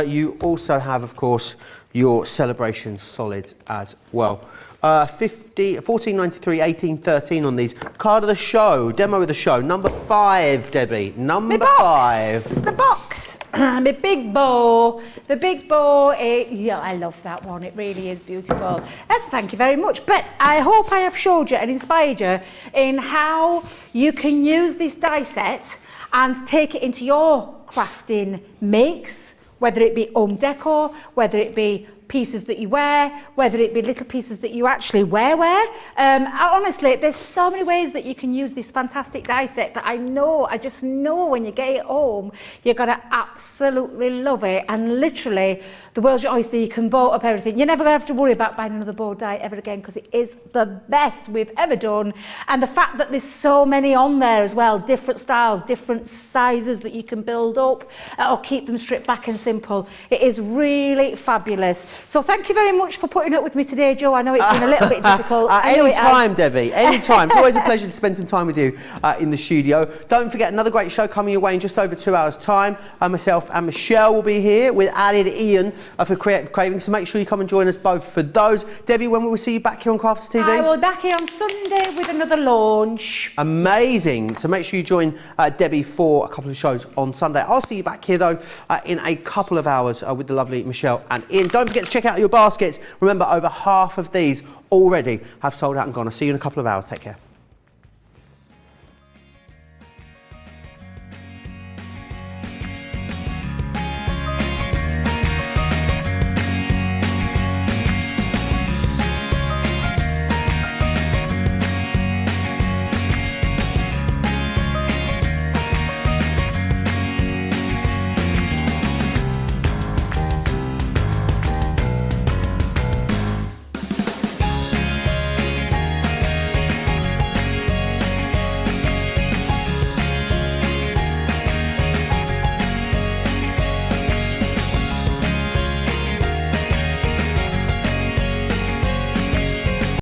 Speaker 1: you also have, of course, your Celebrations solids as well. 14.93, 18.13 on these. Card of the show, demo of the show, number 5, Debbie. Number 5.
Speaker 2: The box. My big bow. The big bow. Yeah, I love that one. It really is beautiful. Yes, thank you very much. But I hope I have showed you and inspired you in how you can use this die set and take it into your crafting mix, whether it be home decor, whether it be pieces that you wear, whether it be little pieces that you actually wear. Honestly, there's so many ways that you can use this fantastic die set that I just know when you get it home, you're going to absolutely love it and literally the world's your oyster. You can boat up everything. You're never going to have to worry about buying another bow die ever again because it is the best we've ever done. And the fact that there's so many on there as well, different styles, different sizes that you can build up or keep them stripped back and simple. It is really fabulous. So thank you very much for putting up with me today, Joe. I know it's been a little bit difficult.
Speaker 1: Any time, Debbie, any time. It's always a pleasure to spend some time with you in the studio. Don't forget, another great show coming your way in just over 2 hours' time. Myself and Michelle will be here with added Ian for Creative Craving, so make sure you come and join us both for those. Debbie, when will we see you back here on Crafters TV?
Speaker 2: I will be back here on Sunday with another launch.
Speaker 1: Amazing. So make sure you join Debbie for a couple of shows on Sunday. I'll see you back here, though, in a couple of hours with the lovely Michelle and Ian. Don't forget to check out your baskets. Remember, over half of these already have sold out and gone. I'll see you in a couple of hours. Take care.